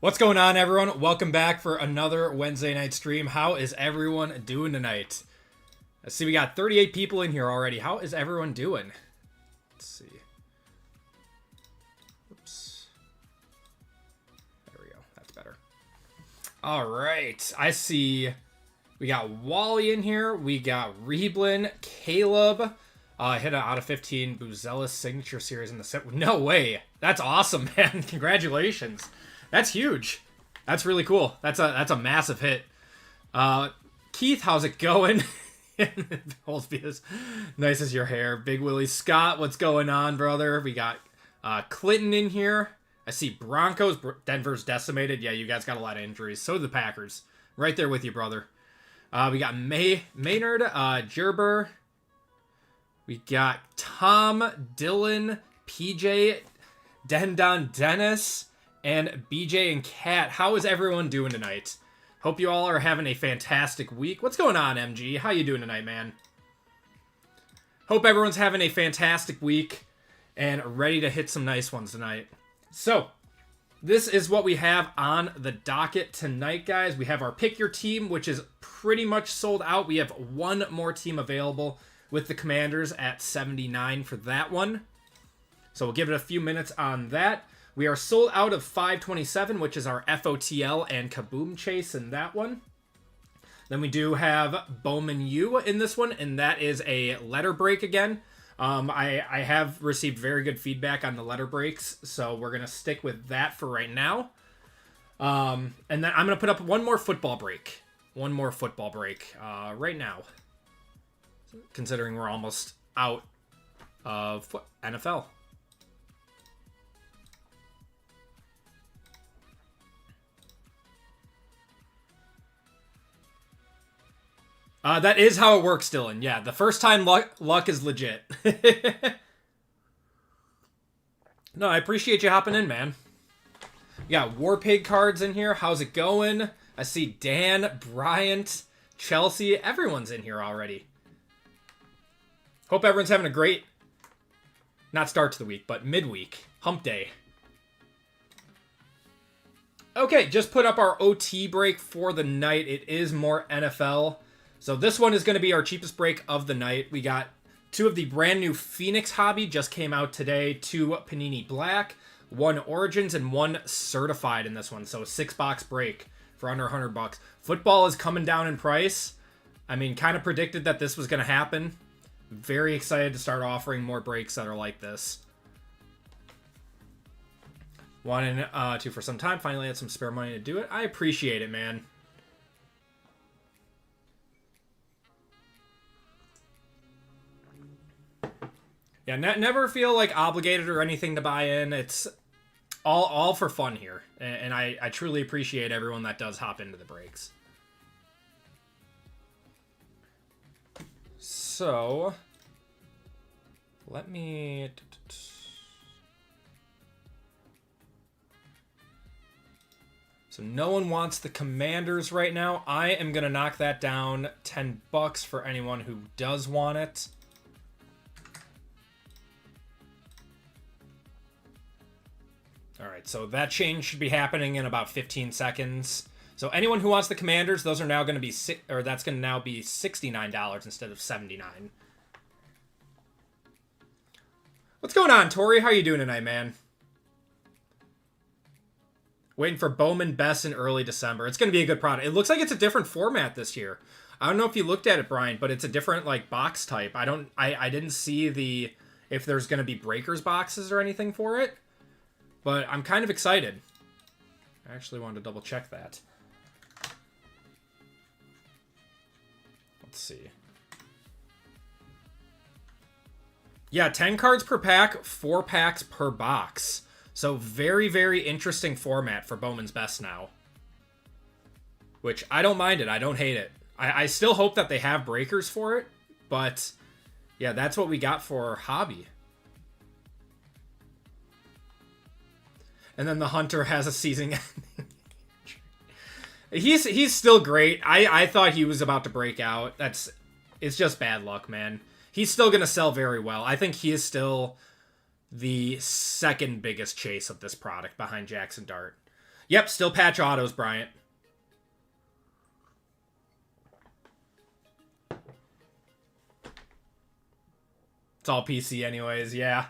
What's going on, everyone? Welcome back for another Wednesday night stream. How is everyone doing tonight? Let's see, we got 38 people in here already. How is everyone doing? Let's see. Oops. There we go. That's better. All right. I see we got Wally in here. We got Reblin, Caleb. Hit an out of 15 Buzella's signature series in the set. No way. That's awesome, man. Congratulations. That's huge. That's really cool. That's a massive hit. Keith, how's it going? Holsby is nice as your hair. Big Willie Scott, what's going on, brother? We got Clinton in here. I see Broncos. Denver's decimated. Yeah, you guys got a lot of injuries. So do the Packers. Right there with you, brother. We got Maynard, Gerber. We got Tom, Dylan, PJ, Dendon, Dennis, and BJ and Kat. How is everyone doing tonight? Hope you all are having a fantastic week. What's going on, MG? How you doing tonight, man? Hope everyone's having a fantastic week and ready to hit some nice ones tonight. So, this is what we have on the docket tonight, guys. We have our Pick Your Team, which is pretty much sold out. We have one more team available with the Commanders at 79 for that one. So we'll give it a few minutes on that. We are sold out of 527, which is our FOTL and Kaboom chase in that one. Then we do have Bowman U in this one, and that is a letter break again. I have received very good feedback on the letter breaks, so we're going to stick with that for right now. And then I'm going to put up one more football break. One more football break right now, considering we're almost out of NFL. That is how it works, Dylan. Yeah, the first time luck is legit. No, I appreciate you hopping in, man. You got War Pig cards in here. How's it going? I see Dan, Bryant, Chelsea. Everyone's in here already. Hope everyone's having a great, not start to the week, but midweek. Hump day. Okay, just put up our OT break for the night. It is more NFL. So this one is going to be our cheapest break of the night. We got two of the brand new Phoenix Hobby, just came out today. 2 Panini Black, 1 Origins, and 1 Certified in this one. So a 6-box break for under $100. Football is coming down in price. I mean, kind of predicted that this was going to happen. Very excited to start offering more breaks that are like this. 1 and 2 for some time. Finally had some spare money to do it. I appreciate it, man. Yeah, never feel like obligated or anything to buy in. It's all for fun here. And I truly appreciate everyone that does hop into the breaks. So, let me... So no one wants the Commanders right now. I am going to knock that down $10 for anyone who does want it. All right, so that change should be happening in about 15 seconds. So anyone who wants the Commanders, those are now going to be that's going to now be $69 instead of $79. What's going on, Tori? How you doing tonight, man? Waiting for Bowman Best in early December. It's going to be a good product. It looks like it's a different format this year. I don't know if you looked at it, Brian, but it's a different like box type. I didn't see if there's going to be breakers boxes or anything for it. But I'm kind of excited. I actually wanted to double check that. Let's see. Yeah, 10 cards per pack, 4 packs per box. So very, very interesting format for Bowman's Best now. Which, I don't mind it. I don't hate it. I still hope that they have breakers for it. But, yeah, that's what we got for Hobby. And then the Hunter has a season. He's still great. I thought he was about to break out. It's just bad luck, man. He's still going to sell very well. I think he is still the second biggest chase of this product behind Jackson Dart. Yep, still patch autos, Bryant. It's all PC anyways, yeah.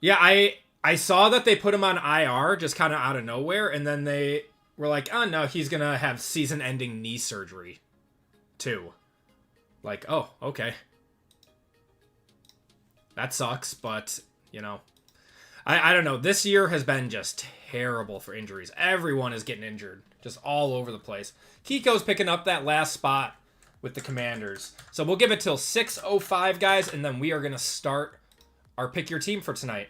Yeah, I saw that they put him on IR just kind of out of nowhere, and then they were like, oh no, he's going to have season-ending knee surgery, too. Like, oh, okay. That sucks, but, you know. I don't know. This year has been just terrible for injuries. Everyone is getting injured, just all over the place. Kiko's picking up that last spot with the Commanders. So we'll give it till 6:05, guys, and then we are going to start our Pick Your Team for tonight.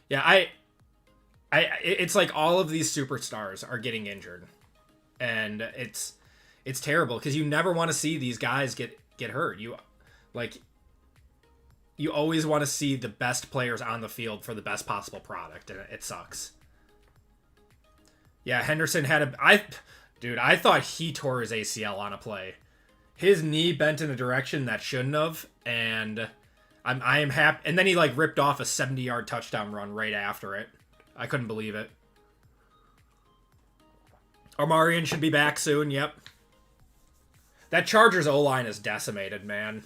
Yeah, it's like all of these superstars are getting injured. And it's terrible because you never want to see these guys get hurt. You always want to see the best players on the field for the best possible product, and it sucks. Yeah, Henderson had I thought he tore his ACL on a play. His knee bent in a direction that shouldn't have, and I am happy. And then he like ripped off a 70-yard touchdown run right after it. I couldn't believe it. Omarion should be back soon, yep. That Chargers O-line is decimated, man.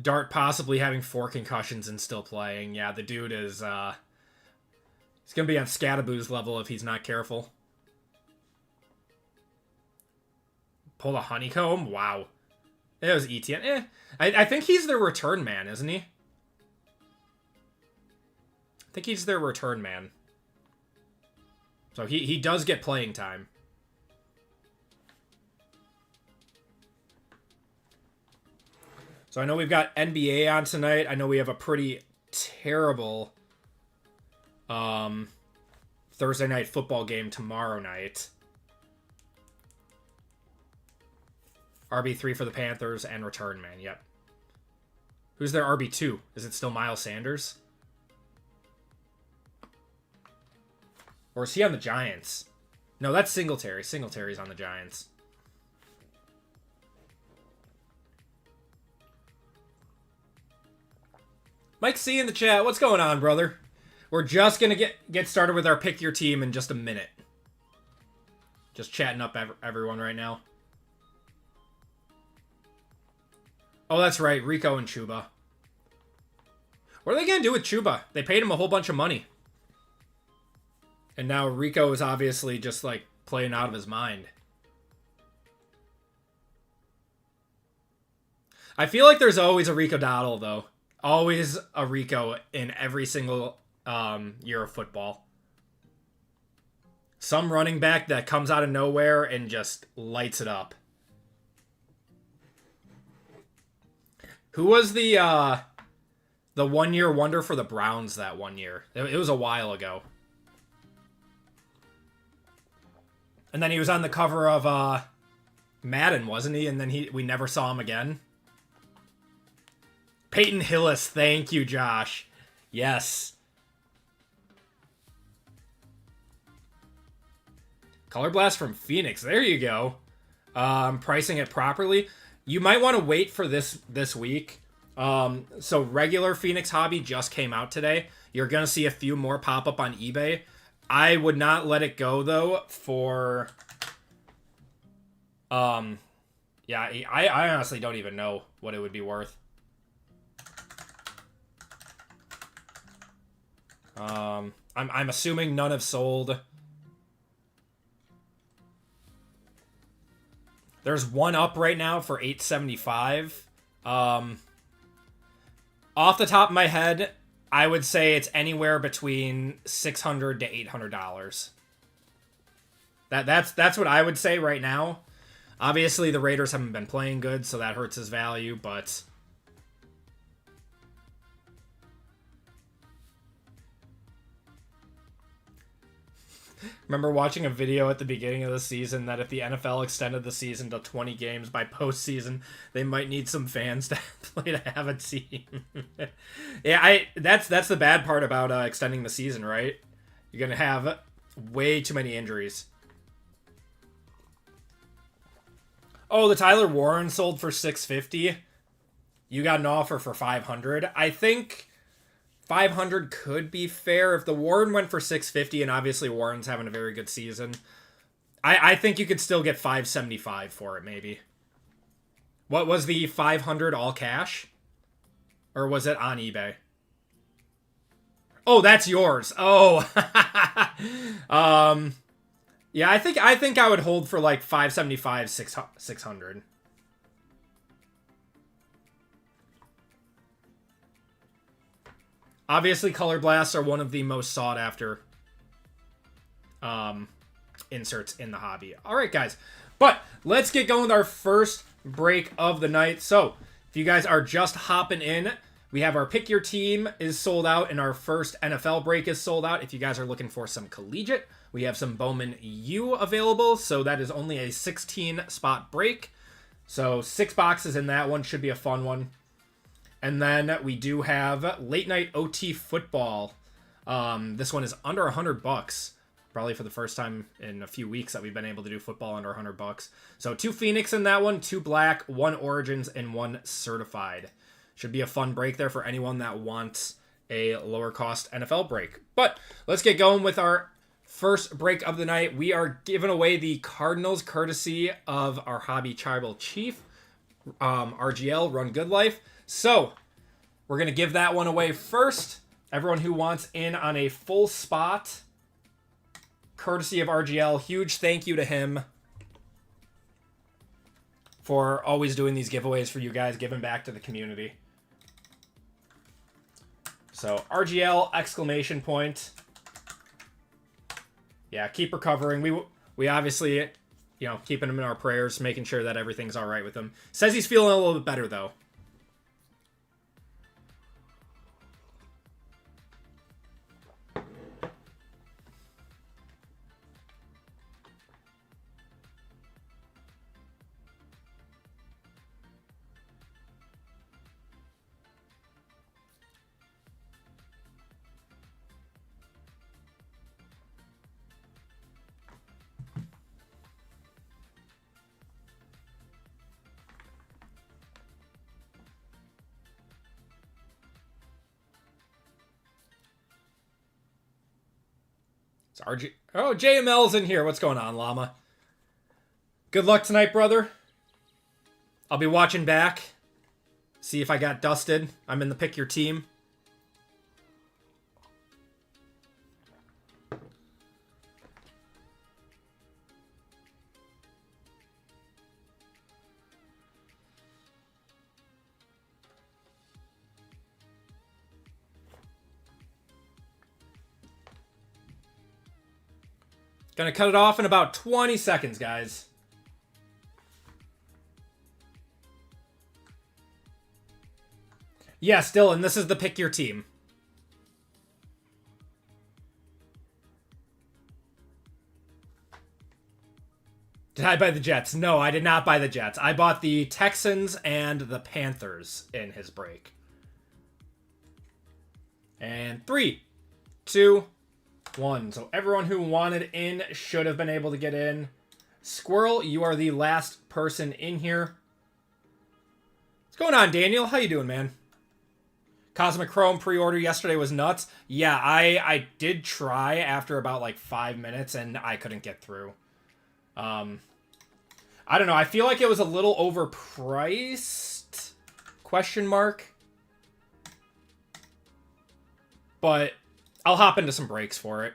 Dart possibly having 4 concussions and still playing. Yeah, the dude is, he's going to be on Scattaboo's level if he's not careful. Pull a honeycomb? Wow. It was ETN. I think he's their return man, isn't he? I think he's their return man. So he does get playing time. So I know we've got NBA on tonight. I know we have a pretty terrible Thursday night football game tomorrow night. RB3 for the Panthers and return man, yep. Who's their RB2? Is it still Miles Sanders? Or is he on the Giants? No, that's Singletary. Singletary's on the Giants. Mike C in the chat. What's going on, brother? We're just going to get started with our Pick Your Team in just a minute. Just chatting up everyone right now. Oh, that's right. Rico and Chuba. What are they going to do with Chuba? They paid him a whole bunch of money. And now Rico is obviously just, like, playing out of his mind. I feel like there's always a Rico Dowdle, though. Always a Rico in every single year of football. Some running back that comes out of nowhere and just lights it up. Who was the 1-year wonder for the Browns that 1 year? It was a while ago. And then he was on the cover of Madden, wasn't he? And then we never saw him again. Peyton Hillis, thank you, Josh. Yes. Color Blast from Phoenix, there you go. Pricing it properly. You might want to wait for this week. So regular Phoenix Hobby just came out today. You're going to see a few more pop up on eBay. I would not let it go, though, for... Yeah, I honestly don't even know what it would be worth. I'm assuming none have sold. There's one up right now for $875. Off the top of my head, I would say it's anywhere between $600 to $800. That's what I would say right now. Obviously, the Raiders haven't been playing good, so that hurts his value, but... Remember watching a video at the beginning of the season that if the NFL extended the season to 20 games by postseason, they might need some fans to play to have a team. Yeah, that's the bad part about extending the season, right? You're going to have way too many injuries. Oh, the Tyler Warren sold for $650. You got an offer for $500. I think $500 could be fair if the Warren went for $650, and obviously Warren's having a very good season. I think you could still get $575 for it, maybe. What was the $500 all cash? Or was it on eBay? Oh, that's yours. Oh. Yeah, I think I would hold for like $575, $600. Obviously, color blasts are one of the most sought after inserts in the hobby. All right, guys. But let's get going with our first break of the night. So, if you guys are just hopping in, we have our Pick Your Team is sold out, and our first NFL break is sold out. If you guys are looking for some Collegiate, we have some Bowman U available. So that is only a 16-spot break. So 6 boxes in that one. Should be a fun one. And then we do have Late Night OT Football. This one is under $100. Probably for the first time in a few weeks that we've been able to do football under $100. So 2 Phoenix in that one, 2 Black, 1 Origins, and 1 Certified. Should be a fun break there for anyone that wants a lower cost NFL break. But let's get going with our first break of the night. We are giving away the Cardinals courtesy of our Hobby Tribal Chief, RGL, Run Good Life. So we're going to give that one away first. Everyone who wants in on a full spot, courtesy of RGL, huge thank you to him for always doing these giveaways for you guys, giving back to the community. So RGL, exclamation point. Yeah, keep recovering. We obviously, you know, keeping him in our prayers, making sure that everything's all right with him. Says he's feeling a little bit better, though. It's RG. Oh, JML's in here. What's going on, Llama? Good luck tonight, brother. I'll be watching back. See if I got dusted. I'm in the Pick Your Team. Gonna cut it off in about 20 seconds, guys. Yes, Dylan, this is the Pick Your Team. Did I buy the Jets? No, I did not buy the Jets. I bought the Texans and the Panthers in his break. And 3, 2, 1. So everyone who wanted in should have been able to get in. Squirrel, you are the last person in here. What's going on, Daniel? How you doing, man? Cosmic Chrome pre-order yesterday was nuts. Yeah, I did try after about like 5 minutes and I couldn't get through. I don't know. I feel like it was a little overpriced? Question mark. But I'll hop into some breaks for it.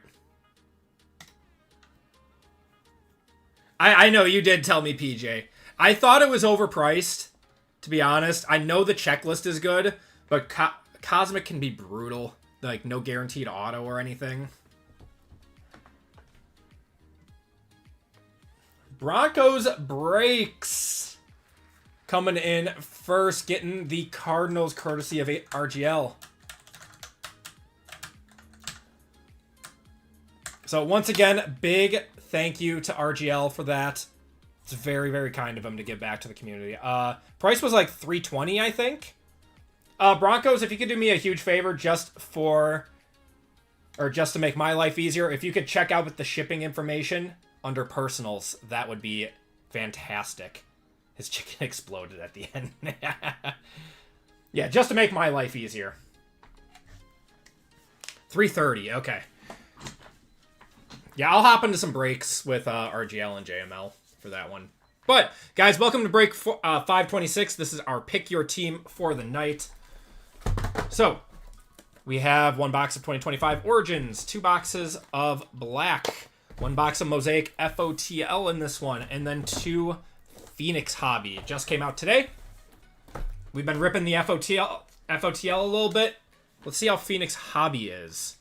I know you did tell me, PJ. I thought it was overpriced, to be honest. I know the checklist is good, but Cosmic can be brutal. Like, no guaranteed auto or anything. Broncos breaks. Coming in first, getting the Cardinals courtesy of RGL. So once again, big thank you to RGL for that. It's very, very kind of him to give back to the community. Price was like $320, I think. Broncos, if you could do me a huge favor just to make my life easier, if you could check out with the shipping information under personals, that would be fantastic. His chicken exploded at the end. Yeah, just to make my life easier. 330, okay. Yeah, I'll hop into some breaks with RGL and JML for that one. But, guys, welcome to break 526. This is our pick your team for the night. So, we have 1 box of 2025 Origins, 2 boxes of Black, 1 box of Mosaic FOTL in this one, and then 2 Phoenix Hobby. It just came out today. We've been ripping the FOTL a little bit. Let's see how Phoenix Hobby is.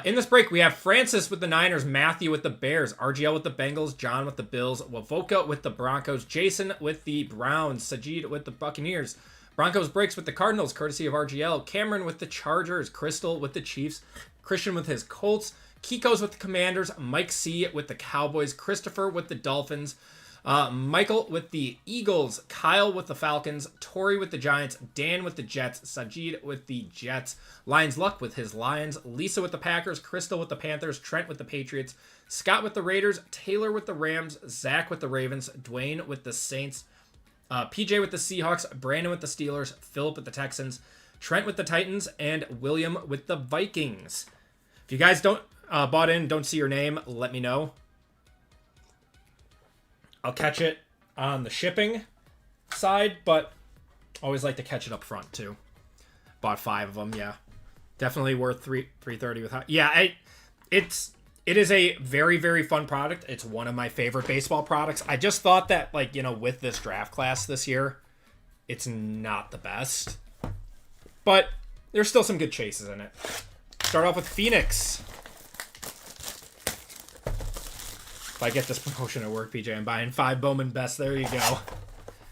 In this break, we have Francis with the Niners, Matthew with the Bears, RGL with the Bengals, John with the Bills, Wavoka with the Broncos, Jason with the Browns, Sajid with the Buccaneers, Broncos breaks with the Cardinals, courtesy of RGL, Cameron with the Chargers, Crystal with the Chiefs, Christian with his Colts, Kiko's with the Commanders, Mike C with the Cowboys, Christopher with the Dolphins, Michael with the Eagles, Kyle with the Falcons, Tori with the Giants, Dan with the Jets, Sajid with the Jets, Lions Luck with his Lions, Lisa with the Packers, Crystal with the Panthers, Trent with the Patriots, Scott with the Raiders, Taylor with the Rams, Zach with the Ravens, Dwayne with the Saints, PJ with the Seahawks, Brandon with the Steelers, Philip with the Texans, Trent with the Titans, and William with the Vikings. If you guys don't bought in, don't see your name, let me know. I'll catch it on the shipping side, but always like to catch it up front too. Bought 5 of them, yeah. Definitely worth $330 with. Yeah, it is a very, very fun product. It's one of my favorite baseball products. I just thought that, like, you know, with this draft class this year, it's not the best, but there's still some good chases in it. Start off with Phoenix. If I get this promotion at work, PJ, I'm buying 5 Bowman Best. There you go.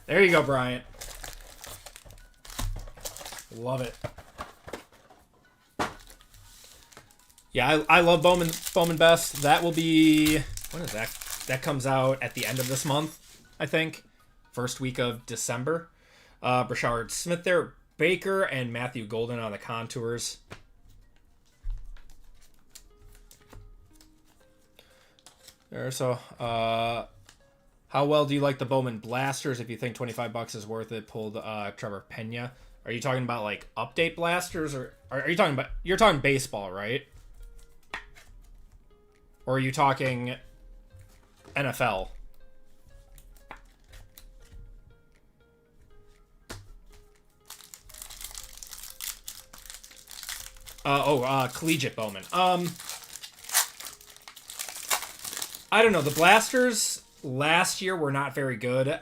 There you go, Bryant. Love it. Yeah, I love Bowman Best. That will be... When is that? That comes out at the end of this month, I think. First week of December. Brashard Smith there. Baker and Matthew Golden on the contours. There, so, how well do you like the Bowman Blasters? If you think $25 is worth it, pulled Trevor Pena. Are you talking about like update blasters, or are you talking about, you're talking baseball, right? Or are you talking NFL? Collegiate Bowman. I don't know. The blasters last year were not very good.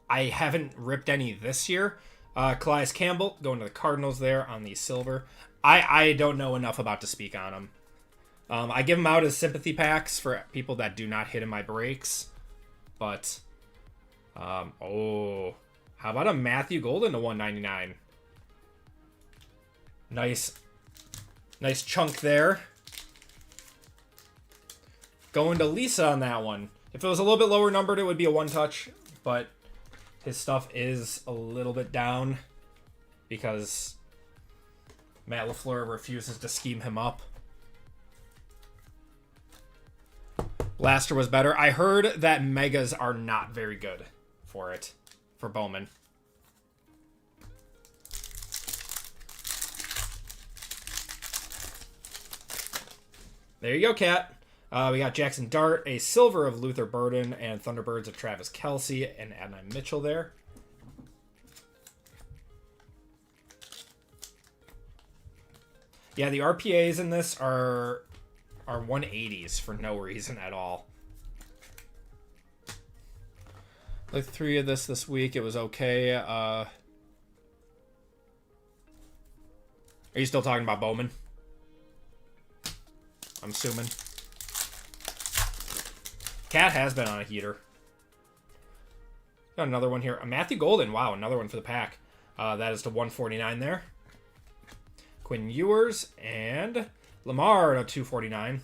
I haven't ripped any this year. Calais Campbell going to the Cardinals there on the silver. I don't know enough about to speak on them. I give them out as sympathy packs for people that do not hit in my breaks. But, how about a Matthew Golden to 199? Nice chunk there. Going to Lisa on that one. If it was a little bit lower numbered, it would be a 1-touch, but his stuff is a little bit down because Matt LaFleur refuses to scheme him up. Blaster was better. I heard that Megas are not very good for it, for Bowman. There you go, Cat. We got Jackson Dart, a silver of Luther Burden, and Thunderbirds of Travis Kelce and Adonai Mitchell there. Yeah, the RPAs in this are 180s for no reason at all. Like 3 of this week, it was okay. Are you still talking about Bowman? I'm assuming. Cat has been on a heater. Got another one here. A Matthew Golden. Wow, another one for the pack. That is to 149 there. Quinn Ewers and Lamar to 249.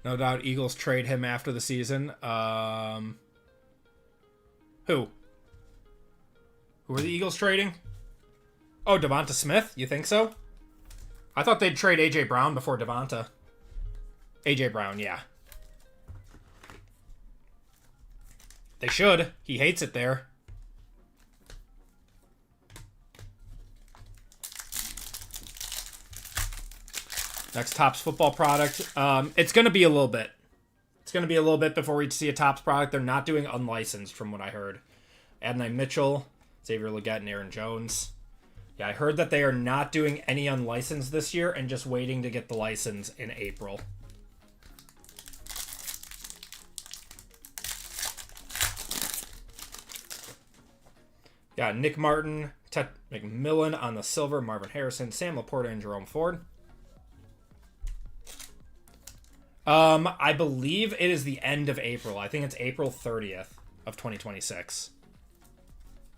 No doubt Eagles trade him after the season. Who? Who are the Eagles trading? Oh, Devonta Smith? You think so? I thought they'd trade A.J. Brown before Devonta. A.J. Brown, yeah. They should. He hates it there. Next Topps football product. It's going to be a little bit. It's going to be a little bit before we see a Topps product. They're not doing unlicensed from what I heard. Adonai Mitchell, Xavier Legette, and Aaron Jones. Yeah, I heard that they are not doing any unlicensed this year and just waiting to get the license in April. Got Nick Martin, Ted McMillan on the silver, Marvin Harrison, Sam Laporta, and Jerome Ford. I believe it is the end of April. I think it's April 30th of 2026.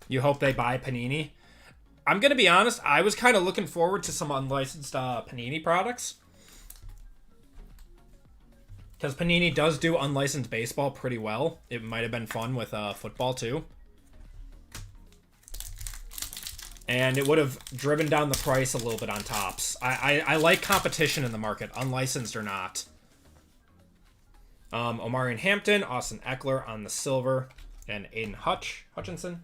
You hope they buy Panini. I'm going to be honest, I was kind of looking forward to some unlicensed Panini products. Because Panini does do unlicensed baseball pretty well. It might have been fun with football too. And it would have driven down the price a little bit on Topps. I like competition in the market, unlicensed or not. Omarion Hampton, Austin Eckler on the silver, and Aiden Hutchinson.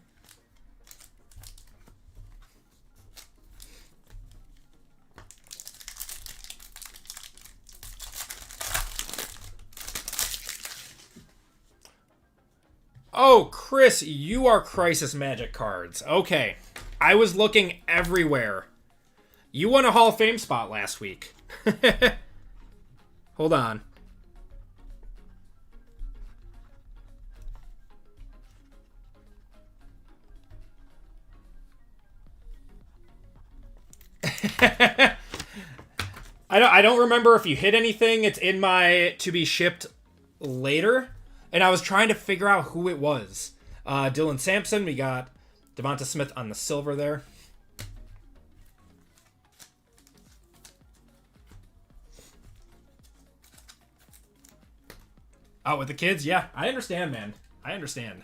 Oh, Chris, you are Crisis Magic cards. Okay. I was looking everywhere. You won a Hall of Fame spot last week. Hold on. I don't remember if you hit anything. It's in my to be shipped later. And I was trying to figure out who it was. Dylan Sampson, we got Devonta Smith on the silver there. Out with the kids? Yeah, I understand, man. I understand.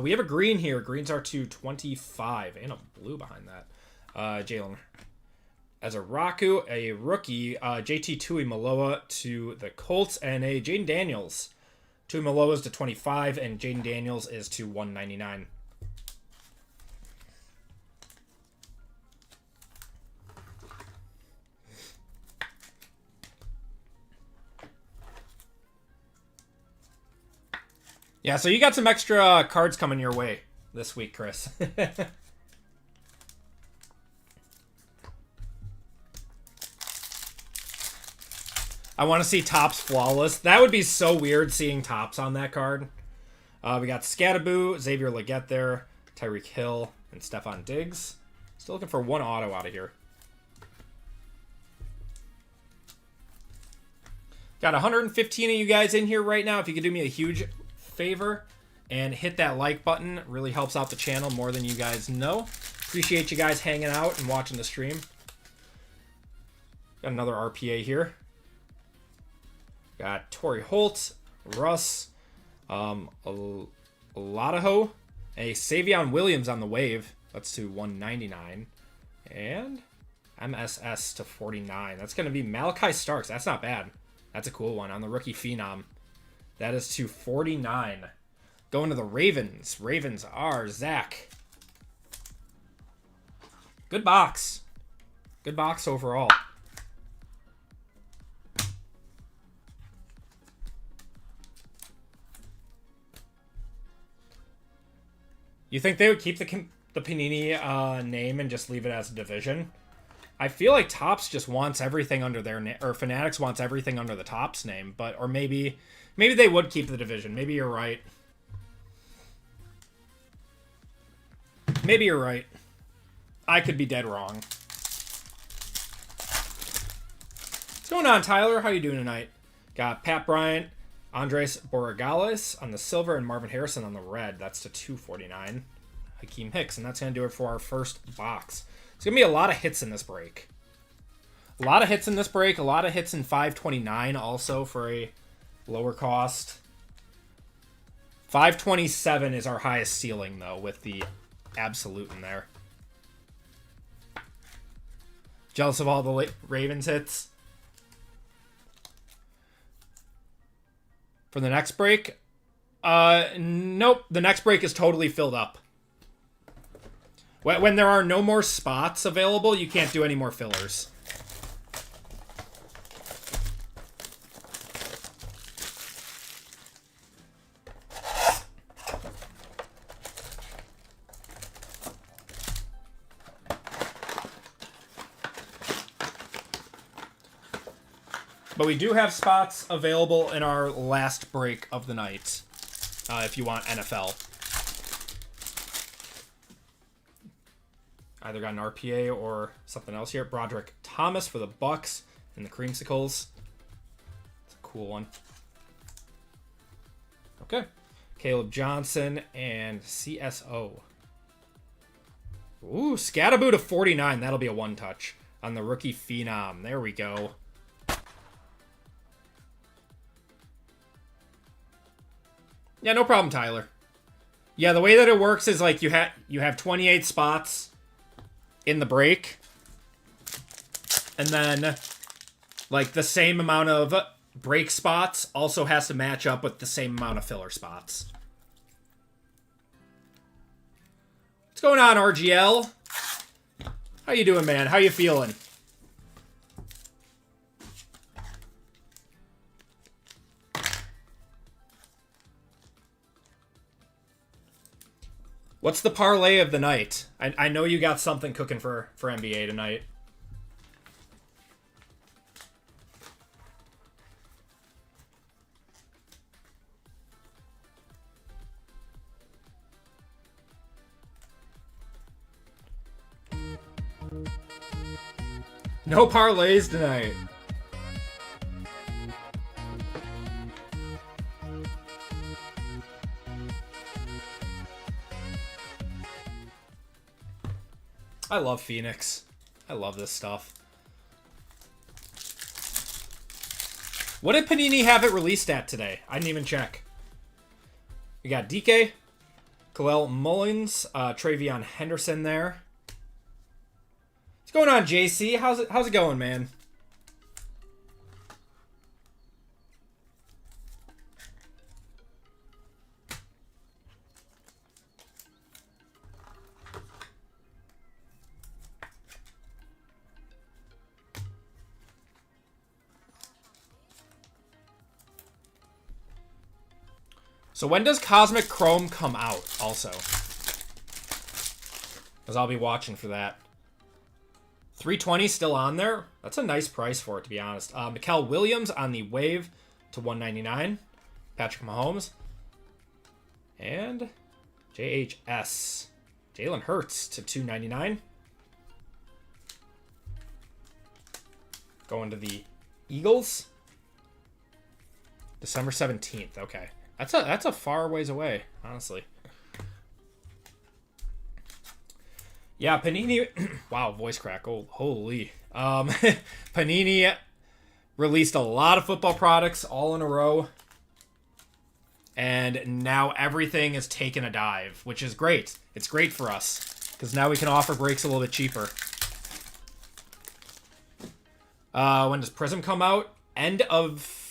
We have a green here. Greens are to 25. And a blue behind that. Jalen. As a Raku, a rookie, JT Tuimoloau to the Colts, and a Jaden Daniels. Tuimoloau is to 25, and Jaden Daniels is to 199. Yeah, so you got some extra cards coming your way this week, Chris. I want to see Topps Flawless. That would be so weird seeing Topps on that card. We got Scattaboo, Xavier Legette there, Tyreek Hill, and Stephon Diggs. Still looking for one auto out of here. Got 115 of you guys in here right now. If you could do me a huge favor and hit that like button, it really helps out the channel more than you guys know. Appreciate you guys hanging out and watching the stream. Got another RPA here. Got Torrey Holt, Russ, Ladaho, a Savion Williams on the wave. That's to 199. And MSS to 49. That's going to be Malachi Starks. That's not bad. That's a cool one on the rookie phenom. That is to 49. Going to the Ravens. Ravens are Zach. Good box. Good box overall. You think they would keep the Panini name and just leave it as a division? I feel like Topps just wants everything under their name, or Fanatics wants everything under the Topps name, but or maybe they would keep the division. Maybe you're right. Maybe you're right. I could be dead wrong. What's going on, Tyler? How you doing tonight? Got Pat Bryant, Andres Borregales on the silver, and Marvin Harrison on the red. That's to 249. Hakeem Hicks, and that's going to do it for our first box. It's going to be a lot of hits in this break. A lot of hits in this break. A lot of hits in 529 also for a lower cost. 527 is our highest ceiling, though, with the absolute in there. Jealous of all the Ravens hits. For the next break? Nope. The next break is totally filled up. When there are no more spots available, you can't do any more fillers. But we do have spots available in our last break of the night, if you want NFL. Either got an RPA or something else here. Broderick Thomas for the Bucks and the Creamsicles. It's a cool one. Okay. Caleb Johnson and CSO. Ooh, Scattaboo to 49. That'll be a one-touch on the rookie phenom. There we go. Yeah, no problem, Tyler. Yeah, the way that it works is like you have 28 spots in the break, and then like the same amount of break spots also has to match up with the same amount of filler spots. What's going on, RGL? How you doing, man? How you feeling? What's the parlay of the night? I know you got something cooking for NBA tonight. No parlays tonight. I love Phoenix. I love this stuff. What did Panini have it released at today? I didn't even check. We got DK, Khalil Mullins, Travion Henderson there. What's going on, JC? How's it going, man? So when does Cosmic Chrome come out, also? Because I'll be watching for that. 320 still on there? That's a nice price for it, to be honest. Mikael Williams on the wave to 199. Patrick Mahomes. And JHS. Jalen Hurts to 299. Going to the Eagles. December 17th. Okay. That's a far ways away, honestly. Yeah, Panini... wow, voice crack. Oh, holy. Panini released a lot of football products all in a row. And now everything is taking a dive, which is great. It's great for us, because now we can offer breaks a little bit cheaper. When does Prism come out? End of...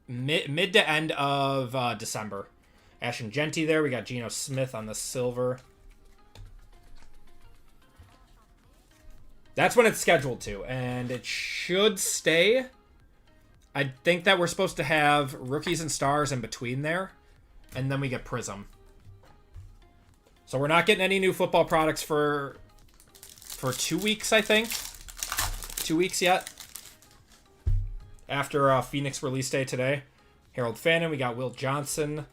Mid to end of December. Ashton Genty there. We got Geno Smith on the silver. That's when it's scheduled to, and it should stay. I think that we're supposed to have rookies and stars in between there, and then we get Prism. So we're not getting any new football products for 2 weeks, I think. 2 weeks yet. After Phoenix release day today. Harold Fannin, we got Will Johnson,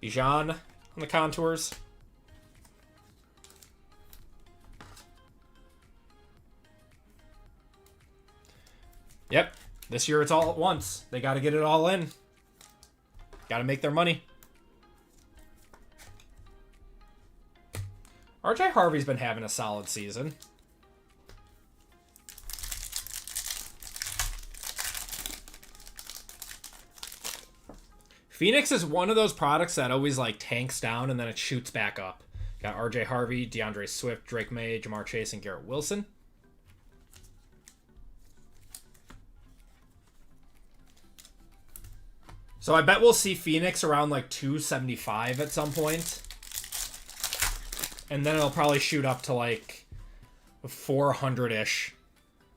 Bijan on the contours. Yep, this year it's all at once. They got to get it all in. Got to make their money. RJ Harvey's been having a solid season. Phoenix is one of those products that always like tanks down and then it shoots back up. Got RJ Harvey, DeAndre Swift, Drake May, Jamar Chase, and Garrett Wilson. So I bet we'll see Phoenix around like 275 at some point. And then it'll probably shoot up to like 400-ish.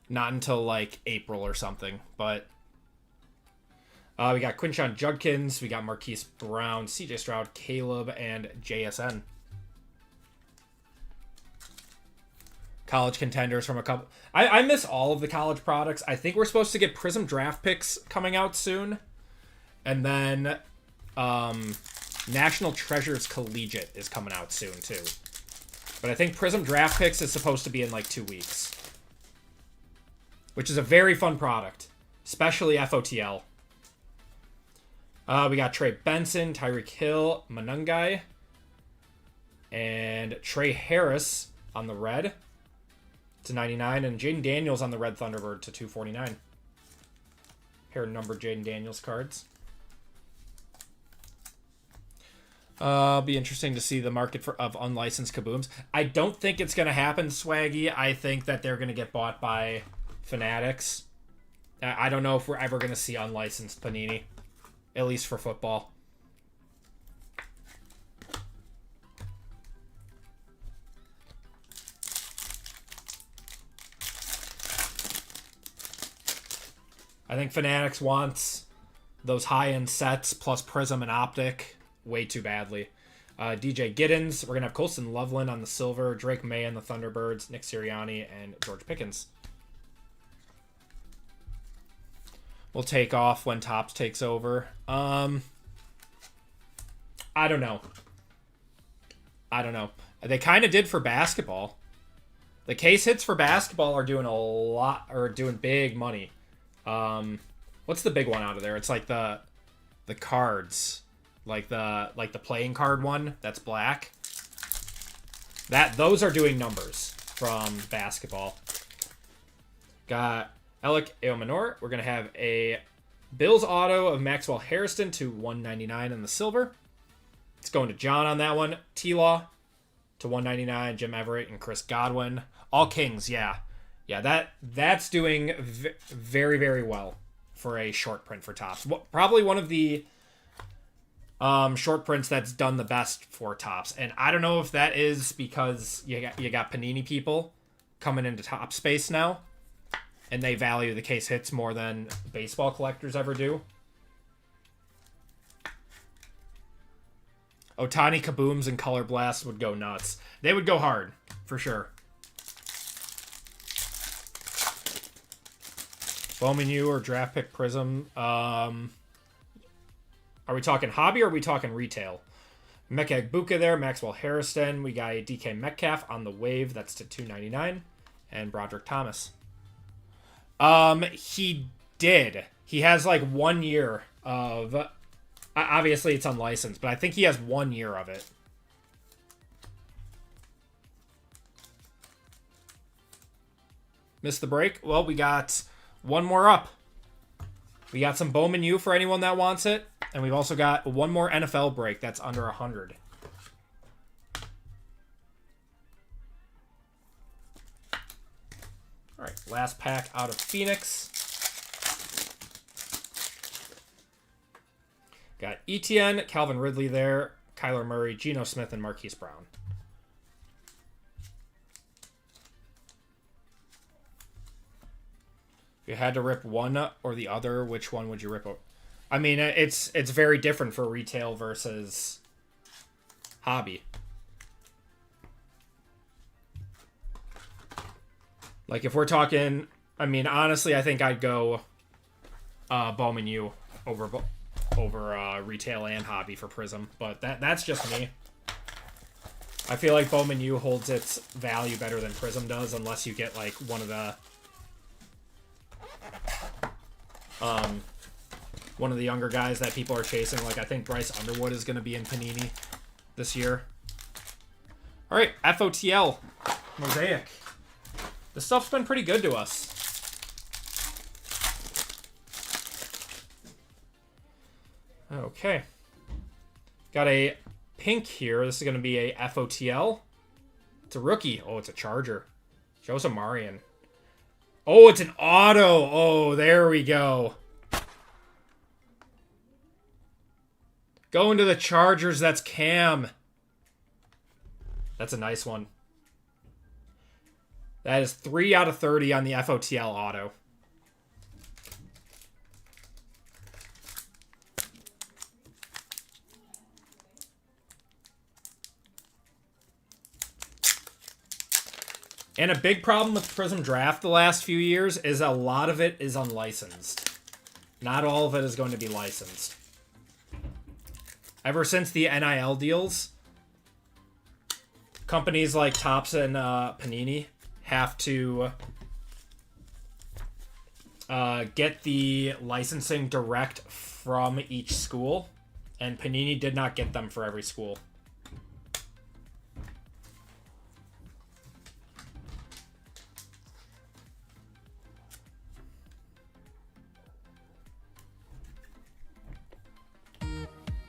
Not until like April or something. But we got Quinshon Judkins. We got Marquise Brown, CJ Stroud, Caleb, and JSN. College contenders from a couple. I miss all of the college products. I think we're supposed to get Prism draft picks coming out soon. And then National Treasures Collegiate is coming out soon too. But I think Prism draft picks is supposed to be in like 2 weeks. Which is a very fun product. Especially FOTL. We got Trey Benson, Tyreek Hill, Manungai. And Trey Harris on the red to 99. And Jaden Daniels on the red Thunderbird to 249. Pair of numbered Jaden Daniels cards. Be interesting to see the market of unlicensed Kabooms. I don't think it's going to happen, Swaggy. I think that they're going to get bought by Fanatics. I don't know if we're ever going to see unlicensed Panini. At least for football. I think Fanatics wants those high-end sets plus Prism and Optic way too badly. DJ Giddens. We're going to have Colston Loveland on the silver, Drake May on the Thunderbirds, Nick Sirianni, and George Pickens. We'll take off when Topps takes over. I don't know. They kind of did for basketball. The case hits for basketball are doing a lot, or doing big money. What's the big one out of there? It's like the cards. Like the playing card one that's black. Those are doing numbers from basketball. Got Alec Eomanor. We're gonna have a Bills auto of Maxwell Hairston to 199 in the silver. It's going to John on that one. T-Law to 199. Jim Everett and Chris Godwin. All Kings, yeah. That's doing very, very well for a short print for Topps. Probably one of the short prints that's done the best for Topps. And I don't know if that is because you got Panini people coming into Topps space now, and they value the case hits more than baseball collectors ever do. Otani Kabooms and Color Blast would go nuts. They would go hard, for sure. Bowman U or draft pick Prism. Are we talking hobby or are we talking retail? Mekhi Buka there, Maxwell Hairston. We got a DK Metcalf on the wave. That's to 299. And Broderick Thomas. He did. He has like 1 year of... Obviously, it's unlicensed, but I think he has 1 year of it. Missed the break? Well, we got one more up. We got some Bowman U for anyone that wants it. And we've also got one more NFL break that's under 100. All right, last pack out of Phoenix. Got Etienne, Calvin Ridley there, Kyler Murray, Geno Smith, and Marquise Brown. If you had to rip one or the other, which one would you rip? I mean, it's very different for retail versus hobby. Like, if we're talking... I mean, honestly, I think I'd go Bowman U over retail and hobby for Prism. But that's just me. I feel like Bowman U holds its value better than Prism does, unless you get, like, one of the younger guys that people are chasing. Like, I think Bryce Underwood is going to be in Panini this year. All right, FOTL, Mosaic. This stuff's been pretty good to us. Okay. Got a pink here. This is going to be a FOTL. It's a rookie. Oh, it's a Charger. Show us a Marion. Oh, it's an auto. Oh, there we go. Going to the Chargers. That's Cam. That's a nice one. That is 3 out of 30 on the FOTL auto. And a big problem with Prism Draft the last few years is a lot of it is unlicensed. Not all of it is going to be licensed. Ever since the NIL deals, companies like Topps and Panini have to get the licensing direct from each school, and Panini did not get them for every school.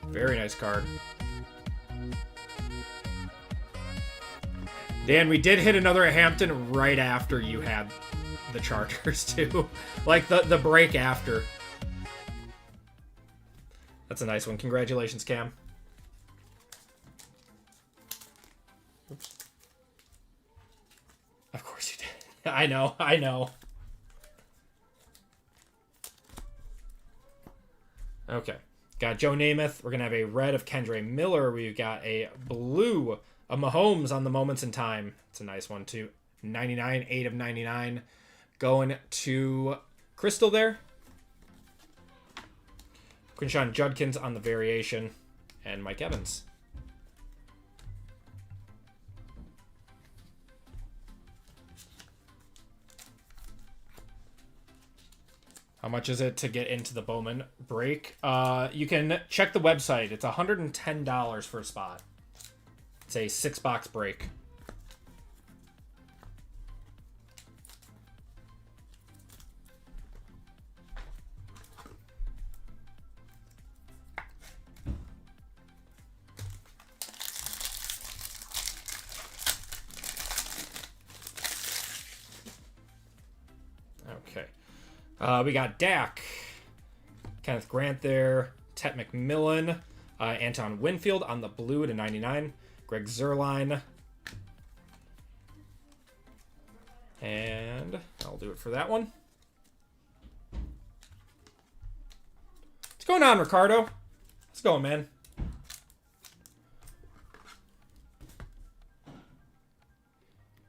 Very nice card. Dan, we did hit another Hampton right after you had the Chargers, too. Like, the break after. That's a nice one. Congratulations, Cam. Oops. Of course you did. I know, I know. Okay. Got Joe Namath. We're going to have a red of Kendre Miller. We've got a blue of Mahomes on the Moments in Time. It's a nice one, too. 99, 8 of 99. Going to Crystal there. Quinshon Judkins on the variation. And Mike Evans. How much is it to get into the Bowman break? You can check the website. It's $110 for a spot. It's a 6-box break. Okay. We got Dak, Kenneth Grant there, Tet McMillan, Anton Winfield on the blue to 99, Greg Zuerlein, and I'll do it for that one. What's going on, Ricardo? What's going, man?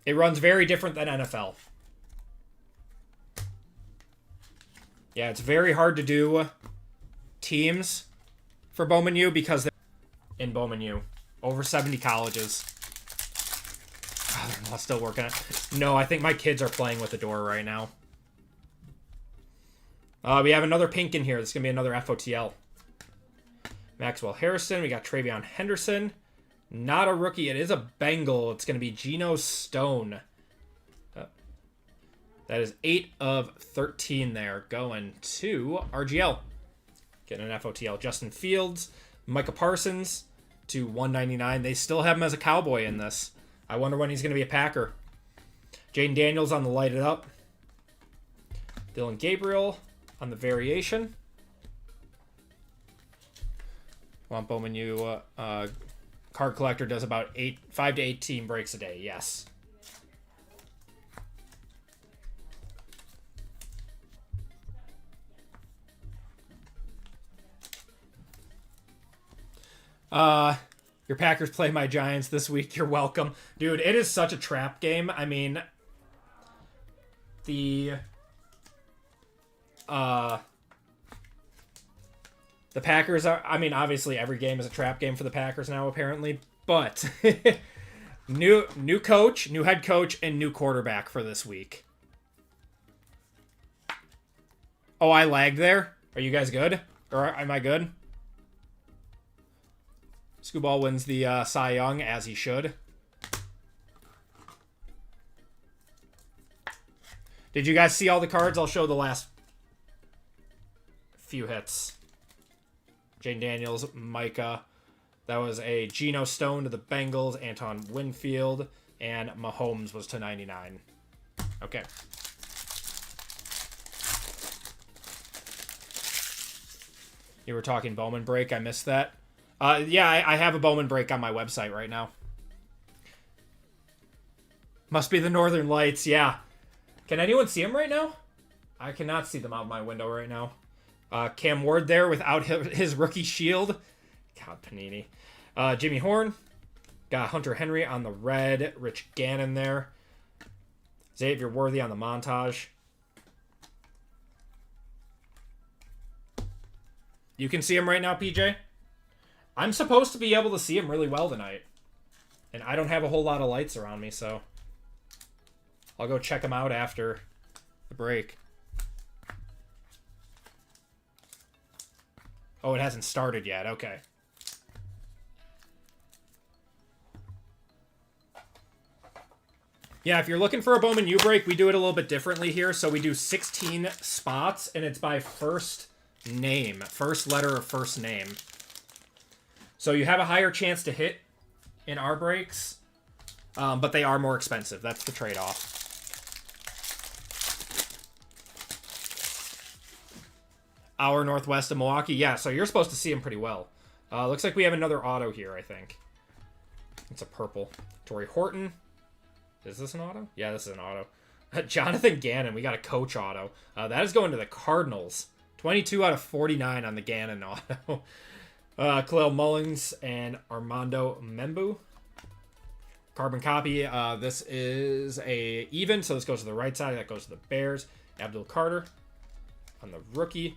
It runs very different than NFL. Yeah, it's very hard to do teams for Bowman U because they're in Bowman U. Over 70 colleges. Oh, they're not still working it. No, I think my kids are playing with the door right now. We have another pink in here. This is going to be another FOTL. Maxwell Harrison. We got Travion Henderson. Not a rookie. It is a Bengal. It's going to be Geno Stone. That is 8 of 13 there. Going to RGL. Getting an FOTL. Justin Fields. Micah Parsons to 199. They still have him as a Cowboy in this. I wonder when he's going to be a Packer. Jaden Daniels on the light it up. Dylan Gabriel on the variation. Want Bowman U. Card collector does about 5 to 18 breaks a day. Yes. Your Packers play my Giants this week. You're welcome. Dude, it is such a trap game. I mean, the Packers are, I mean, obviously every game is a trap game for the Packers now, apparently, but new coach, new head coach, and new quarterback for this week. Oh, I lagged there. Are you guys good? Or am I good? Scooball wins the Cy Young, as he should. Did you guys see all the cards? I'll show the last few hits. Jane Daniels, Micah. That was a Geno Stone to the Bengals, Anton Winfield, and Mahomes was to 99. Okay. You were talking Bowman break. I missed that. Yeah, I have a Bowman break on my website right now. Must be the Northern Lights, yeah. Can anyone see them right now? I cannot see them out my window right now. Cam Ward there without his rookie shield. God, Panini. Jimmy Horn. Got Hunter Henry on the red. Rich Gannon there. Xavier Worthy on the montage. You can see him right now, PJ? I'm supposed to be able to see him really well tonight. And I don't have a whole lot of lights around me, so I'll go check him out after the break. Oh, it hasn't started yet. Okay. Yeah, if you're looking for a Bowman U break, we do it a little bit differently here. So we do 16 spots, and it's by first name. First letter of first name. So you have a higher chance to hit in our breaks, but they are more expensive. That's the trade-off. Hour northwest of Milwaukee. Yeah, so you're supposed to see him pretty well. Looks like we have another auto here, I think. It's a purple. Torrey Horton. Is this an auto? Yeah, this is an auto. Jonathan Gannon. We got a coach auto. That is going to the Cardinals. 22 out of 49 on the Gannon auto. Khalil Mullins and Armando Membu. Carbon copy. This is a even, so this goes to the right side. That goes to the Bears. Abdul Carter on the rookie.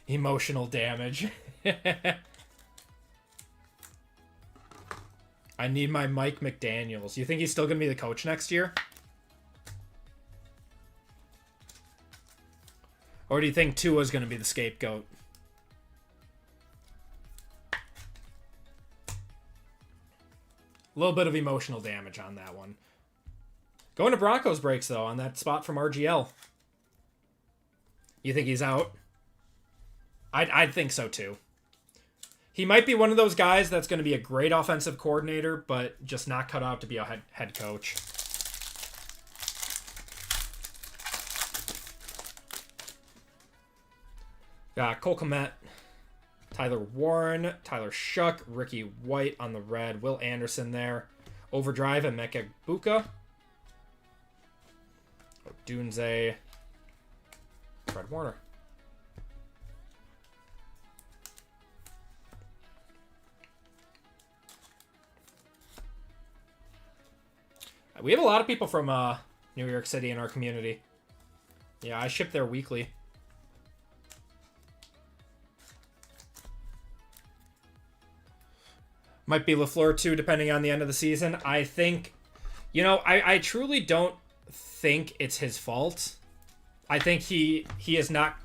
Emotional damage. I need my Mike McDaniels. You think he's still going to be the coach next year? Or do you think Tua's going to be the scapegoat? A little bit of emotional damage on that one. Going to Broncos breaks, though, on that spot from RGL. You think he's out? I'd think so, too. He might be one of those guys that's going to be a great offensive coordinator, but just not cut out to be a head coach. Got Cole Kmet, Tyler Warren, Tyler Shuck, Ricky White on the red, Will Anderson there, Overdrive, and Emeka Buka. Dunze, Fred Warner. We have a lot of people from New York City in our community. Yeah, I ship there weekly. Might be LaFleur too, depending on the end of the season. I think, you know, I truly don't think it's his fault. I think he has not,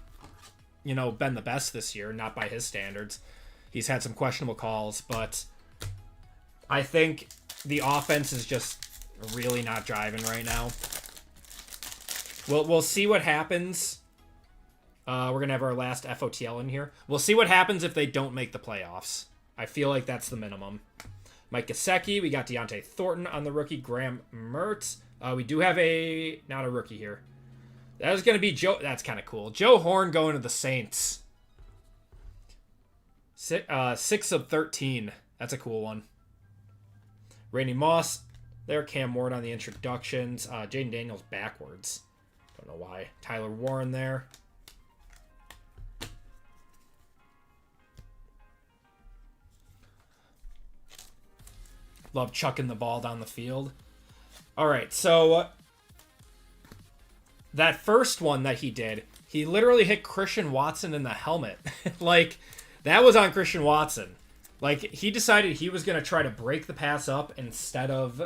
you know, been the best this year, not by his standards. He's had some questionable calls, but I think the offense is just really not driving right now. We'll see what happens. We're gonna have our last FOTL in here. We'll see what happens if they don't make the playoffs. I feel like that's the minimum. Mike Gesicki, we got Deontay Thornton on the rookie. Graham Mertz. We do have not a rookie here. That is going to be Joe. That's kind of cool. Joe Horn going to the Saints. 6 of 13. That's a cool one. Randy Moss there. Cam Ward on the introductions. Jaden Daniels backwards. Don't know why. Tyler Warren there. Love chucking the ball down the field. All right, so that first one that he did, he literally hit Christian Watson in the helmet. Like, that was on Christian Watson. Like, he decided he was going to try to break the pass up instead of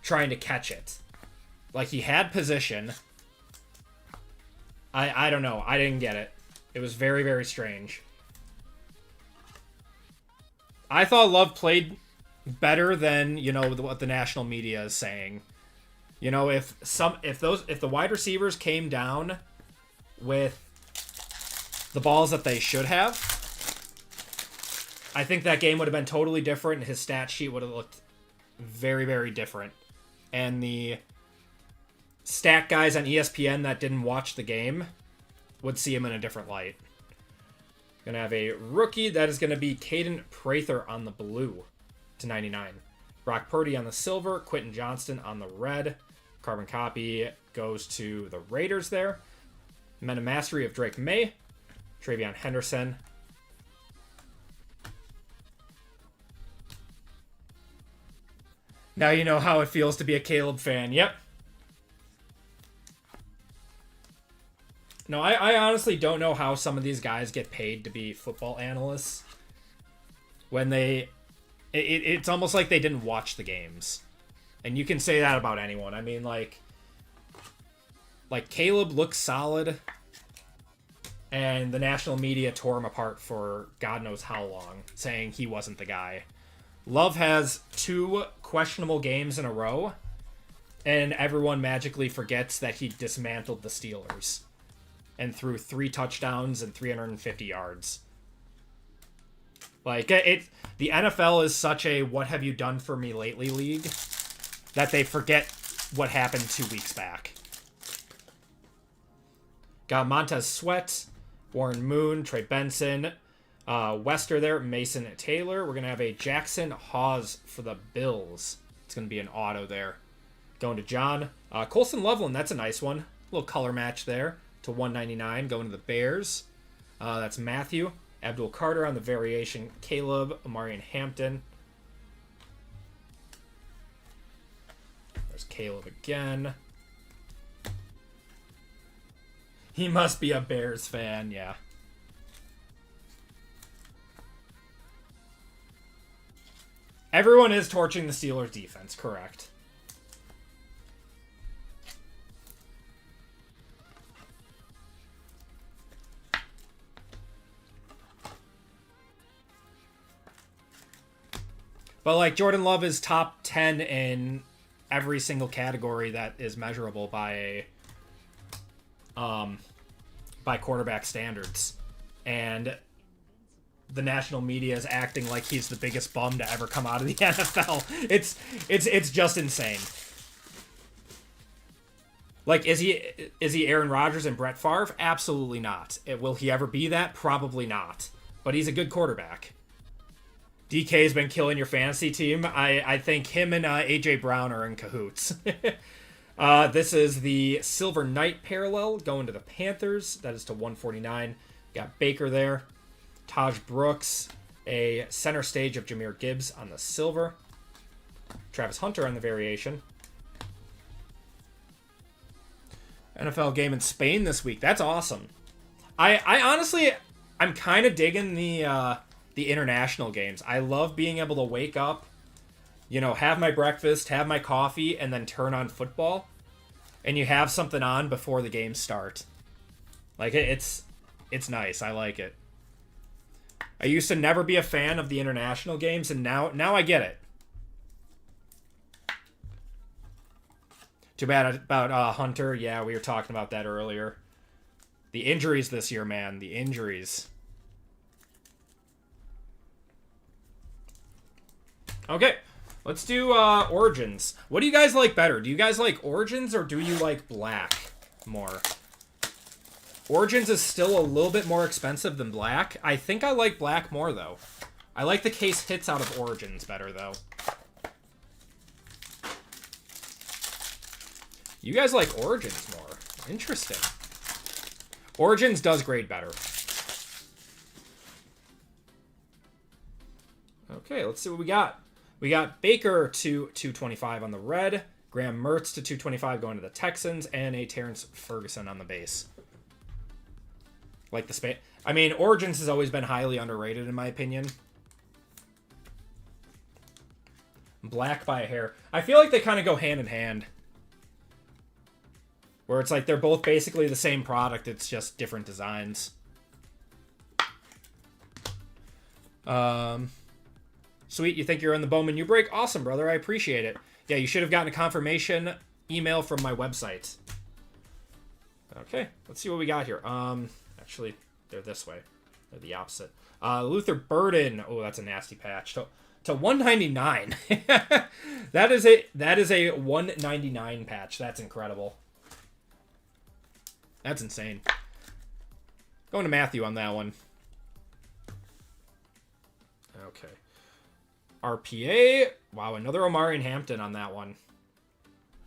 trying to catch it. Like, he had position. I don't know. I didn't get it. It was very, very strange. I thought Love played better than, you know, what the national media is saying. You know, if the wide receivers came down with the balls that they should have, I think that game would have been totally different and his stat sheet would have looked very, very different. And the stat guys on ESPN that didn't watch the game would see him in a different light. Gonna have a rookie. That is gonna be Caden Prather on the blue /99. Brock Purdy on the silver. Quentin Johnston on the red. Carbon copy goes to the Raiders there. Meta Mastery of Drake May. Travion Henderson. Now you know how it feels to be a Caleb fan. Yep. No, I honestly don't know how some of these guys get paid to be football analysts. When it's almost like they didn't watch the games. And you can say that about anyone. I mean, like Caleb looks solid, and the national media tore him apart for God knows how long, saying he wasn't the guy. Love has 2 questionable games in a row, and everyone magically forgets that he dismantled the Steelers and threw 3 touchdowns and 350 yards. Like, the NFL is such a what have you done for me lately league that they forget what happened 2 weeks back. Got Montez Sweat, Warren Moon, Trey Benson, Wester there, Mason Taylor. We're going to have a Jackson Hawes for the Bills. It's going to be an auto there. Going to John. Colson Loveland, that's a nice one. A little color match there to 199. Going to the Bears. That's Matthew. Abdul Carter on the variation. Caleb. Amarian Hampton. There's Caleb again. He must be a Bears fan, yeah. Everyone is torching the Steelers defense, correct. But, like, Jordan Love is top 10 in every single category that is measurable by quarterback standards. And the national media is acting like he's the biggest bum to ever come out of the NFL. It's just insane. Like, is he Aaron Rodgers and Brett Favre? Absolutely not. Will he ever be that? Probably not. But he's a good quarterback. DK's been killing your fantasy team. I think him and AJ Brown are in cahoots. This is the Silver Knight parallel going to the Panthers. That is to 149. Got Baker there. Taj Brooks. A center stage of Jahmyr Gibbs on the silver. Travis Hunter on the variation. NFL game in Spain this week. That's awesome. I honestly, I'm kind of digging the international games. I love being able to wake up, you know, have my breakfast, have my coffee, and then turn on football. And you have something on before the games start. Like, it's nice. I like it. I used to never be a fan of the international games, and now I get it. Too bad about Hunter. Yeah, we were talking about that earlier. The injuries this year, man. The injuries. Okay, let's do Origins. What do you guys like better? Do you guys like Origins or do you like Black more? Origins is still a little bit more expensive than Black. I think I like Black more, though. I like the case hits out of Origins better, though. You guys like Origins more. Interesting. Origins does grade better. Okay, let's see what we got. We got Baker to 225 on the red, Graham Mertz to 225 going to the Texans, and a Terrence Ferguson on the base. Like the space. I mean, Origins has always been highly underrated in my opinion. Black by a hair. I feel like they kind of go hand in hand. Where it's like they're both basically the same product, it's just different designs. Sweet, you think you're in the Bowman U break? Awesome, brother. I appreciate it. Yeah, you should have gotten a confirmation email from my website. Okay, let's see what we got here. Actually, they're this way. They're the opposite. Luther Burden. Oh, that's a nasty patch. To 199. That is a 199 patch. That's incredible. That's insane. Going to Matthew on that one. Okay. RPA. Wow, another Omari and Hampton on that one.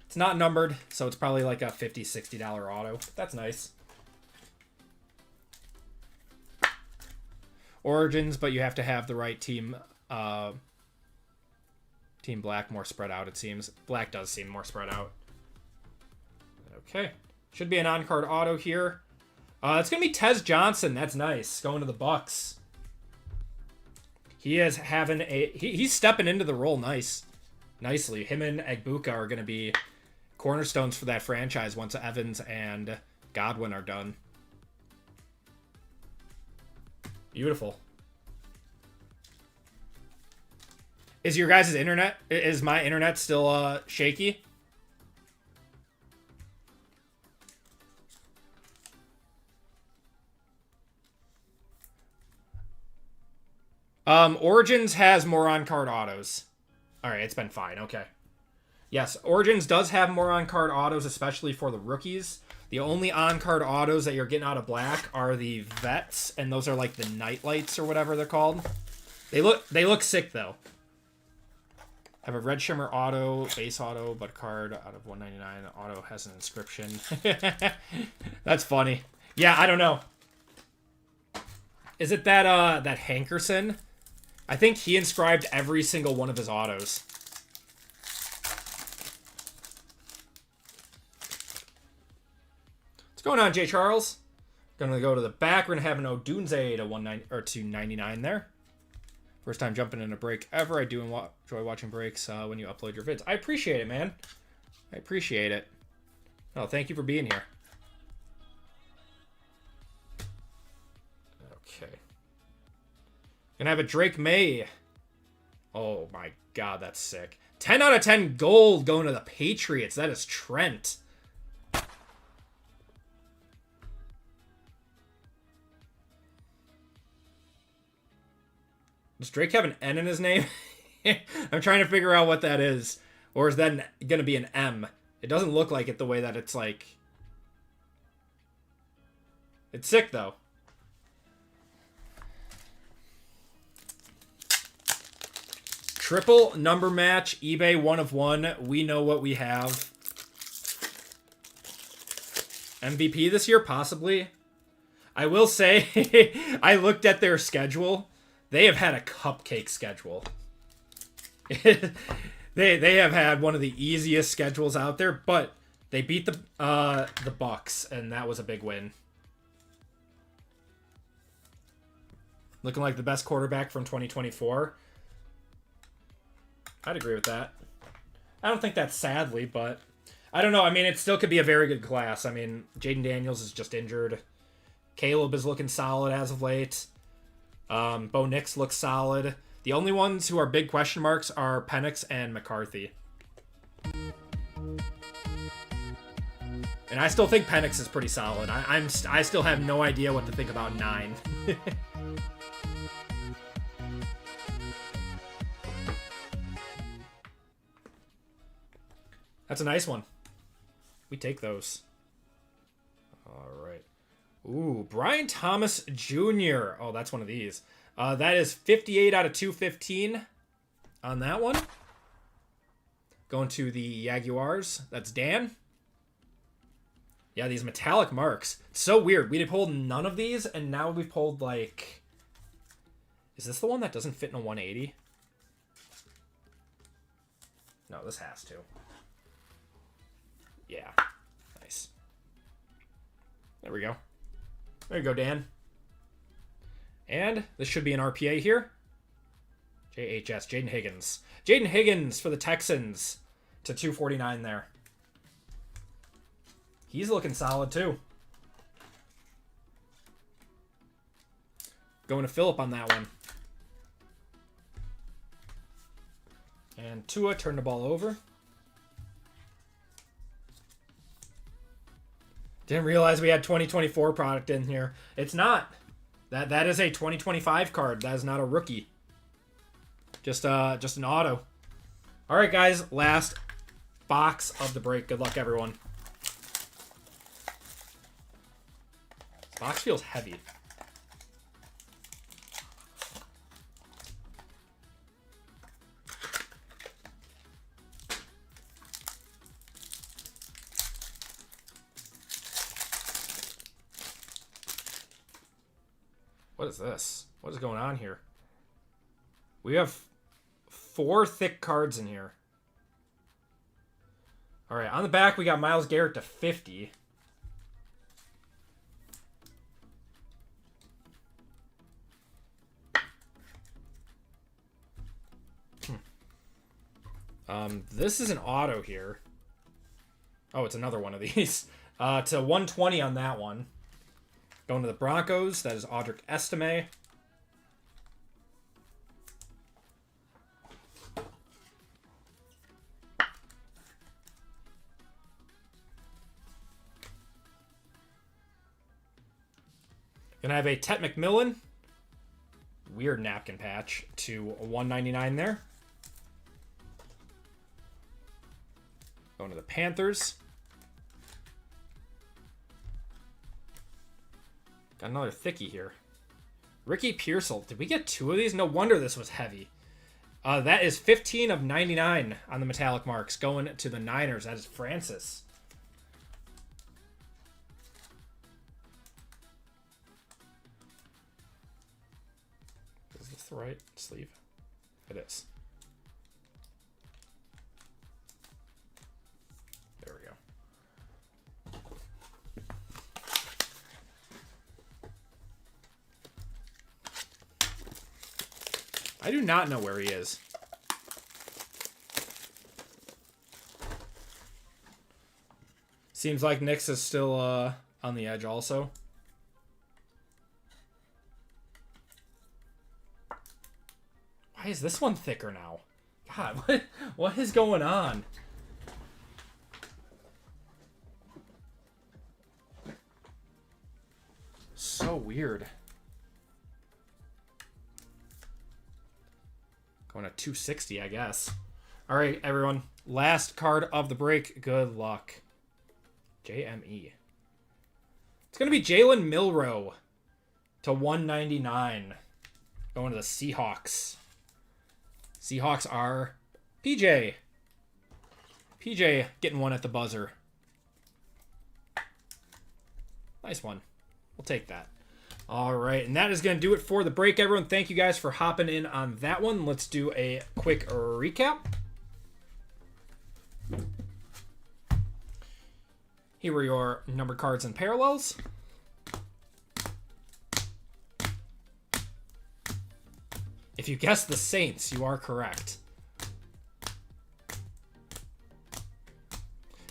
It's not numbered, so it's probably like a $50, $60 auto. That's nice. Origins, but you have to have the right team. Team Black more spread out, it seems. Black does seem more spread out. Okay. Should be an on-card auto here. It's going to be Tez Johnson. That's nice. Going to the Bucks. He is having a... He's stepping into the role nicely. Him and Egbuka are going to be cornerstones for that franchise once Evans and Godwin are done. Beautiful. Is your guys' internet... Is my internet still shaky? Origins has more on-card autos. Alright, it's been fine. Okay. Yes, Origins does have more on-card autos, especially for the rookies. The only on-card autos that you're getting out of Black are the Vets, and those are like the Nightlights or whatever they're called. They look sick, though. Have a Red Shimmer auto, base auto, but card out of 199. The auto has an inscription. That's funny. Yeah, I don't know. Is it that Hankerson? I think he inscribed every single one of his autos. What's going on, Jay Charles? Gonna go to the back. We're gonna have an Odunze to 299 there. First time jumping in a break ever. I do enjoy watching breaks when you upload your vids. I appreciate it, man. I appreciate it. Oh, thank you for being here. Okay. Gonna have a Drake May. Oh my god, that's sick. 10 out of 10 gold going to the Patriots. That is Trent. Does Drake have an N in his name? I'm trying to figure out what that is. Or is that going to be an M? It doesn't look like it the way that it's like... It's sick, though. Triple number match, eBay 1 of 1. We know what we have. MVP this year, possibly. I will say, I looked at their schedule. They have had a cupcake schedule. they have had one of the easiest schedules out there, but they beat the Bucks, and that was a big win. Looking like the best quarterback from 2024. I'd agree with that. I don't think that's sadly, but I don't know. I mean, it still could be a very good class. I mean, Jaden Daniels is just injured. Caleb is looking solid as of late. Bo Nix looks solid. The only ones who are big question marks are Penix and McCarthy. And I still think Penix is pretty solid. I still have no idea what to think about 9. That's a nice one. We take those. All right. Ooh, Brian Thomas Jr. Oh, that's one of these. That is 58 out of 215 on that one. Going to the Jaguars. That's Dan. Yeah, these metallic marks. It's so weird. We pulled none of these, and now we've pulled, like... Is this the one that doesn't fit in a 180? No, this has to. Yeah. Nice. There we go. There you go, Dan. And this should be an RPA here. JHS, Jaden Higgins. Jaden Higgins for the Texans to 249 there. He's looking solid, too. Going to Phillip on that one. And Tua turned the ball over. Didn't realize we had 2024 product in here. It's not. That is a 2025 card. That is not a rookie. Just an auto. All right, guys. Last box of the break. Good luck, everyone. This box feels heavy. What is this? What is going on here? We have 4 thick cards in here. All right, on the back, we got Myles Garrett to 50. This is an auto here. Oh, it's another one of these. To 120 on that one. Going to the Broncos, that is Audric Estime. Gonna have a Tet McMillan. Weird napkin patch to 199 there. Going to the Panthers. Got another thickie here. Ricky Pearsall. Did we get 2 of these? No wonder this was heavy. That is 15 of 99 on the metallic marks. Going to the Niners. That is Francis. Is this the right sleeve? It is. There we go. I do not know where he is. Seems like Knicks is still on the edge also. Why is this one thicker now? God, what is going on? So weird. Going to 260, I guess. All right, everyone. Last card of the break. Good luck. JME. It's going to be Jalen Milroe to 199. Going to the Seahawks. Seahawks are PJ. PJ getting one at the buzzer. Nice one. We'll take that. All right, and that is going to do it for the break, everyone. Thank you guys for hopping in on that one. Let's do a quick recap. Here were your numbered cards and parallels. If you guessed the Saints, you are correct.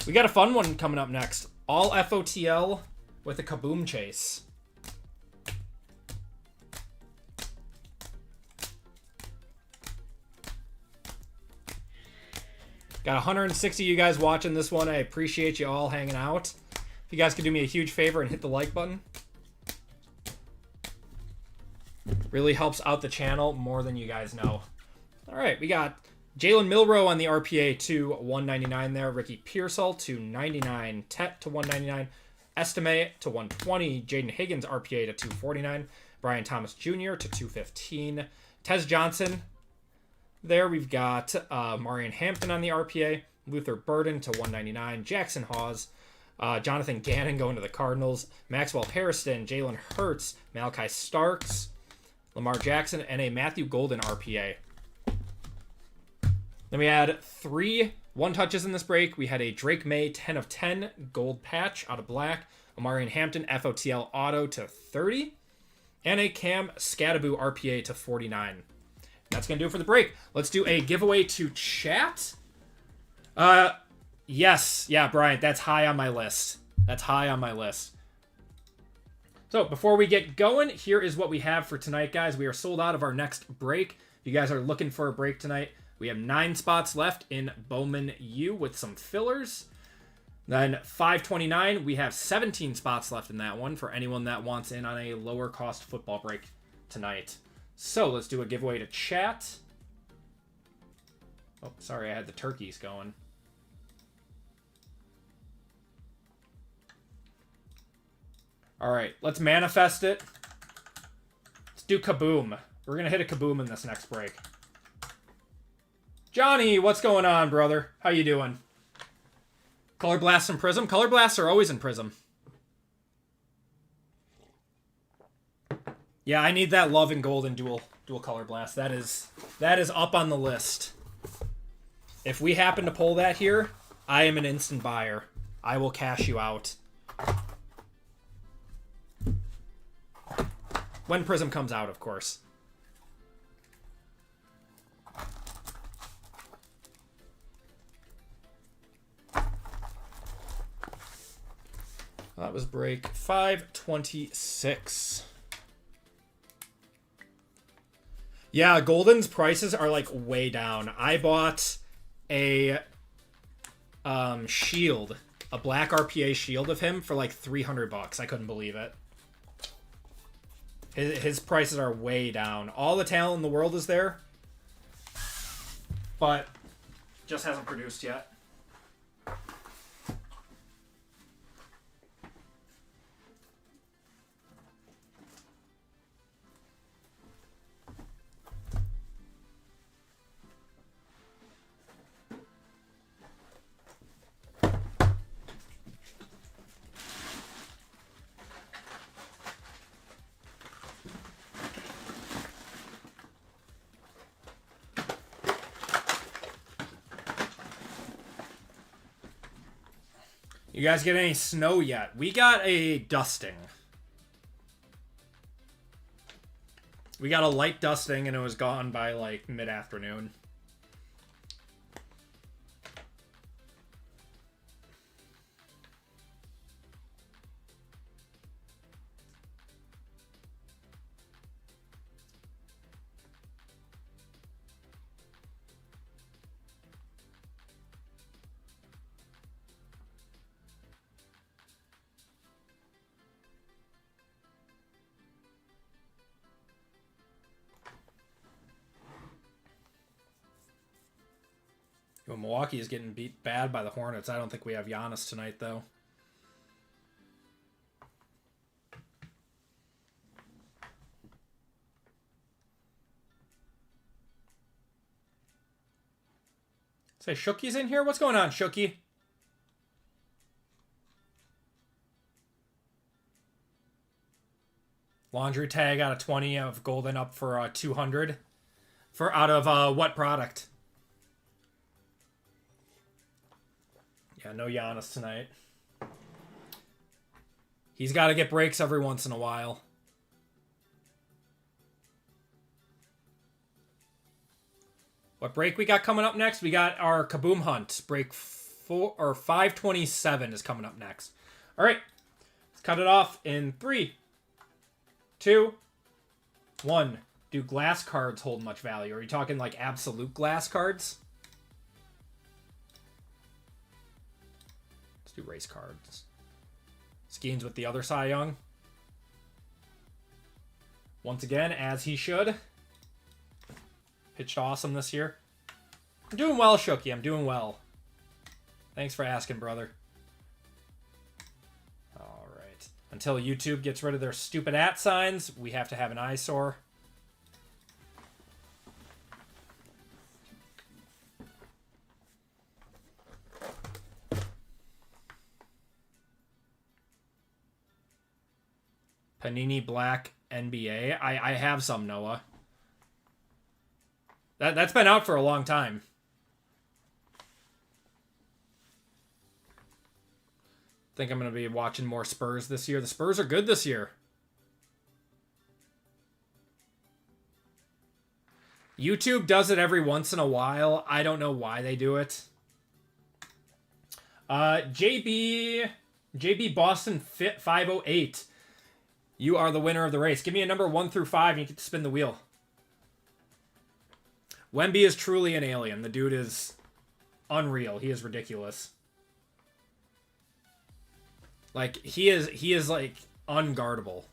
We got a fun one coming up next. All FOTL with a Kaboom chase. Got 160 of you guys watching this one. I appreciate you all hanging out. If you guys could do me a huge favor and hit the like button. Really helps out the channel more than you guys know. All right, we got Jalen Milroe on the RPA to 199 there. Ricky Pearsall to 99. Tet to 199. Estime to 120. Jaden Higgins RPA to 249. Brian Thomas Jr. to 215. Tez Johnson. There we've got Marion Hampton on the RPA. Luther Burden to 199. Jackson Hawes. Jonathan Gannon going to the Cardinals. Maxwell Harrison. Jalen Hurts. Malachi Starks. Lamar Jackson. And a Matthew Golden RPA. Then we had 3 one-touches in this break. We had a Drake May 10 of 10 gold patch out of black. A Marion Hampton FOTL auto to 30. And a Cam Scattaboo RPA to 49. That's going to do it for the break. Let's do a giveaway to chat. Yes. Yeah, Brian, that's high on my list. That's high on my list. So before we get going, here is what we have for tonight, guys. We are sold out of our next break. If you guys are looking for a break tonight, we have 9 spots left in Bowman U with some fillers. Then 529, we have 17 spots left in that one for anyone that wants in on a lower cost football break tonight. So let's do a giveaway to chat. Oh, sorry, I had the turkeys going. All right, let's manifest it. Let's do Kaboom. We're going to hit a Kaboom in this next break. Johnny, what's going on, brother? How you doing? Color Blasts and Prism? Color Blasts are always in Prism. Yeah, I need that Love and Golden dual Color Blast. That is up on the list. If we happen to pull that here, I am an instant buyer. I will cash you out. When Prism comes out, of course. That was break 526. Yeah, Golden's prices are like way down. I bought a shield, a black RPA shield of him for like $300. I couldn't believe it. His prices are way down. All the talent in the world is there, but just hasn't produced yet. You guys get any snow yet? We got a dusting. We got a light dusting and it was gone by like mid-afternoon. Well, Milwaukee is getting beat bad by the Hornets. I don't think we have Giannis tonight, though. Say, Shookie's in here? What's going on, Shookie? Laundry tag out of 20 of Golden up for 200. For out of what product? Yeah, no Giannis tonight. He's got to get breaks every once in a while. What break we got coming up next? We got our Kaboom Hunt. Break 527 is coming up next. All right. Let's cut it off in 3, 2, 1. Do glass cards hold much value? Are you talking like absolute glass cards? Let's do race cards. Skeens with the other Cy Young. Once again, as he should. Pitched awesome this year. I'm doing well, Shookie. I'm doing well. Thanks for asking, brother. All right. Until YouTube gets rid of their stupid @ signs, we have to have an eyesore. Panini Black NBA. I have some, Noah. That's been out for a long time. Think I'm going to be watching more Spurs this year. The Spurs are good this year. YouTube does it every once in a while. I don't know why they do it. JB Boston Fit 508. You are the winner of the race. Give me a number 1 through 5 and you get to spin the wheel. Wemby is truly an alien. The dude is unreal. He is ridiculous. Like, he is like unguardable.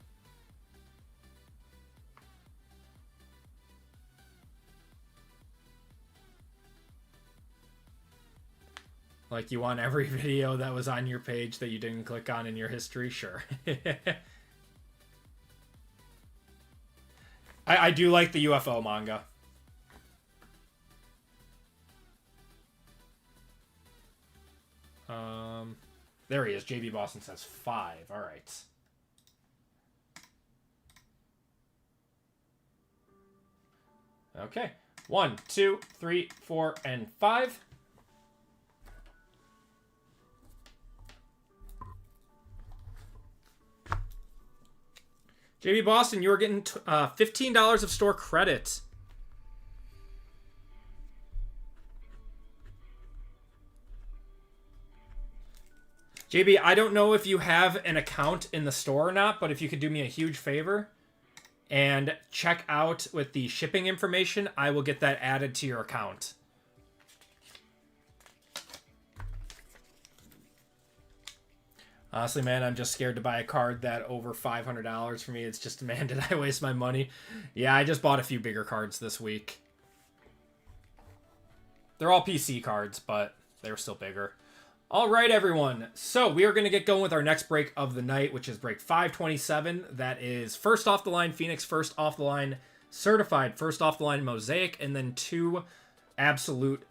Like, you want every video that was on your page that you didn't click on in your history? Sure. I do like the UFO manga. There he is. JB Boston says 5. All right. Okay. 1, 2, 3, 4, and 5. JB Boston, you're getting $15 of store credit. JB, I don't know if you have an account in the store or not, but if you could do me a huge favor and check out with the shipping information, I will get that added to your account. Honestly, man, I'm just scared to buy a card that over $500 for me. It's just, man, did I waste my money? Yeah, I just bought a few bigger cards this week. They're all PC cards, but they were still bigger. All right, everyone. So we are going to get going with our next break of the night, which is break 527. That is first off the line Phoenix, first off the line Certified, first off the line Mosaic, and then 2 absolute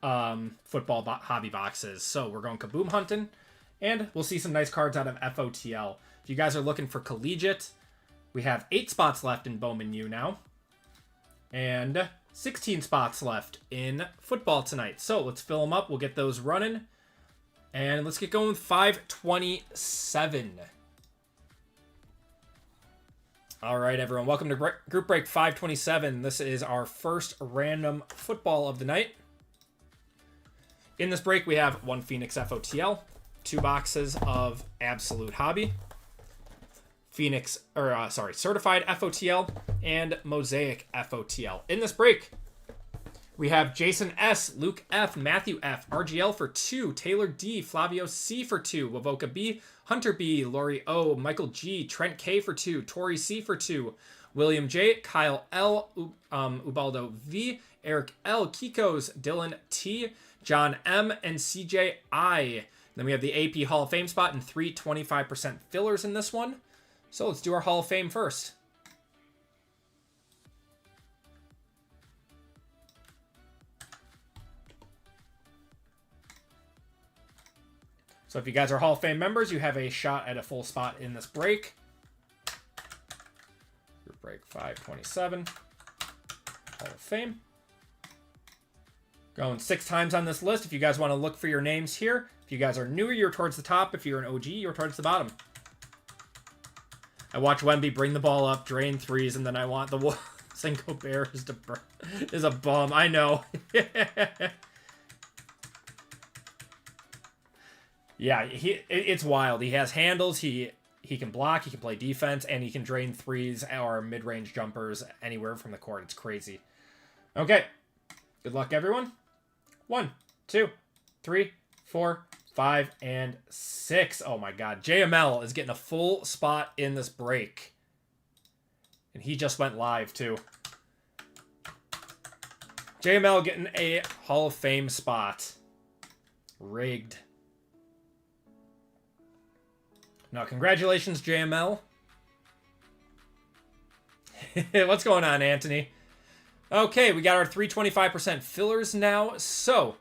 football hobby boxes. So we're going Kaboom hunting, and we'll see some nice cards out of FOTL. If you guys are looking for Collegiate, we have 8 spots left in Bowman U now, and 16 spots left in football tonight. So let's fill them up. We'll get those running. And let's get going with 527. All right, everyone. Welcome to Group Break 527. This is our first random football of the night. In this break, we have 1 Phoenix FOTL, 2 boxes of Absolute Hobby, Certified FOTL, and Mosaic FOTL. In this break, we have Jason S, Luke F, Matthew F, RGL for 2, Taylor D, Flavio C for 2, Wavoka B, Hunter B, Lori O, Michael G, Trent K for 2, Tori C for 2, William J, Kyle L, Ubaldo V, Eric L, Kikos, Dylan T, John M, and CJ I. Then we have the AP Hall of Fame spot and 3 25% fillers in this one. So let's do our Hall of Fame first. So if you guys are Hall of Fame members, you have a shot at a full spot in this break. Group Break 527. Hall of Fame. Going 6 times on this list. If you guys want to look for your names here. If you guys are newer, you're towards the top. If you're an OG, you're towards the bottom. I watch Wemby bring the ball up, drain 3s, and then I want the single bears to burn. Is a bum. I know. Yeah, it's wild. He has handles. He can block. He can play defense, and he can drain 3s or mid-range jumpers anywhere from the court. It's crazy. Okay. Good luck, everyone. 1, 2, 3, 4, 5, and 6. Oh my God. JML is getting a full spot in this break. And he just went live, too. JML getting a Hall of Fame spot. Rigged. No, congratulations, JML. What's going on, Anthony? Okay, we got our 325% fillers now. So,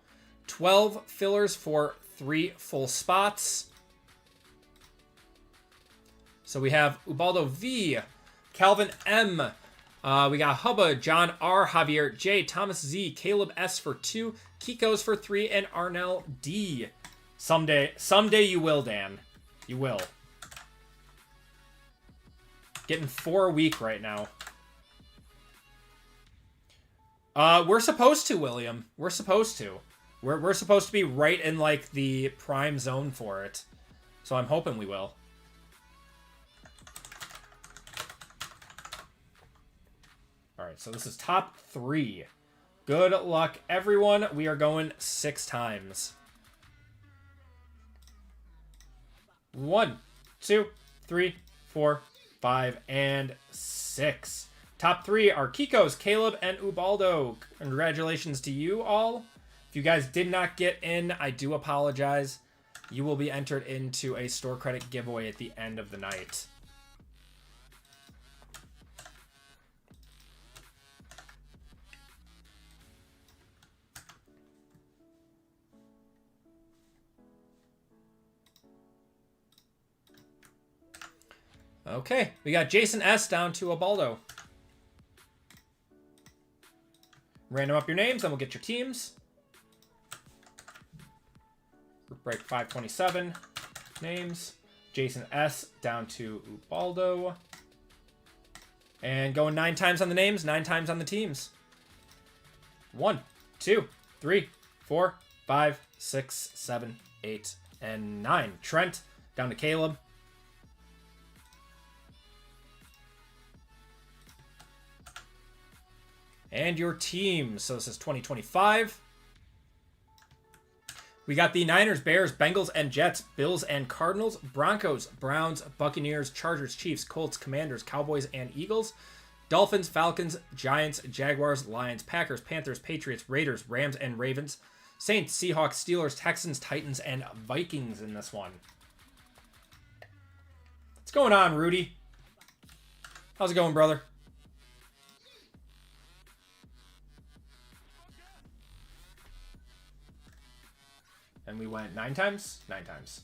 12 fillers for 3 full spots. So we have Ubaldo V, Calvin M, we got Hubba, John R, Javier J, Thomas Z, Caleb S for 2, Kikos for 3, and Arnell D. Someday you will, Dan. You will. Getting 4 a week right now. We're supposed to, William. We're supposed to. We're supposed to be right in, like, the prime zone for it. So I'm hoping we will. Alright, so this is top 3. Good luck, everyone. We are going 6 times. 1, 2, 3, 4, 5, and 6. Top 3 are Kikos, Caleb, and Ubaldo. Congratulations to you all. If you guys did not get in, I do apologize. You will be entered into a store credit giveaway at the end of the night. Okay, we got Jason S. down to Ubaldo. Random up your names, then we'll get your teams. Group break 527. Names. Jason S. down to Ubaldo. And going 9 times on the names, 9 times on the teams. 1, 2, 3, 4, 5, 6, 7, 8, and 9. Trent down to Caleb. And your team. So this is 2025. We got the Niners, Bears, Bengals, and Jets, Bills and Cardinals, Broncos, Browns, Buccaneers, Chargers, Chiefs, Colts, Commanders, Cowboys, and Eagles, Dolphins, Falcons, Giants, Jaguars, Lions, Packers, Panthers, Patriots, Raiders, Rams, and Ravens, Saints, Seahawks, Steelers, Texans, Titans, and Vikings in this one. What's going on, Rudy? How's it going, brother? And we went 9 times? 9 times.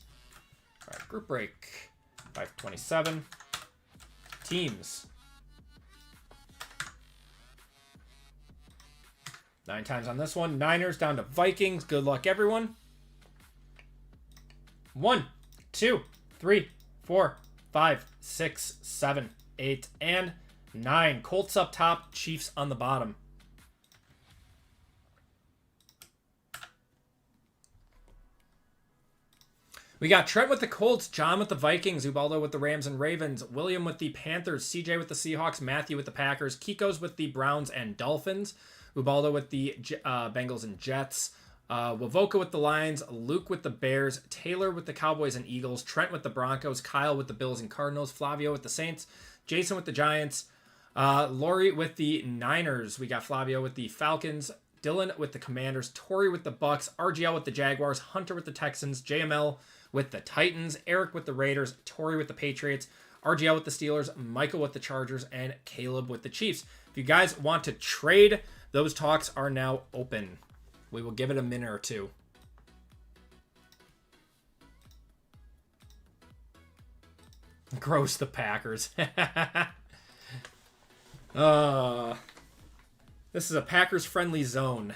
All right, group break. 527. Teams. 9 times on this one. Niners down to Vikings. Good luck, everyone. 1, 2, 3, 4, 5, 6, 7, 8, and 9. Colts up top, Chiefs on the bottom. We got Trent with the Colts, John with the Vikings, Ubaldo with the Rams and Ravens, William with the Panthers, CJ with the Seahawks, Matthew with the Packers, Kiko's with the Browns and Dolphins, Ubaldo with the Bengals and Jets, Wavoka with the Lions, Luke with the Bears, Taylor with the Cowboys and Eagles, Trent with the Broncos, Kyle with the Bills and Cardinals, Flavio with the Saints, Jason with the Giants, Lori with the Niners. We got Flavio with the Falcons, Dylan with the Commanders, Tori with the Bucks, RGL with the Jaguars, Hunter with the Texans, JML with the Titans, Eric with the Raiders, Tori with the Patriots, RGL with the Steelers, Michael with the Chargers, and Caleb with the Chiefs. If you guys want to trade, those talks are now open. We will give it a minute or two. Gross the Packers. This is a Packers-friendly zone.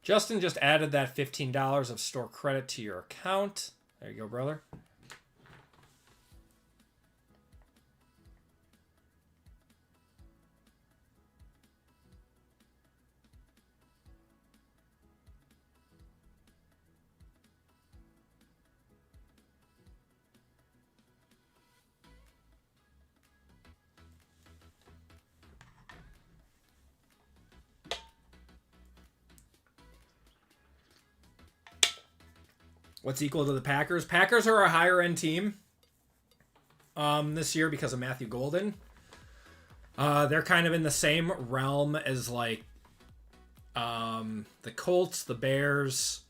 Justin just added that $15 of store credit to your account. There you go, brother. What's equal to the Packers? Packers are a higher end team this year because of Matthew Golden. They're kind of in the same realm as like the Colts, the Bears.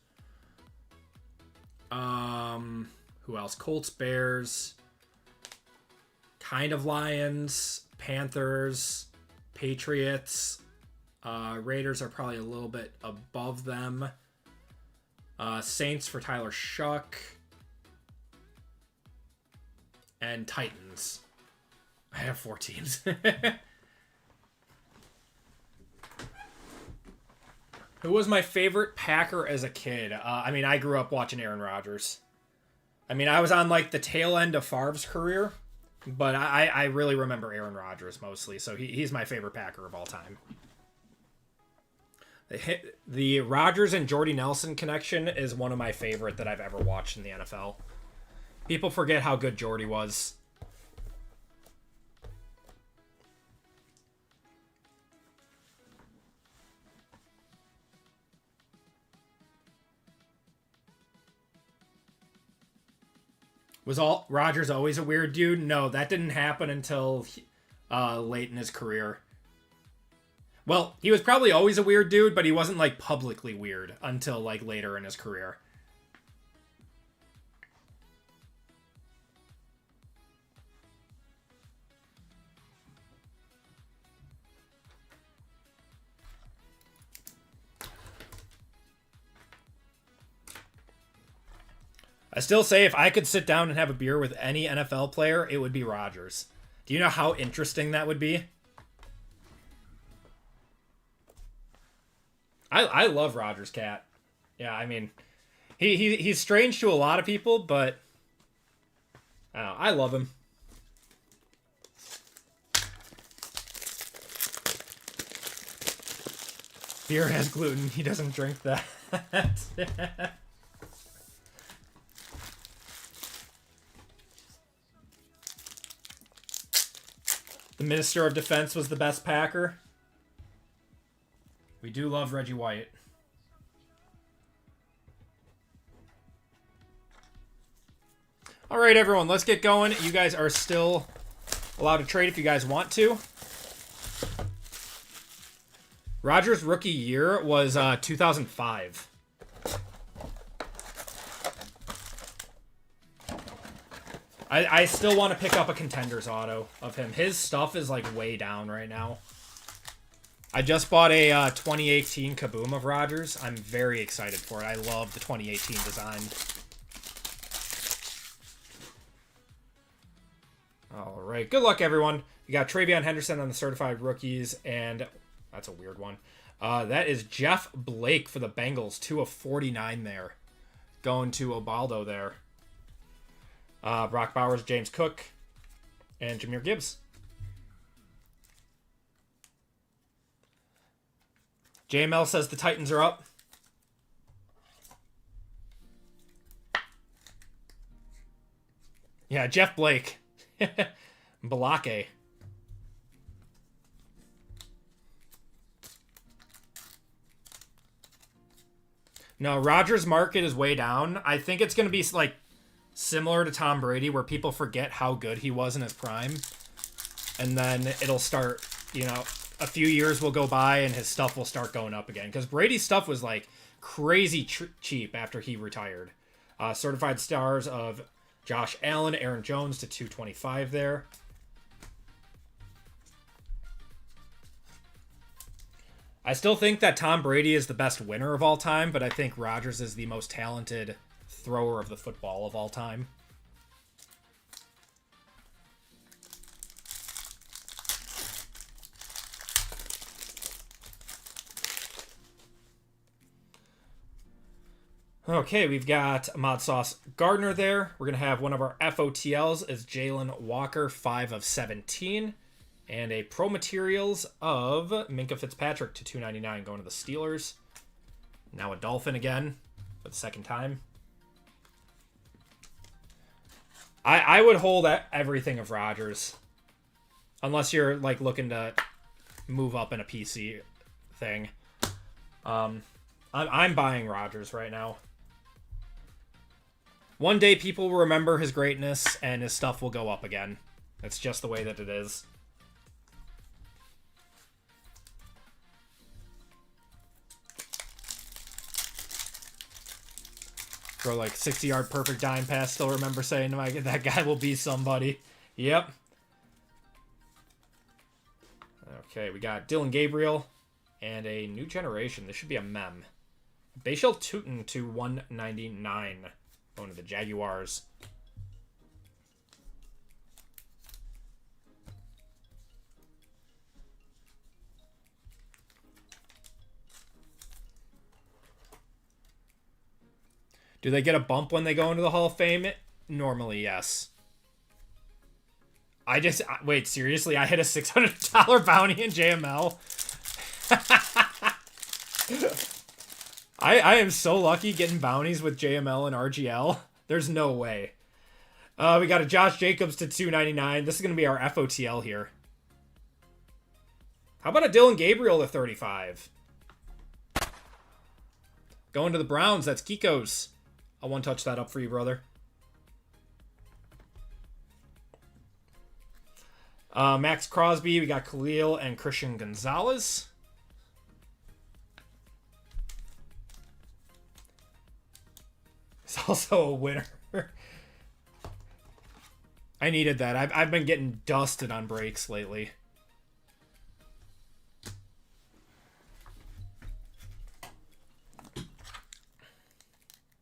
Who else? Colts, Bears, kind of Lions, Panthers, Patriots. Raiders are probably a little bit above them. Saints for Tyler Shuck. And Titans. I have 4 teams. Who was my favorite Packer as a kid? I mean, I grew up watching Aaron Rodgers. I mean, I was on like the tail end of Favre's career, but I really remember Aaron Rodgers mostly. So he's my favorite Packer of all time. The Rodgers and Jordy Nelson connection is one of my favorite that I've ever watched in the NFL. People forget how good Jordy was. Was all Rodgers always a weird dude? No, that didn't happen until late in his career. Well, he was probably always a weird dude, but he wasn't like publicly weird until like later in his career. I still say if I could sit down and have a beer with any NFL player, it would be Rodgers. Do you know how interesting that would be? I love Rodgers' cat. Yeah, I mean, he's strange to a lot of people, but I don't know, I love him. Beer has gluten. He doesn't drink that. The Minister of Defense was the best Packer. We do love Reggie White. All right, everyone, let's get going. You guys are still allowed to trade if you guys want to. Rodgers' rookie year was 2005. I still want to pick up a Contenders auto of him. His stuff is like way down right now. I just bought a 2018 Kaboom of Rodgers. I'm very excited for it. I love the 2018 design. All right. Good luck, everyone. You got Travion Henderson on the certified rookies, and that's a weird one. That is Jeff Blake for the Bengals, 2/49 there. Going to Obaldo there. Brock Bowers, James Cook, and Jahmyr Gibbs. JML says the Titans are up. Yeah, Jeff Blake. Balake. No, Rodgers' market is way down. I think it's going to be like similar to Tom Brady, where people forget how good he was in his prime. And then it'll start, you know, a few years will go by and his stuff will start going up again. Because Brady's stuff was like crazy cheap after he retired. Certified stars of Josh Allen, Aaron Jones to 225 there. I still think that Tom Brady is the best winner of all time, but I think Rodgers is the most talented thrower of the football of all time. Okay, we've got Ahmad Sauce Gardner there. We're going to have one of our FOTLs is Jalen Walker, 5/17. And a Pro Materials of Minkah Fitzpatrick to 299 going to the Steelers. Now a Dolphin again for the second time. I would hold everything of Rodgers. Unless you're like looking to move up in a PC thing. I'm buying Rodgers right now. One day people will remember his greatness and his stuff will go up again. That's just the way that it is. For like 60-yard perfect dime pass, still remember saying to that guy will be somebody. Yep. Okay, we got Dylan Gabriel and a new generation. This should be a mem. Bashal Tutin to 199. Going to the Jaguars. Do they get a bump when they go into the Hall of Fame? Normally, yes. Wait, seriously? I hit a $600 bounty in JML? I am so lucky getting bounties with JML and RGL. There's no way. We got a Josh Jacobs to 299. This is going to be our FOTL here. How about a Dylan Gabriel to 35? Going to the Browns. That's Kiko's. I'll one-touch that up for you, brother. Max Crosby. We got Khalil and Christian Gonzalez. It's also a winner. I needed that. I've been getting dusted on breaks lately.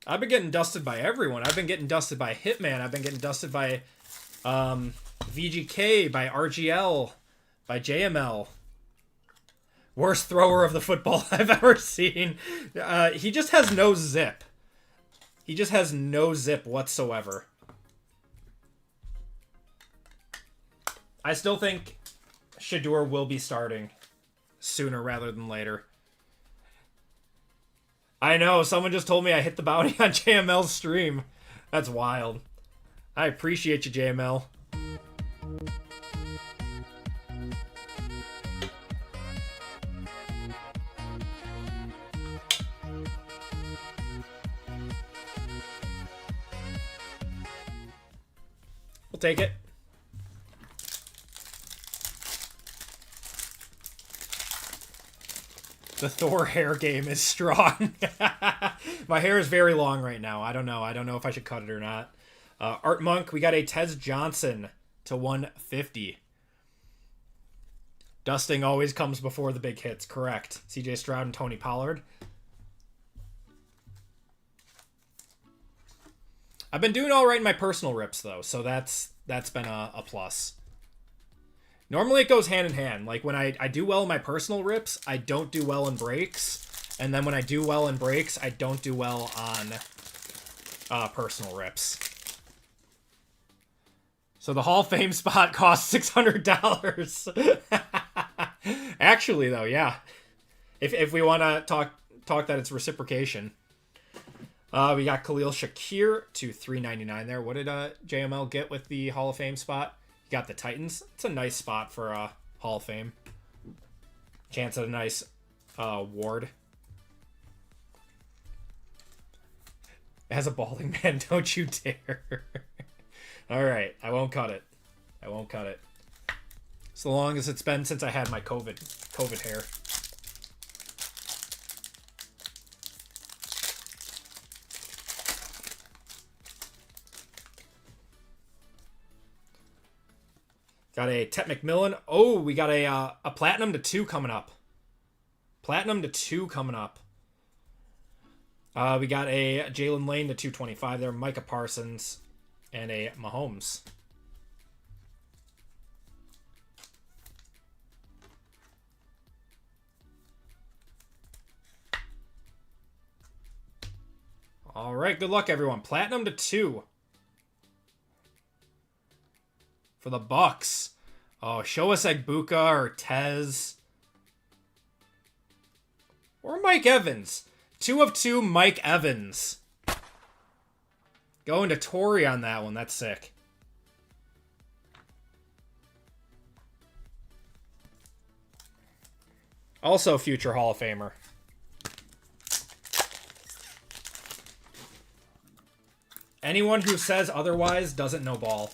I've been getting dusted by everyone. I've been getting dusted by Hitman. I've been getting dusted by VGK, by RGL, by JML. Worst thrower of the football I've ever seen. He just has no zip. He just has no zip whatsoever. I still think Shador will be starting sooner rather than later. I know, someone just told me I hit the bounty on JML's stream. That's wild. I appreciate you, JML. We'll take it. The Thor hair game is strong. My hair is very long right now. I don't know. I don't know if I should cut it or not. Art Monk, we got a Tez Johnson to 150. Dusting always comes before the big hits. Correct. CJ Stroud and Tony Pollard. I've been doing all right in my personal rips, though, so that's been a plus. Normally it goes hand in hand. Like when I do well in my personal rips, I don't do well in breaks. And then when I do well in breaks, I don't do well on personal rips. So the Hall of Fame spot costs $600. Actually, though, yeah. If we want to talk that it's reciprocation. We got Khalil Shakir to $399 there. What did JML get with the Hall of Fame spot? Got the Titans. It's a nice spot for Hall of Fame. Chance at a nice award. As a balding man, don't you dare. All right, I won't cut it. I won't cut it. So long as it's been since I had my COVID hair. Got a Tet McMillan. Oh, we got a Platinum to 2 coming up. Platinum to 2 coming up. We got a Jalen Lane to 225 there. Micah Parsons. And a Mahomes. All right, good luck, everyone. Platinum to 2. For the Bucks. Oh, show us Egbuka or Tez. Or Mike Evans. 2 of 2, Mike Evans. Going to Torrey on that one. That's sick. Also future Hall of Famer. Anyone who says otherwise doesn't know ball.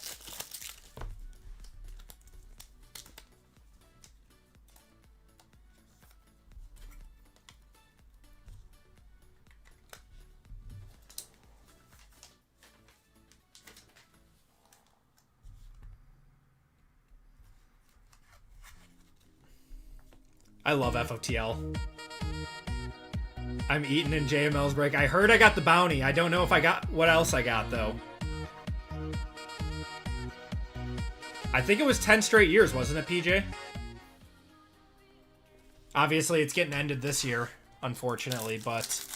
I love FOTL. I'm eating in JML's break. I heard I got the bounty. I don't know if I got what else I got, though. I think it was 10 straight years, wasn't it, PJ? Obviously, it's getting ended this year, unfortunately, but...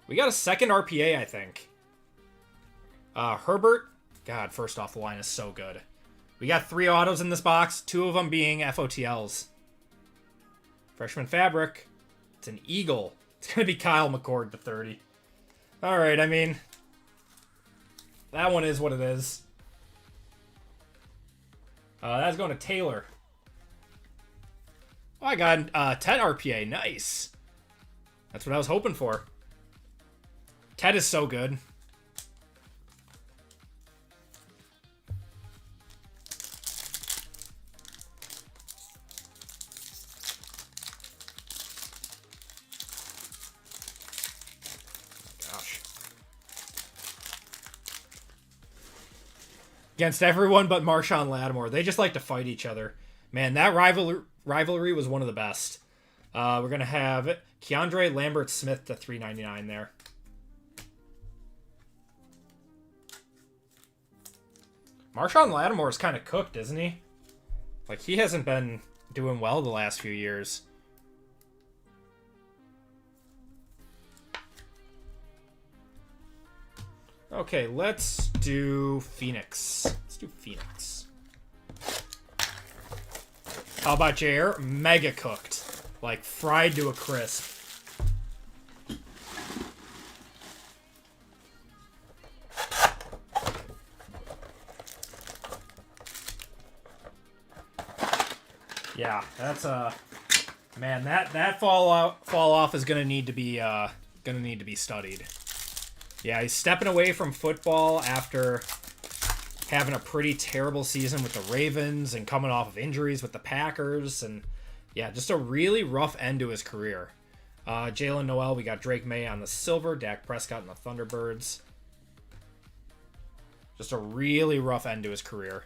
we got a second RPA, I think. Herbert. God, first off, the line is so good. We got 3 autos in this box, 2 of them being FOTLs. Freshman Fabric. It's an Eagle. It's going to be Kyle McCord to 30. All right, I mean, that one is what it is. That's going to Taylor. Oh, I got 10 RPA. Nice. That's what I was hoping for. Ted is so good. Gosh. Against everyone but Marshawn Lattimore. They just like to fight each other. Man, that rivalry was one of the best. We're going to have Keandre Lambert-Smith to 399 there. Marshawn Lattimore is kind of cooked, isn't he? Like, he hasn't been doing well the last few years. Okay, let's do Phoenix. Let's do Phoenix. How about Jair? Mega cooked. Like, fried to a crisp. Yeah, that's man, that fall off is gonna need to be studied. Yeah, he's stepping away from football after having a pretty terrible season with the Ravens and coming off of injuries with the Packers, and yeah, just a really rough end to his career. Jalen Noel, we got Drake May on the silver, Dak Prescott and the Thunderbirds. Just a really rough end to his career.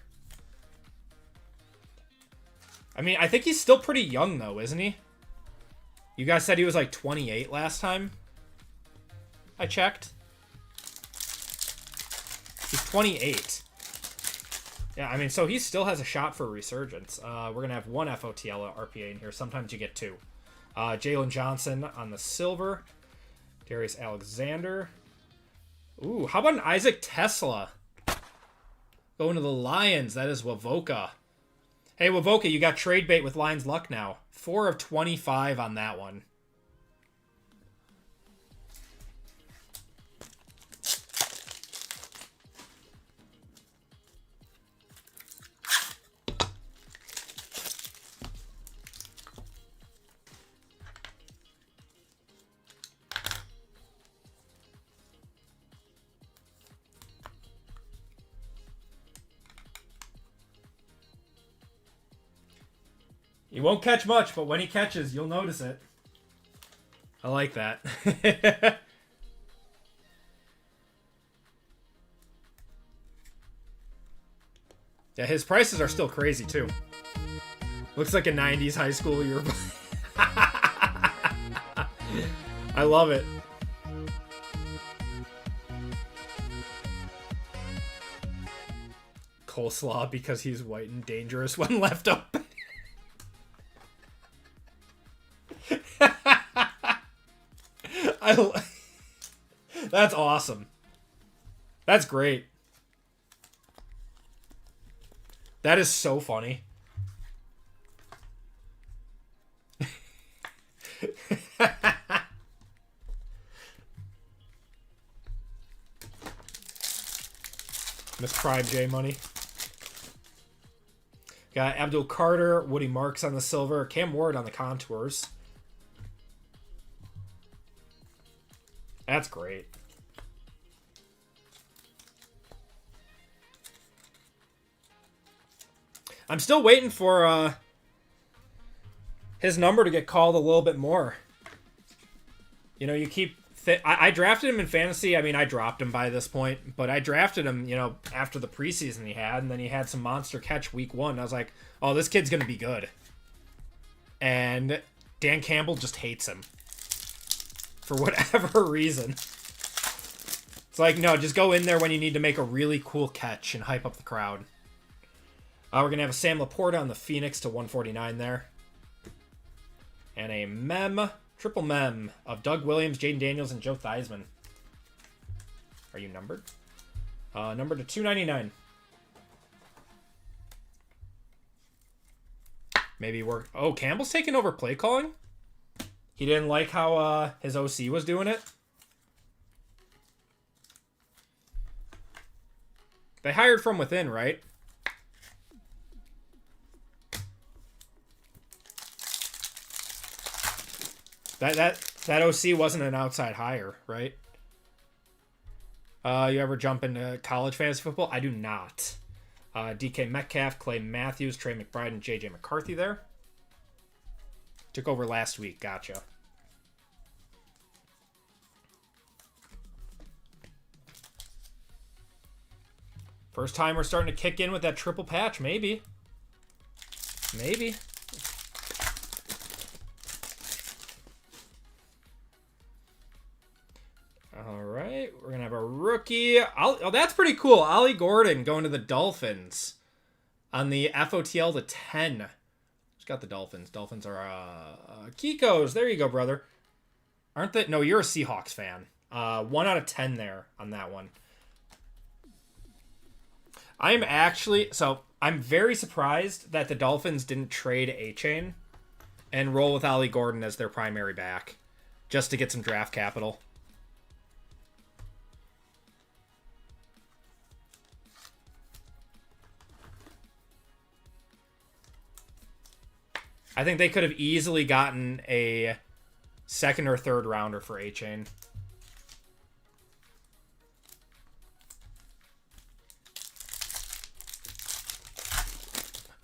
I mean, I think he's still pretty young, though, isn't he? You guys said he was like 28 last time I checked. He's 28. Yeah, I mean, so he still has a shot for a resurgence. We're going to have 1 FOTL RPA in here. Sometimes you get 2. Jalen Johnson on the silver. Darius Alexander. Ooh, how about an Isaac Tesla? Going to the Lions. That is Wavoka. Hey, Wavoka, you got trade bait with Lions luck now. 4 of 25 on that one. He won't catch much, but when he catches, you'll notice it. I like that. Yeah, his prices are still crazy, too. Looks like a 90s high school year. I love it. Coleslaw because he's white and dangerous when left open. That's awesome. That's great. That is so funny. Miss Prime J money. Got Abdul Carter, Woody Marks on the silver, Cam Ward on the contours. That's great. I'm still waiting for his number to get called a little bit more. You know, you keep... I drafted him in fantasy. I mean, I dropped him by this point, but I drafted him, you know, after the preseason he had, and then he had some monster catch week 1. I was like, oh, this kid's going to be good. And Dan Campbell just hates him. For whatever reason. It's like, no, just go in there when you need to make a really cool catch and hype up the crowd. We're going to have a Sam Laporta on the Phoenix to 149 there. And a triple mem of Doug Williams, Jaden Daniels, and Joe Theismann. Are you numbered? Numbered to 299. Maybe work. Oh, Campbell's taking over play calling? He didn't like how his OC was doing it? They hired from within, right? That OC wasn't an outside hire, right? You ever jump into college fantasy football? I do not. DK Metcalf, Clay Matthews, Trey McBride, and JJ McCarthy there. Took over last week. Gotcha. First time we're starting to kick in with that triple patch. Maybe. Maybe. All right. We're going to have a rookie. Oh, that's pretty cool. Ollie Gordon going to the Dolphins on the FOTL to 10. Who's got the Dolphins? Dolphins are Kiko's. There you go, brother. Aren't they? No, you're a Seahawks fan. 1 out of 10 there on that one. I'm very surprised that the Dolphins didn't trade A-Chain and roll with Ollie Gordon as their primary back just to get some draft capital. I think they could have easily gotten a second or third rounder for A-Chain.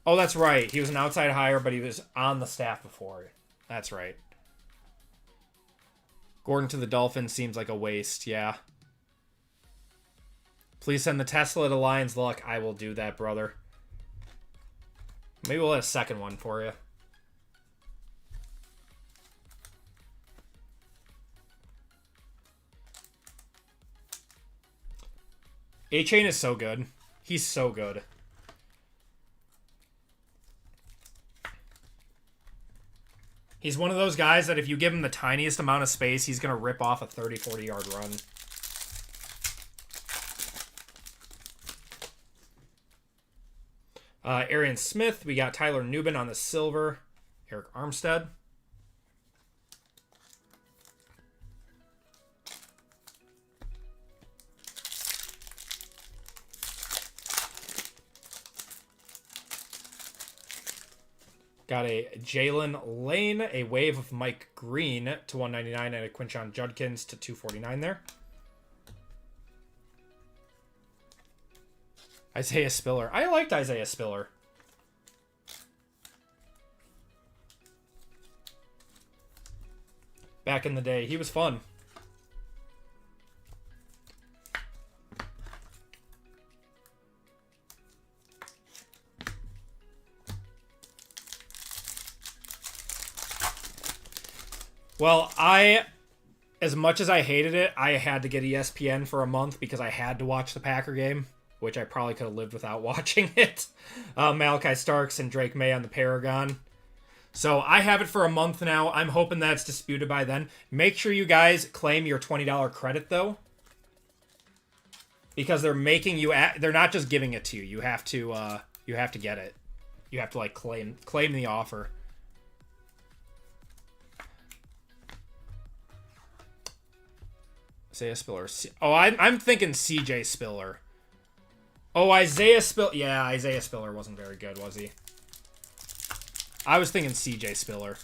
Oh, that's right. He was an outside hire, but he was on the staff before. That's right. Gordon to the Dolphins seems like a waste, yeah. Please send the Tesla to Lions Luck. I will do that, brother. Maybe we'll have a second one for you. A-Chain is so good. He's so good. He's one of those guys that if you give him the tiniest amount of space, he's going to rip off a 30, 40-yard run. Arian Smith. We got Tyler Nubin on the silver. Eric Armstead. Got a Jalen Lane, a wave of Mike Green to 199, and a Quinshon Judkins to 249 there. Isaiah Spiller. I liked Isaiah Spiller. Back in the day. He was fun. Well, as much as I hated it, I had to get ESPN for a month because I had to watch the Packer game, which I probably could have lived without watching it. Malachi Starks and Drake May on the Paragon. So I have it for a month now. I'm hoping that's disputed by then. Make sure you guys claim your $20 credit, though. Because they're making you... They're not just giving it to you. You have to get it. You have to, like, claim the offer. Isaiah Spiller. Oh, I'm thinking CJ Spiller. Oh, Isaiah Spiller. Yeah, Isaiah Spiller wasn't very good, was he? I was thinking CJ Spiller.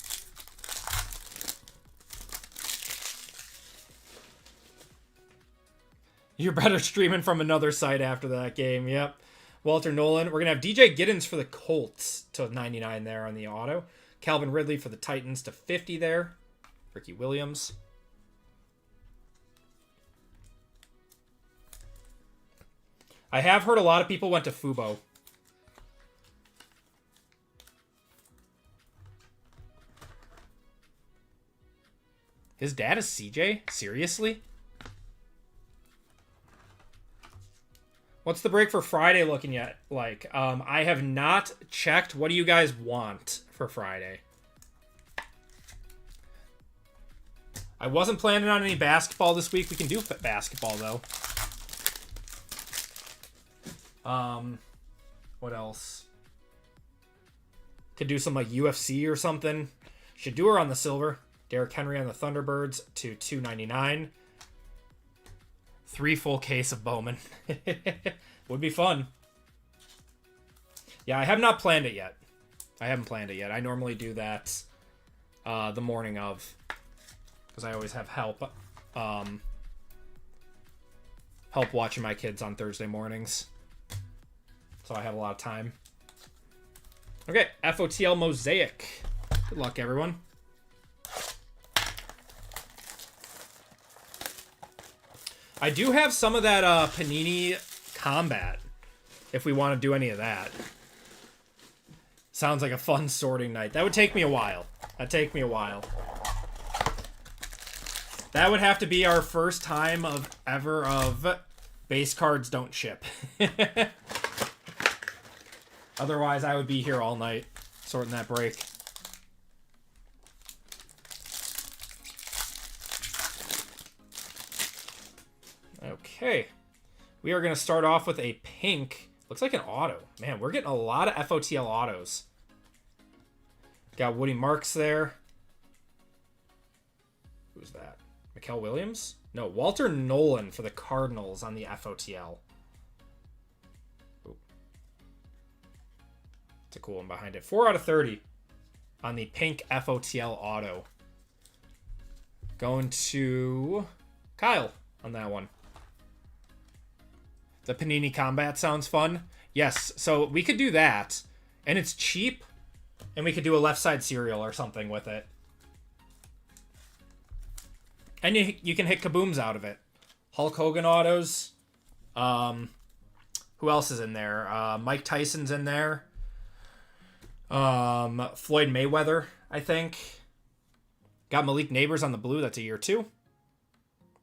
You're better streaming from another site after that game. Yep. Walter Nolan. We're going to have DJ Giddens for the Colts to 99 there on the auto. Calvin Ridley for the Titans to 50 there. Ricky Williams. I have heard a lot of people went to Fubo. His dad is CJ? Seriously? What's the break for Friday looking yet like? I have not checked. What do you guys want for Friday? I wasn't planning on any basketball this week. We can do basketball, though. What else? Could do some like UFC or something. Shador on the silver. Derrick Henry on the Thunderbirds to 299. 3 full case of Bowman. Would be fun. Yeah, I have not planned it yet. I haven't planned it yet. I normally do that the morning of, because I always have help. Help watching my kids on Thursday mornings. So I have a lot of time. Okay, FOTL Mosaic. Good luck, everyone. I do have some of that Panini Combat, if we want to do any of that. Sounds like a fun sorting night. That would take me a while. That'd take me a while. That would have to be our first time of base cards don't ship. Otherwise, I would be here all night sorting that break. Okay. We are going to start off with a pink. Looks like an auto. Man, we're getting a lot of FOTL autos. Got Woody Marks there. Who's that? Mikael Williams? No, Walter Nolan for the Cardinals on the FOTL. Ooh. It's a cool one behind it. 4 out of 30 on the pink FOTL auto. Going to Kyle on that one. The Panini Combat sounds fun. Yes, so we could do that. And it's cheap. And we could do a left side serial or something with it. And you can hit kabooms out of it. Hulk Hogan autos. Who else is in there? Mike Tyson's in there. Floyd Mayweather, I think. Got Malik Neighbors on the blue. That's a year 2.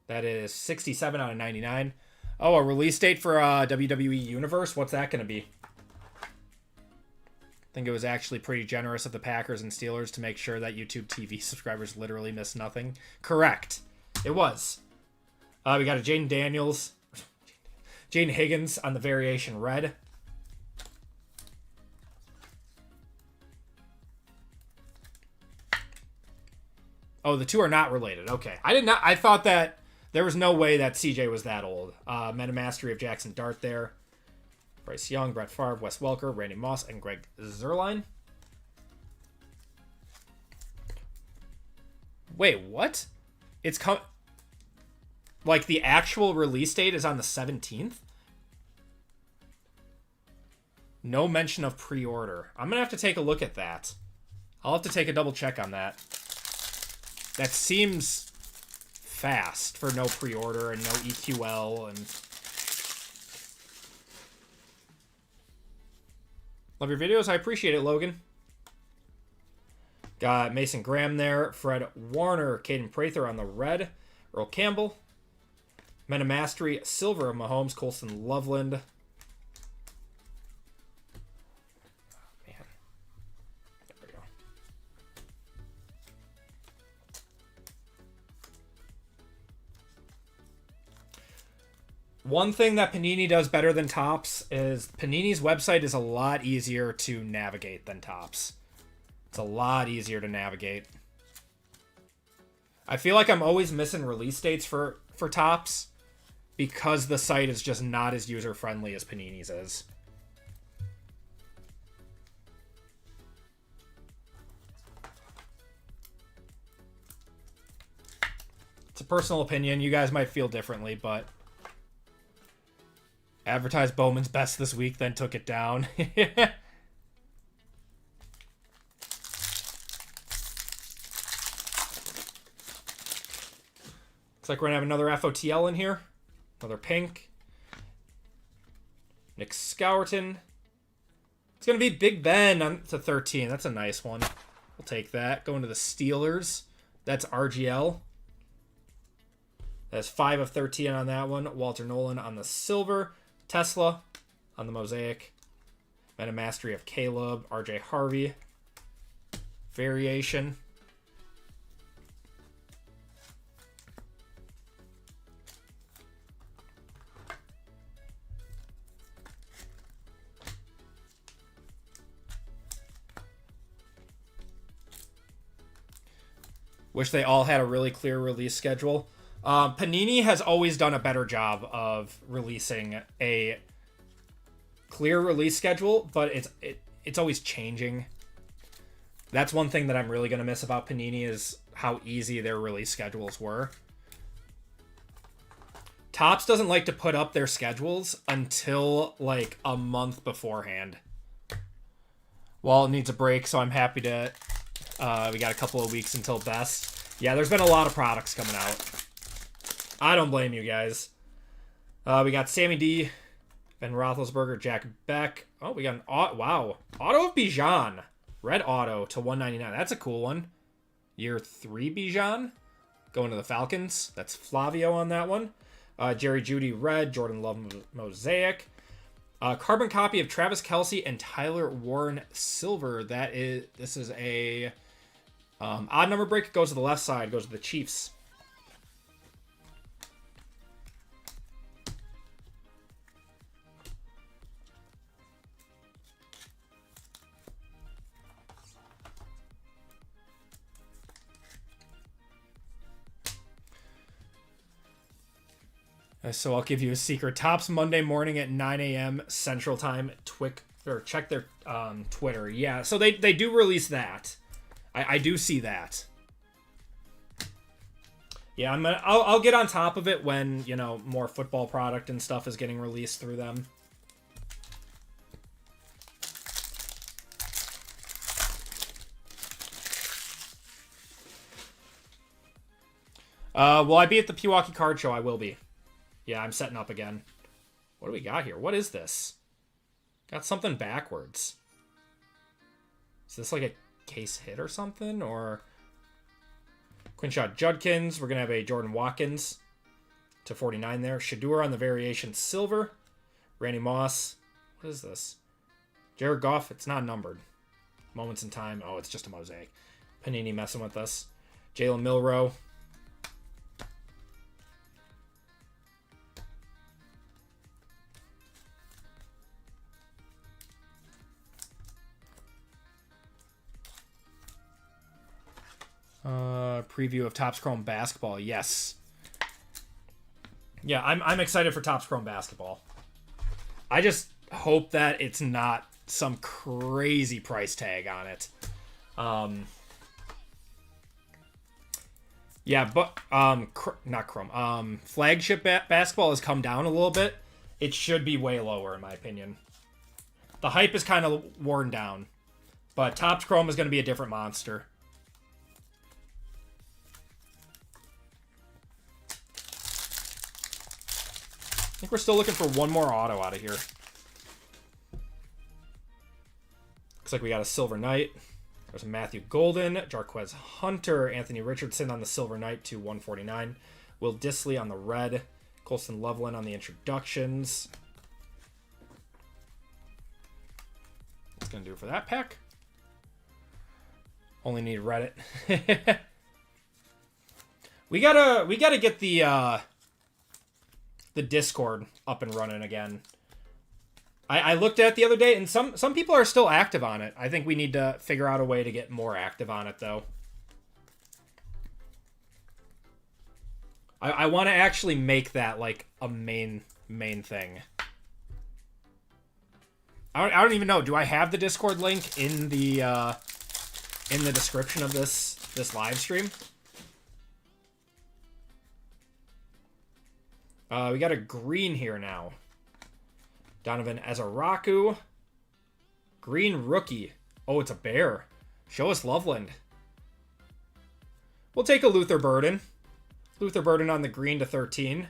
That is 67 out of 99. Oh, a release date for WWE Universe? What's that going to be? I think it was actually pretty generous of the Packers and Steelers to make sure that YouTube TV subscribers literally miss nothing. Correct. It was. We got a Jaden Daniels. Jaden Higgins on the variation red. Oh, the two are not related. Okay. I thought that there was no way that CJ was that old. Meta Mastery of Jackson Dart there. Bryce Young, Brett Favre, Wes Welker, Randy Moss, and Greg Zuerlein. Wait, what? It's like the actual release date is on the 17th? No mention of pre-order. I'm going to have to take a look at that. I'll have to take a double check on that. That seems fast for no pre-order and no EQL and... Love your videos. I appreciate it, Logan. Got Mason Graham there. Fred Warner. Caden Prather on the red. Earl Campbell. Meta Mastery. Silver of Mahomes. Colston Loveland. Oh, man. There we go. One thing that Panini does better than Topps is Panini's website is a lot easier to navigate than Topps. It's a lot easier to navigate. I feel like I'm always missing release dates for Topps because the site is just not as user-friendly as Panini's is. It's a personal opinion. You guys might feel differently, but... Advertised Bowman's best this week, then took it down. Looks like we're going to have another FOTL in here. Another pink. Nick Scourton. It's going to be Big Ben on to 13. That's a nice one. We'll take that. Going to the Steelers. That's RGL. That's 5 of 13 on that one. Walter Nolan on the silver. Tesla on the Mosaic. Meta Mastery of Caleb. RJ Harvey. Variation. Wish they all had a really clear release schedule. Panini has always done a better job of releasing a clear release schedule, but it's always changing. That's one thing that I'm really going to miss about Panini is how easy their release schedules were. Topps doesn't like to put up their schedules until like a month beforehand. Well, it needs a break, so I'm happy to... we got a couple of weeks until best. Yeah, there's been a lot of products coming out. I don't blame you guys. We got Sammy D, Ben Roethlisberger, Jack Beck. Oh, we got an wow. Auto of Bijan. Red auto to 199. That's a cool one. Year 3 Bijan. Going to the Falcons. That's Flavio on that one. Jerry Jeudy red. Jordan Love Mosaic. Carbon copy of Travis Kelce and Tyler Warren silver. This is a odd number break. It goes to the left side. Goes to the Chiefs. So I'll give you a secret. Topps Monday morning at 9 a.m. Central Time. Check their Twitter. Yeah, so they do release that. I do see that. Yeah, I'll get on top of it when, you know, more football product and stuff is getting released through them. Will I be at the Pewaukee Card Show? I will be. Yeah, I'm setting up again. What do we got here? What is this? Got something backwards. Is this like a case hit or something? Or Quinshot Judkins. We're going to have a Jordan Watkins to 49 there. Shador on the variation silver. Randy Moss. What is this? Jared Goff. It's not numbered. Moments in time. Oh, it's just a mosaic. Panini messing with us. Jalen Milroe. Preview of Topps Chrome Basketball. Yes. Yeah, I'm excited for Topps Chrome Basketball. I just hope that it's not some crazy price tag on it. Yeah, but not Chrome. Flagship Basketball has come down a little bit. It should be way lower in my opinion. The hype is kind of worn down, but Topps Chrome is going to be a different monster. I think we're still looking for one more auto out of here. Looks like we got a Silver Knight. There's a Matthew Golden, Jarquez Hunter, Anthony Richardson on the Silver Knight to 149. Will Disley on the red. Colston Loveland on the introductions. What's going to do for that pack? Only need Reddit. we gotta get the Discord up and running again. I looked at it the other day, and some people are still active on it. I think we need to figure out a way to get more active on it, though. I want to actually make that like a main thing. I don't even know. Do I have the Discord link in the description of this live stream? We got a green here now. Donovan Azaraku. Green rookie. Oh, it's a bear. Show us Loveland. We'll take a Luther Burden. Luther Burden on the green to 13.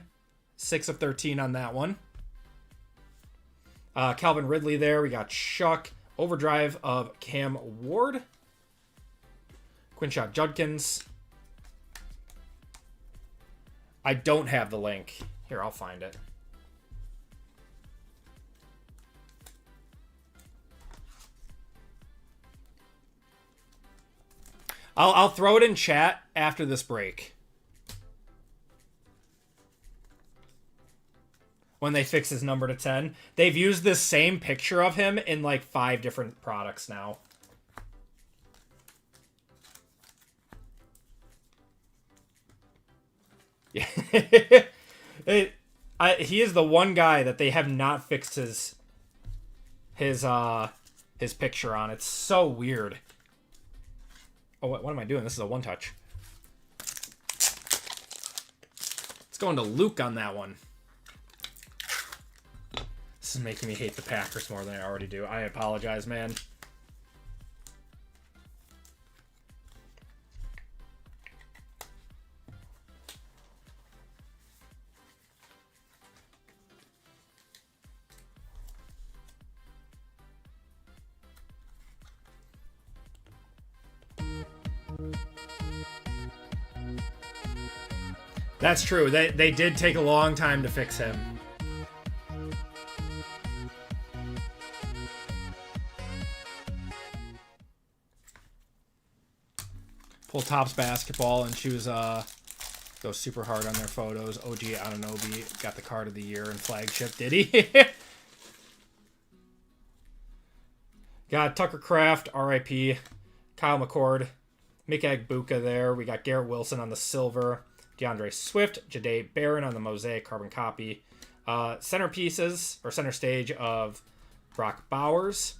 6 of 13 on that one. Calvin Ridley there. We got Shuck. Overdrive of Cam Ward. Quinshot Judkins. I don't have the link. Here, I'll find it. I'll throw it in chat after this break. When they fix his number to 10. They've used this same picture of him in like 5 different products now. He is the one guy that they have not fixed his picture on. It's so weird. Oh, what am I doing? This is a one touch. It's going to Luke on that one. This is making me hate the Packers more than I already do. I apologize, man. That's true. They did take a long time to fix him. Pull Topps basketball and choose go super hard on their photos. OG Anunoby got the card of the year and flagship. Did he? Got Tucker Kraft, RIP, Kyle McCord, Mick Agbuka there. We got Garrett Wilson on the silver. DeAndre Swift, Jahdae Barron on the Mosaic carbon copy. Centerpieces, or center stage of Brock Bowers.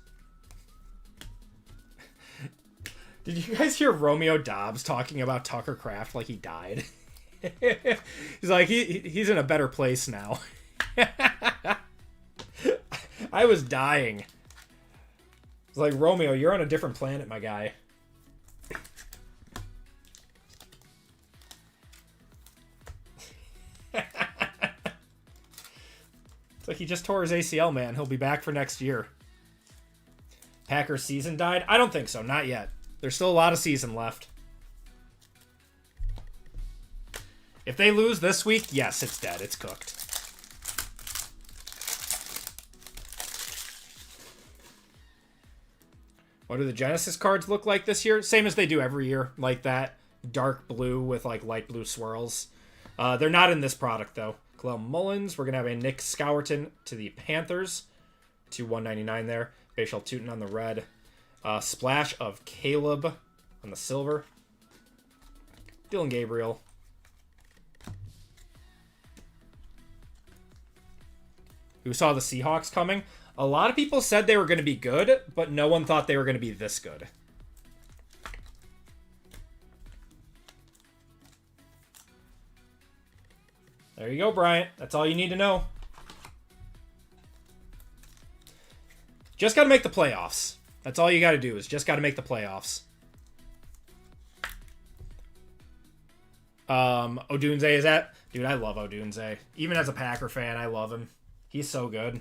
Did you guys hear Romeo Dobbs talking about Tucker Kraft like he died? He's like, he's in a better place now. I was dying. It's like, Romeo, you're on a different planet, my guy. It's like he just tore his ACL, man. He'll be back for next year. Packers season died? I don't think so. Not yet. There's still a lot of season left. If they lose this week, yes, it's dead. It's cooked. What do the Genesis cards look like this year? Same as they do every year. Like that dark blue with like light blue swirls. They're not in this product, though. Kalel Mullins. We're going to have a Nick Scourton to the Panthers. To 199 there. Bashal Tutin on the red. Splash of Caleb on the silver. Dylan Gabriel. Who saw the Seahawks coming? A lot of people said they were going to be good, but no one thought they were going to be this good. There you go, Bryant. That's all you need to know. Just got to make the playoffs. That's all you got to do is just got to make the playoffs. Odunze, is that? Dude, I love Odunze. Even as a Packer fan, I love him. He's so good.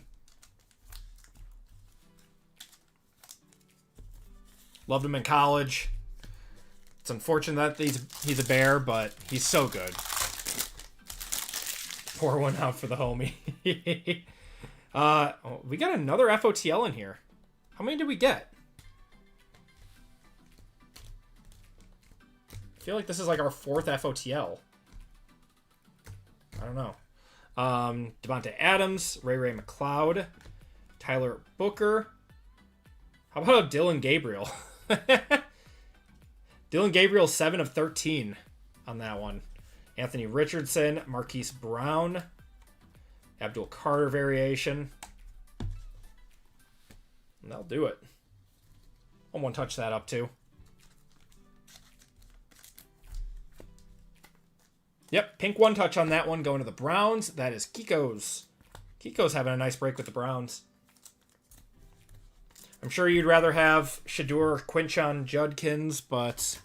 Loved him in college. It's unfortunate that he's a Bear, but he's so good. Pour one out for the homie. We got another FOTL in here. How many did we get? I feel like this is like our fourth FOTL. I don't know. Devontae Adams, Ray McLeod, Tyler Booker. How about Dylan Gabriel? Dylan Gabriel, 7 of 13 on that one. Anthony Richardson, Marquise Brown, Abdul Carter variation. And that'll do it. I'll one touch that up too. Yep, pink one touch on that one going to the Browns. That is Kiko's. Kiko's having a nice break with the Browns. I'm sure you'd rather have Shadur Quinchon Judkins, but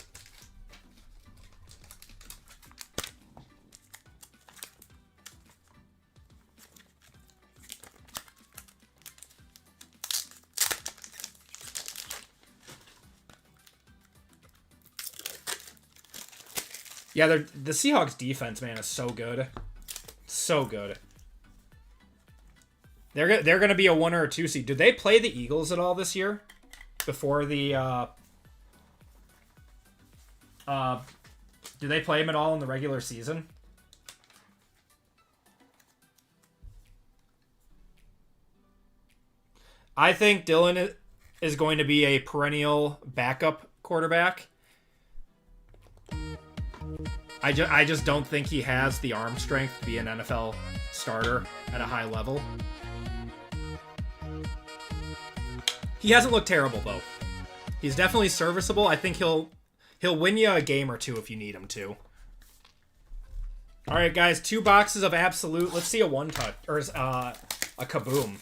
yeah, the Seahawks defense, man, is so good. So good. They're going to be a 1 or a 2 seed. Did they play the Eagles at all this year? Before the do they play them at all in the regular season? I think Dylan is going to be a perennial backup quarterback. I just don't think he has the arm strength to be an NFL starter at a high level. He hasn't looked terrible though. He's definitely serviceable. I think he'll win you a game or two if you need him to. All right, guys, 2 boxes of Absolute. Let's see a one-touch or a Kaboom.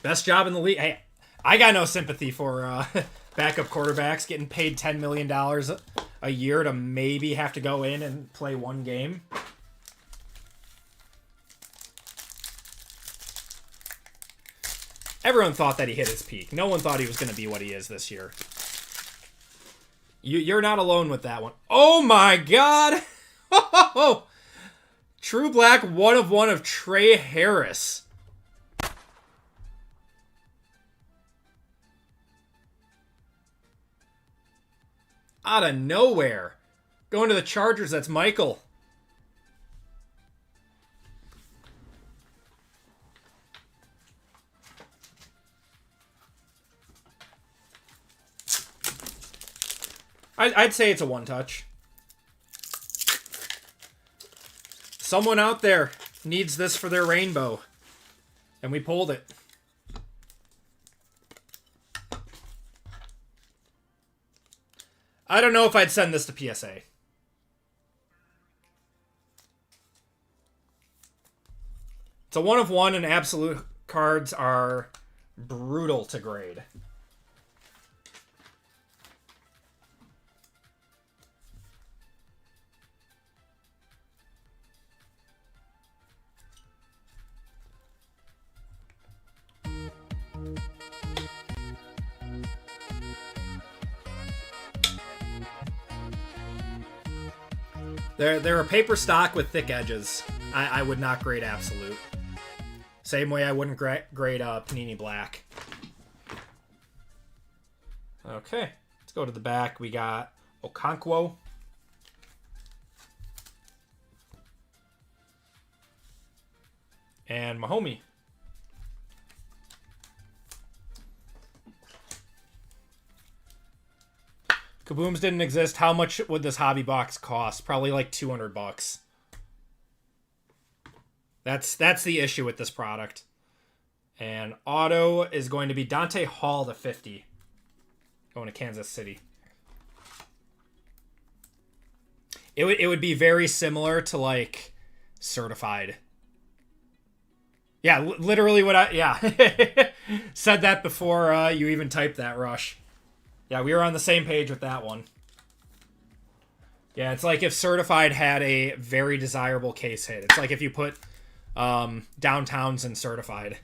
Best job in the league. Hey, I got no sympathy for backup quarterbacks getting paid $10 million a year to maybe have to go in and play one game. Everyone thought that he hit his peak. No one thought he was going to be what he is this year. You're not alone with that one. Oh my God! True Black 1 of 1 of Trey Harris. Out of nowhere. Going to the Chargers, that's Michael. I'd say it's a one-touch. Someone out there needs this for their rainbow. And we pulled it. I don't know if I'd send this to PSA. It's a 1 of 1, and Absolute cards are brutal to grade. They're a paper stock with thick edges. I would not grade Absolute. Same way I wouldn't grade Panini Black. Okay, let's go to the back. We got Okonkwo. And Mahomey. Kabooms didn't exist. How much would this hobby box cost? Probably like $200. That's the issue with this product. And auto is going to be Dante Hall to 50. Going to Kansas City. It would be very similar to like Certified. Yeah, literally what said that before you even typed that, Rush. Yeah, we were on the same page with that one. Yeah, it's like if Certified had a very desirable case hit. It's like if you put Downtowns in Certified.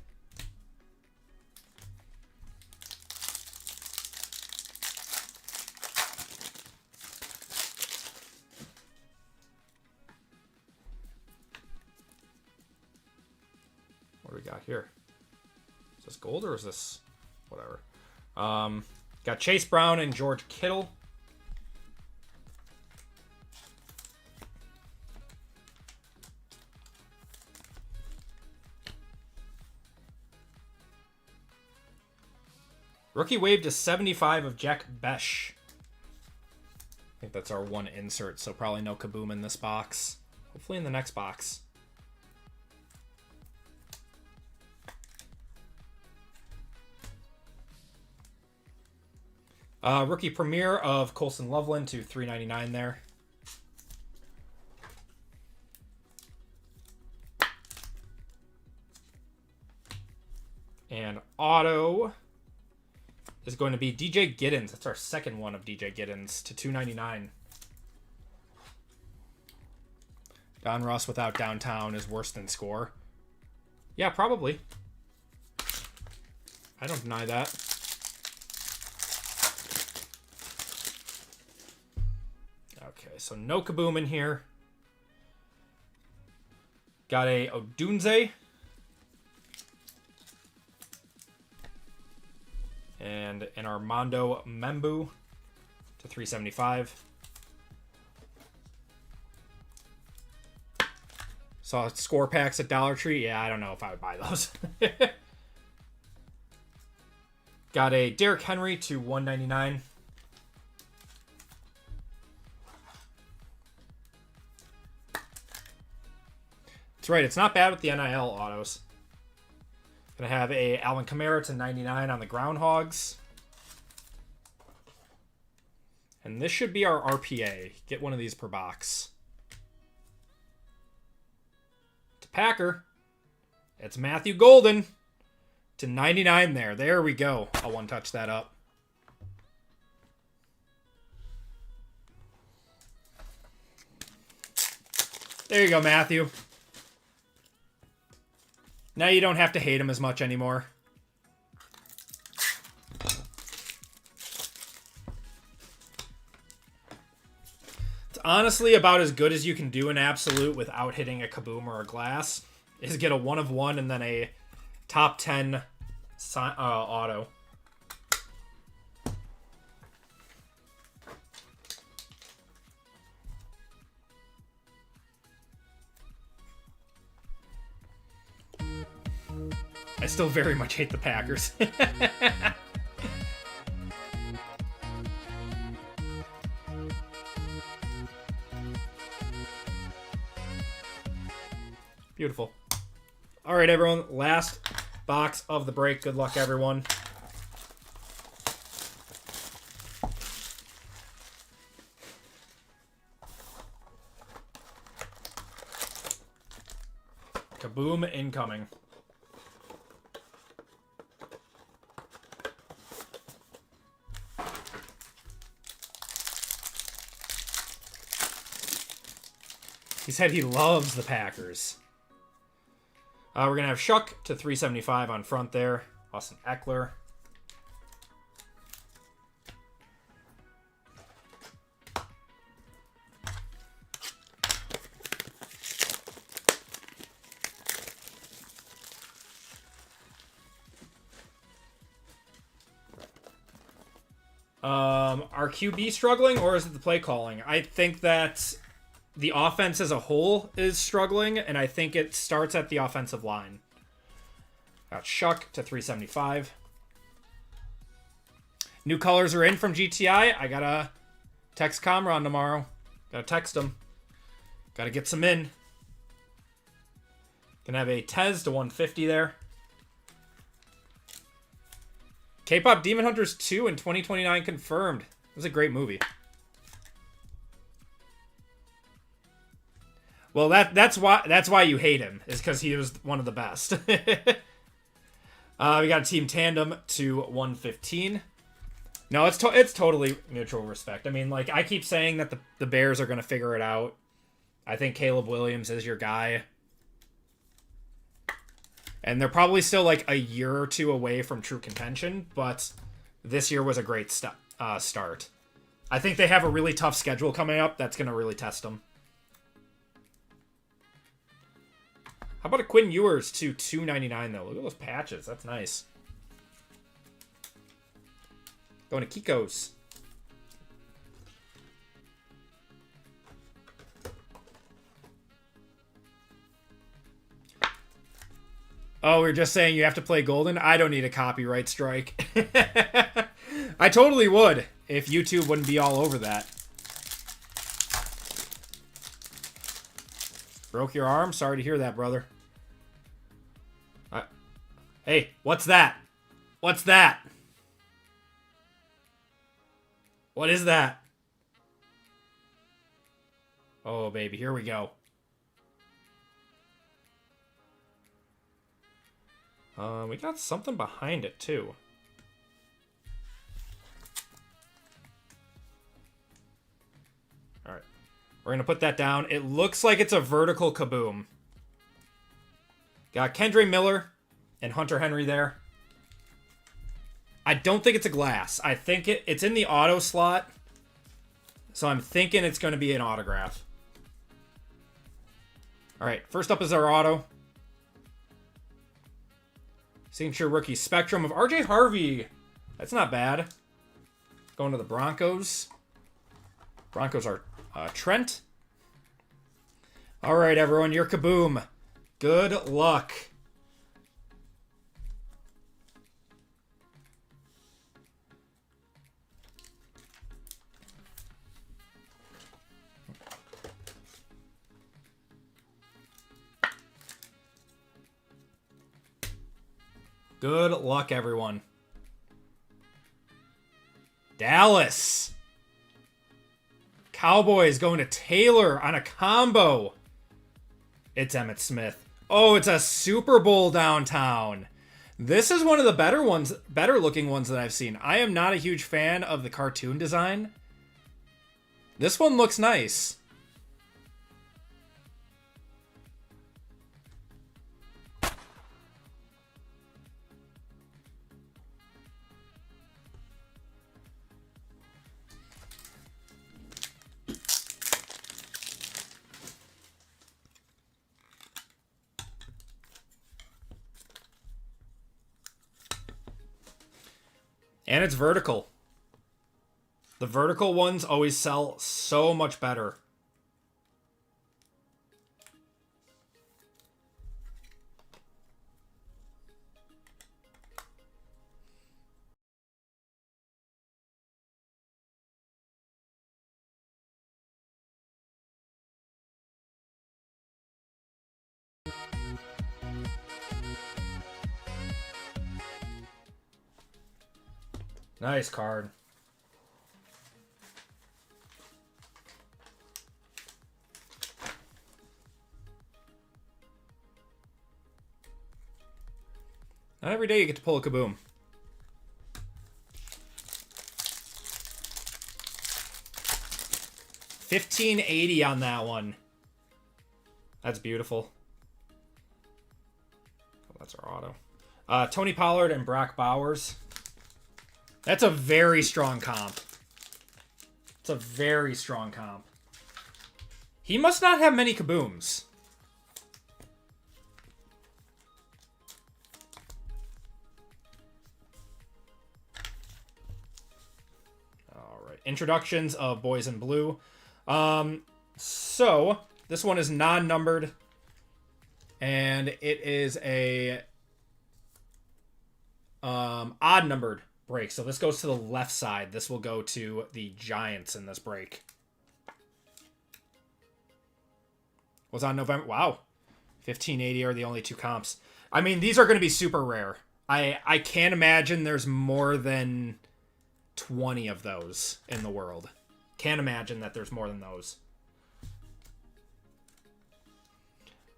What do we got here? Is this gold or is this whatever? Got Chase Brown and George Kittle. Rookie wave to 75 of Jack Besh. I think that's our one insert, so probably no Kaboom in this box. Hopefully in the next box. Rookie premiere of Colson Loveland to $3.99 there. And auto is going to be DJ Giddens. That's our second one of DJ Giddens to $2.99. Don Ross without Downtown is worse than Score. Yeah, probably. I don't deny that. Okay, so no Kaboom in here. Got a Odunze. And an Armando Membu to $3.75. Saw Score packs at Dollar Tree. Yeah, I don't know if I would buy those. Got a Derrick Henry to $1.99. That's right. It's not bad with the NIL autos. Gonna have a Alvin Kamara to 99 on the Groundhogs. And this should be our RPA. Get one of these per box. To Packer. It's Matthew Golden to 99 there. There we go. I'll one-touch that up. There you go, Matthew. Now you don't have to hate him as much anymore. It's honestly about as good as you can do in Absolute without hitting a Kaboom or a Glass. Is get a 1 of 1 and then a top 10 auto. I still very much hate the Packers. Beautiful. All right, everyone. Last box of the break. Good luck, everyone. Kaboom incoming. He said he loves the Packers. We're going to have Shuck to 375 on front there. Austin Eckler. Are QB struggling, or is it the play calling? I think that the offense as a whole is struggling, and I think it starts at the offensive line. Got Shuck to 375. New colors are in from GTI. I gotta text Comron tomorrow. Gotta text him. Gotta get some in. Gonna have a Tez to 150 there. K-Pop Demon Hunters 2 in 2029 confirmed. It was a great movie. Well, that's why you hate him, is because he was one of the best. We got a Team Tandem to 115. No, it's totally mutual respect. I mean, like, I keep saying that the Bears are going to figure it out. I think Caleb Williams is your guy. And they're probably still like a year or two away from true contention, but this year was a great start. I think they have a really tough schedule coming up that's going to really test them. How about a Quinn Ewers to 299 though? Look at those patches. That's nice. Going to Kiko's. Oh, we're just saying you have to play Golden? I don't need a copyright strike. I totally would if YouTube wouldn't be all over that. Broke your arm? Sorry to hear that, brother. Hey, what's that? What's that? What is that? Oh, baby, here we go. We got something behind it, too. Alright. We're going to put that down. It looks like it's a vertical Kaboom. Got Kendre Miller and Hunter Henry there. I don't think it's a glass. I think it's in the auto slot. So I'm thinking it's going to be an autograph. Alright, first up is our auto. Signature rookie spectrum of RJ Harvey. That's not bad. Going to the Broncos. Broncos are Trent. All right, everyone, your Kaboom. Good luck. Good luck, everyone. Dallas. Cowboys going to Taylor on a combo. It's Emmitt Smith. Oh, it's a Super Bowl downtown. This is one of the better looking ones that I've seen. I am not a huge fan of the cartoon design. This one looks nice. And it's vertical. The vertical ones always sell so much better. Nice card. Not every day you get to pull a Kaboom. $15.80 on that one. That's beautiful. Oh, that's our auto. Tony Pollard and Brock Bowers. That's a very strong comp. It's a very strong comp. He must not have many Kabooms. All right. Introductions of Boys in Blue. So this one is non-numbered. And it is a odd numbered break. So this goes to the left side. This will go to the Giants in this break. Was on November. Wow. 1580 are the only two comps. I mean, these are going to be super rare. I can't imagine there's more than 20 of those in the world. Can't imagine that there's more than those.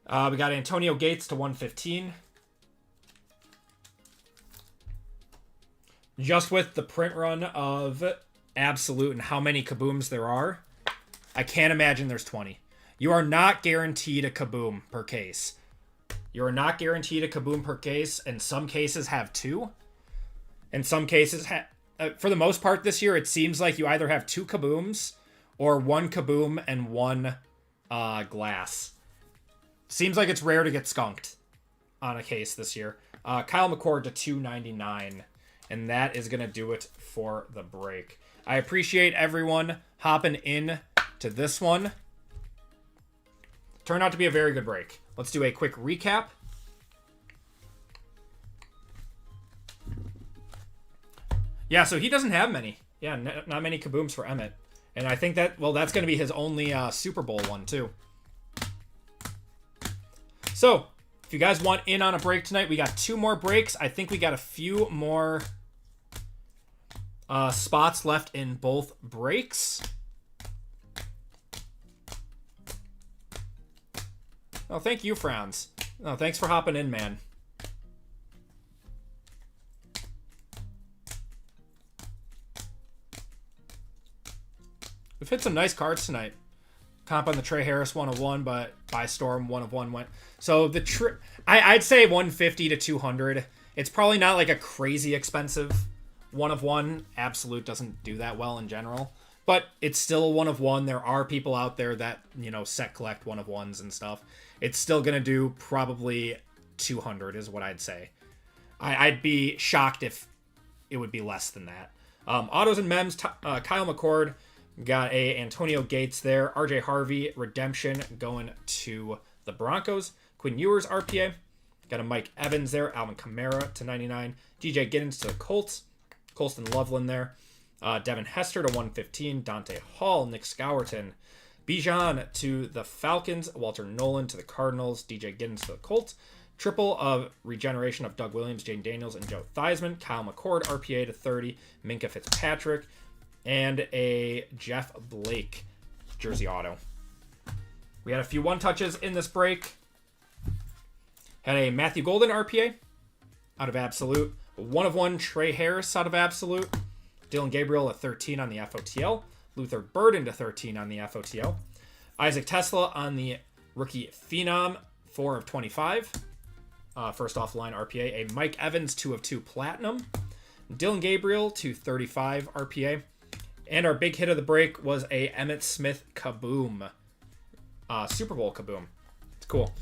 We got Antonio Gates to 115. Just with the print run of Absolute and how many Kabooms there are, I can't imagine there's 20. You are not guaranteed a Kaboom per case. You are not guaranteed a Kaboom per case, and some cases have two. And some cases, for the most part this year, it seems like you either have two Kabooms or one Kaboom and one glass. Seems like it's rare to get skunked on a case this year. Kyle McCord to 299. And that is going to do it for the break. I appreciate everyone hopping in to this one. Turned out to be a very good break. Let's do a quick recap. Yeah, so he doesn't have many. Yeah, not many Kabooms for Emmitt. And I think that, well, that's going to be his only Super Bowl one, too. So, if you guys want in on a break tonight, we got 2 more breaks. I think we got a few more spots left in both breaks. Oh, thank you, Franz. Oh, thanks for hopping in, man. We've hit some nice cards tonight. Comp on the Trey Harris 101, but by Storm 1 of 1 went. So the I'd say 150 to 200. It's probably not like a crazy expensive 1 of 1. Absolute doesn't do that well in general, but it's still a 1 of 1. There are people out there that, you know, set collect 1 of 1s and stuff. It's still gonna do probably 200 is what I'd say. I'd be shocked if it would be less than that. Autos and Mems, Kyle McCord. Got a Antonio Gates there. RJ Harvey, redemption, going to the Broncos. Quinn Ewers, RPA. Got a Mike Evans there. Alvin Kamara to 99. DJ Giddens to the Colts. Colston Loveland there. Devin Hester to 115. Dante Hall, Nick Scowerton. Bijan to the Falcons. Walter Nolan to the Cardinals. DJ Giddens to the Colts. Triple of regeneration of Doug Williams, Jane Daniels, and Joe Theismann. Kyle McCord, RPA to 30. Minka Fitzpatrick. And a Jeff Blake jersey auto. We had a few one-touches in this break. Had a Matthew Golden RPA out of Absolute. 1/1 Trey Harris out of Absolute. Dylan Gabriel at 13 on the FOTL. Luther Burden to 13 on the FOTL. Isaac Tesla on the Rookie Phenom, 4/25. First offline RPA. A Mike Evans, 2/2 Platinum. Dylan Gabriel to 35 RPA. And our big hit of the break was a Emmitt Smith Kaboom. Super Bowl Kaboom. It's cool.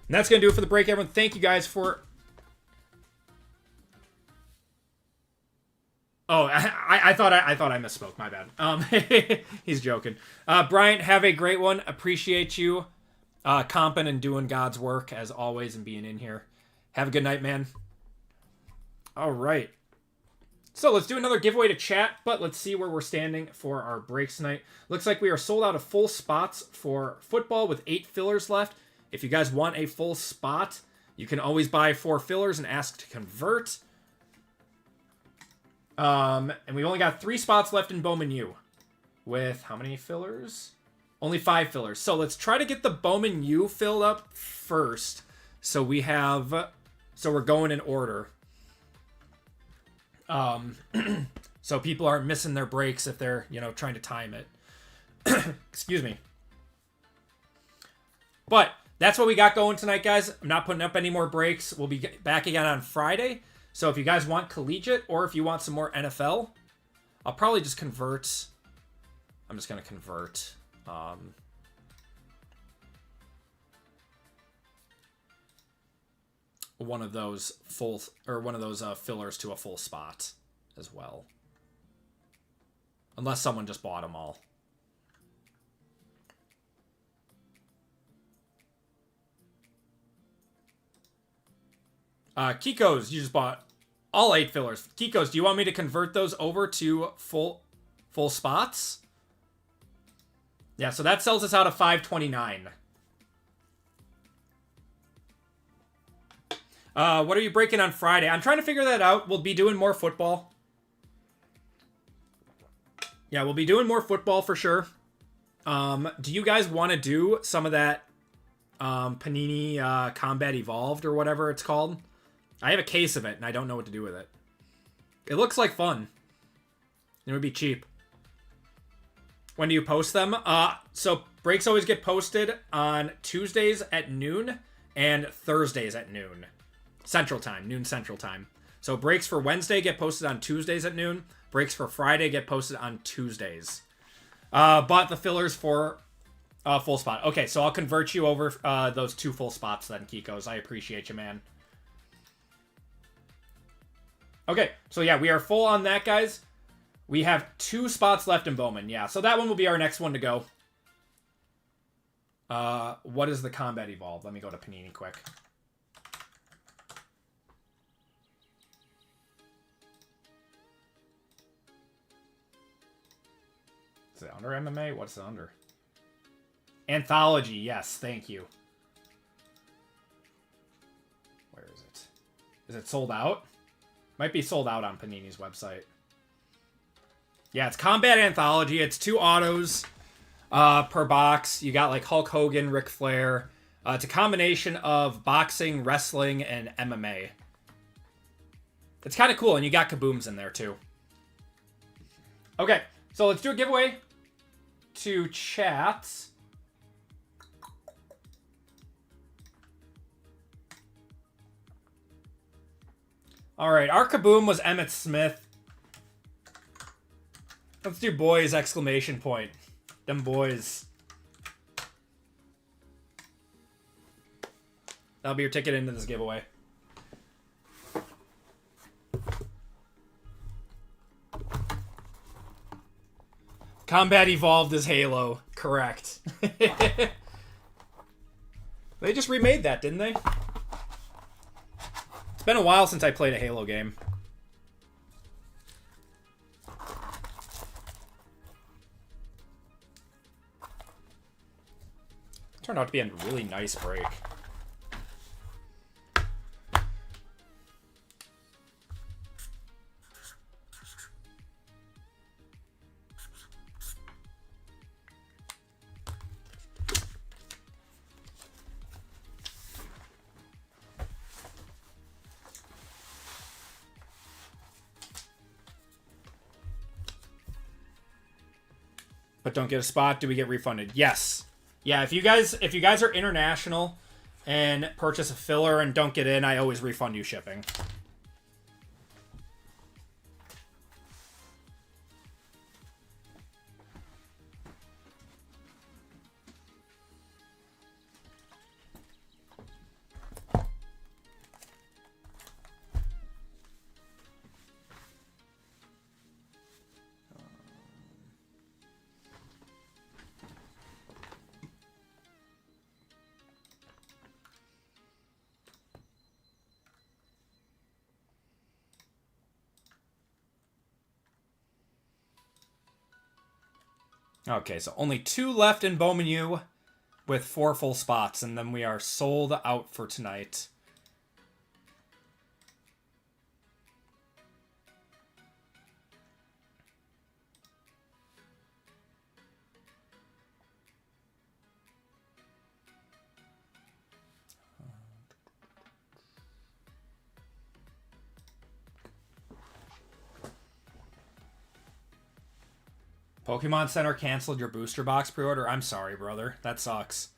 And that's going to do it for the break, everyone. Thank you guys for... Oh, I thought I misspoke. My bad. He's joking. Bryant, have a great one. Appreciate you comping and doing God's work as always and being in here. Have a good night, man. All right. So let's do another giveaway to chat, but let's see where we're standing for our breaks tonight. Looks like we are sold out of full spots for football with 8 fillers left. If you guys want a full spot, you can always buy 4 fillers and ask to convert. And we've only got 3 spots left in Bowman U. With how many fillers? Only 5 fillers. So let's try to get the Bowman U filled up first. So we have... So we're going in order. So people aren't missing their breaks if they're, trying to time it. Excuse me. But that's what we got going tonight, guys. I'm not putting up any more breaks. We'll be back again on Friday. So if you guys want Collegiate or if you want some more NFL, I'll probably just convert. I'm just going to convert. One of those fillers to a full spot as well. Unless someone just bought them all. Kiko's, you just bought all 8 fillers. Kiko's, do you want me to convert those over to full spots? Yeah, so that sells us out of 529. What are you breaking on Friday? I'm trying to figure that out. We'll be doing more football. Yeah, we'll be doing more football for sure. Do you guys want to do some of that Panini Combat Evolved or whatever it's called? I have a case of it, and I don't know what to do with it. It looks like fun. It would be cheap. When do you post them? So breaks always get posted on Tuesdays at noon and Thursdays at noon. Central Time, noon Central Time. So breaks for Wednesday get posted on Tuesdays at noon. Breaks for Friday get posted on Tuesdays. Bought the fillers for full spot. Okay, so I'll convert you over those 2 full spots then, Kikos. I appreciate you, man. Okay, so yeah, we are full on that, guys. We have 2 spots left in Bowman. Yeah, so that one will be our next one to go. What is the Combat Evolved? Let me go to Panini quick. Is it under MMA? What's it under? Anthology, yes, thank you. Where is it? Is it sold out? Might be sold out on Panini's website. Yeah, it's Combat Anthology. It's 2 autos per box. You got like Hulk Hogan, Ric Flair. It's a combination of boxing, wrestling, and MMA. It's kind of cool, and you got Kabooms in there too. Okay, so let's do a giveaway to chat. All right, our Kaboom was Emmitt Smith. Let's do boys, exclamation point. Them boys. That'll be your ticket into this giveaway. Combat Evolved is Halo. Correct. They just remade that, didn't they? It's been a while since I played a Halo game. Turned out to be a really nice break. but don't get a spot, do we get refunded? Yes. Yeah, if you guys are international and purchase a filler and don't get in, I always refund you shipping. Okay, so only 2 left in Bowman U with 4 full spots, and then we are sold out for tonight. Pokemon Center canceled your booster box pre-order? I'm sorry, brother. That sucks.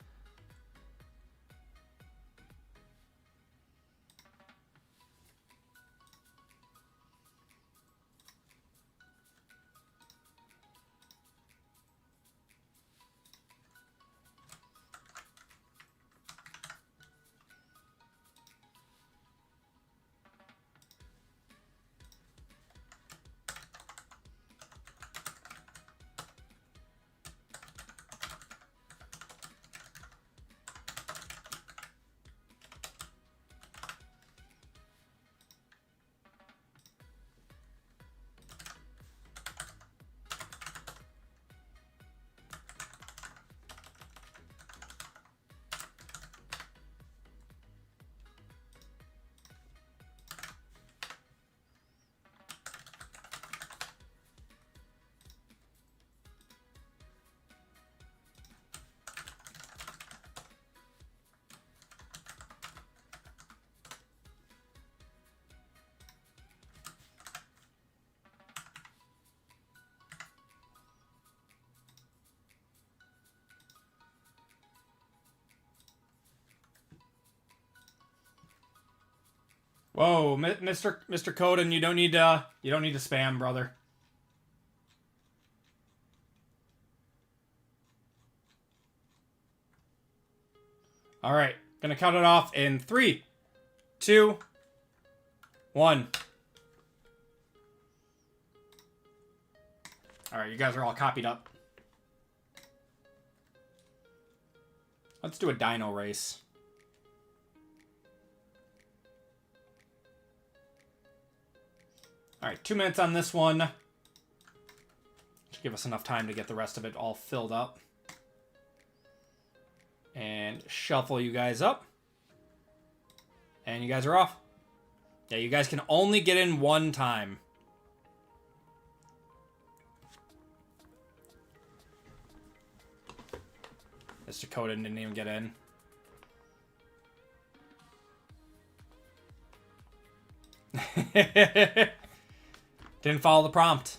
Whoa, Mr. Coden, you don't need to spam, brother. All right, gonna count it off in 3, 2, 1. All right, you guys are all copied up. Let's do a dino race. All right, 2 minutes on this one. Should give us enough time to get the rest of it all filled up. And shuffle you guys up. And you guys are off. Yeah, you guys can only get in 1 time. Mr. Coden didn't even get in. Didn't follow the prompt.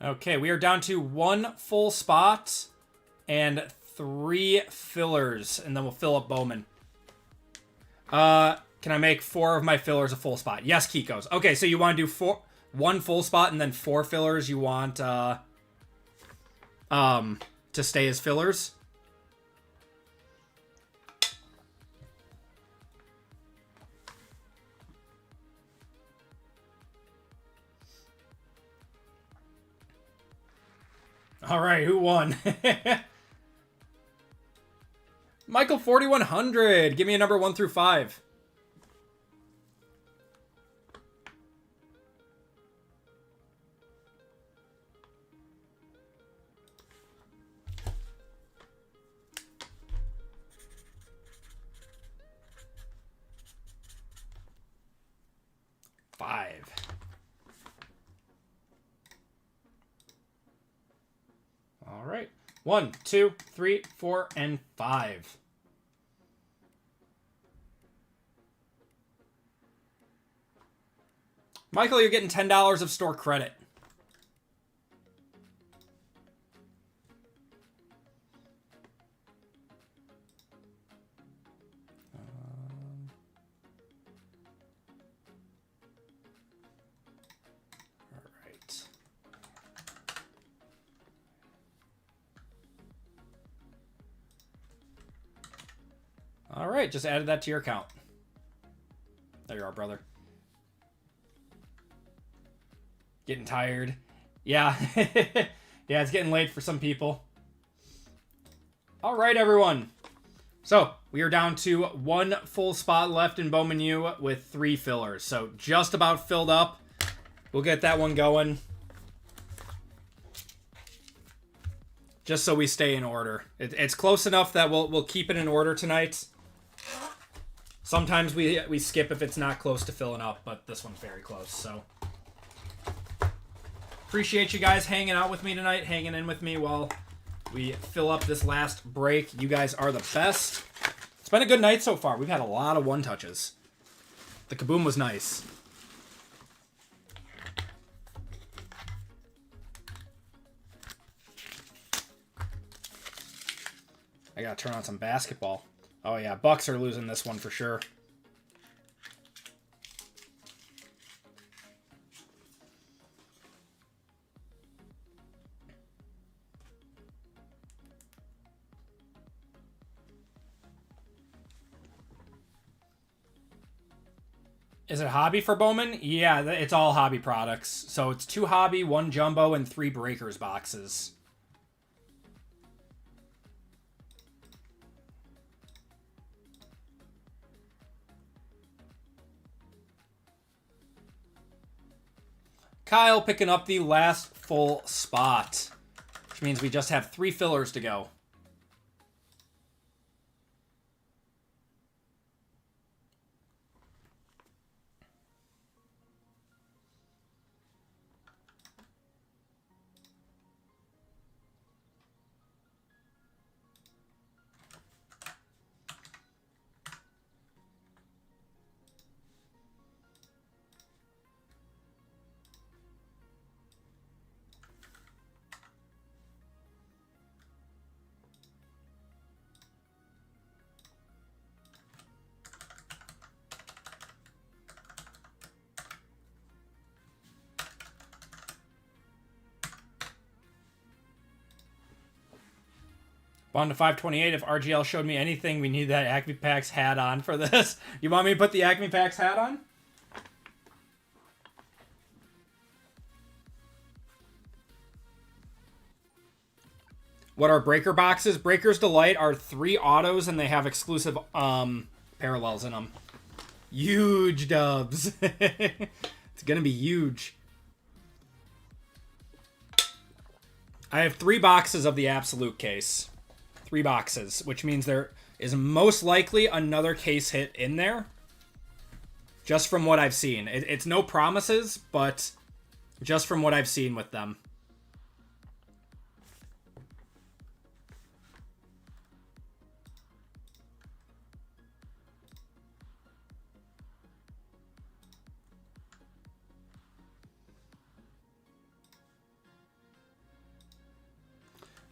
Okay, we are down to 1 full spot and 3 fillers, and then we'll fill up Bowman. Can I make 4 of my fillers a full spot? Yes, Kiko's. Okay, so you want to do 1 full spot and then 4 fillers you want to stay as fillers? All right, who won? Michael 4100. Give me a number 1 through 5. All right. 1, 2, 3, 4, and 5. Michael, you're getting $10 of store credit. All right, just added that to your account. There you are, brother. Getting tired. Yeah. Yeah, it's getting late for some people. All right, everyone. So, we are down to 1 full spot left in Bowman U with 3 fillers. So, just about filled up. We'll get that one going. Just so we stay in order. It's close enough that we'll keep it in order tonight. Sometimes we skip if it's not close to filling up, but this one's very close, so. Appreciate you guys hanging out with me tonight, hanging in with me while we fill up this last break. You guys are the best. It's been a good night so far. We've had a lot of one-touches. The Kaboom was nice. I gotta turn on some basketball. Oh yeah, Bucks are losing this one for sure. Is it hobby for Bowman? Yeah, it's all hobby products. So it's 2 hobby, 1 jumbo, and 3 breakers boxes. Kyle picking up the last full spot, which means we just have 3 fillers to go. On to 528. If RGL showed me anything, we need that Acme Packs hat on for this. You want me to put the Acme Packs hat on? What are breaker boxes? Breakers Delight are 3 autos and they have exclusive parallels in them. Huge dubs. It's gonna be huge. I have 3 boxes of the Absolute case. 3 boxes, which means there is most likely another case hit in there. Just from what I've seen. It's no promises, but just from what I've seen with them.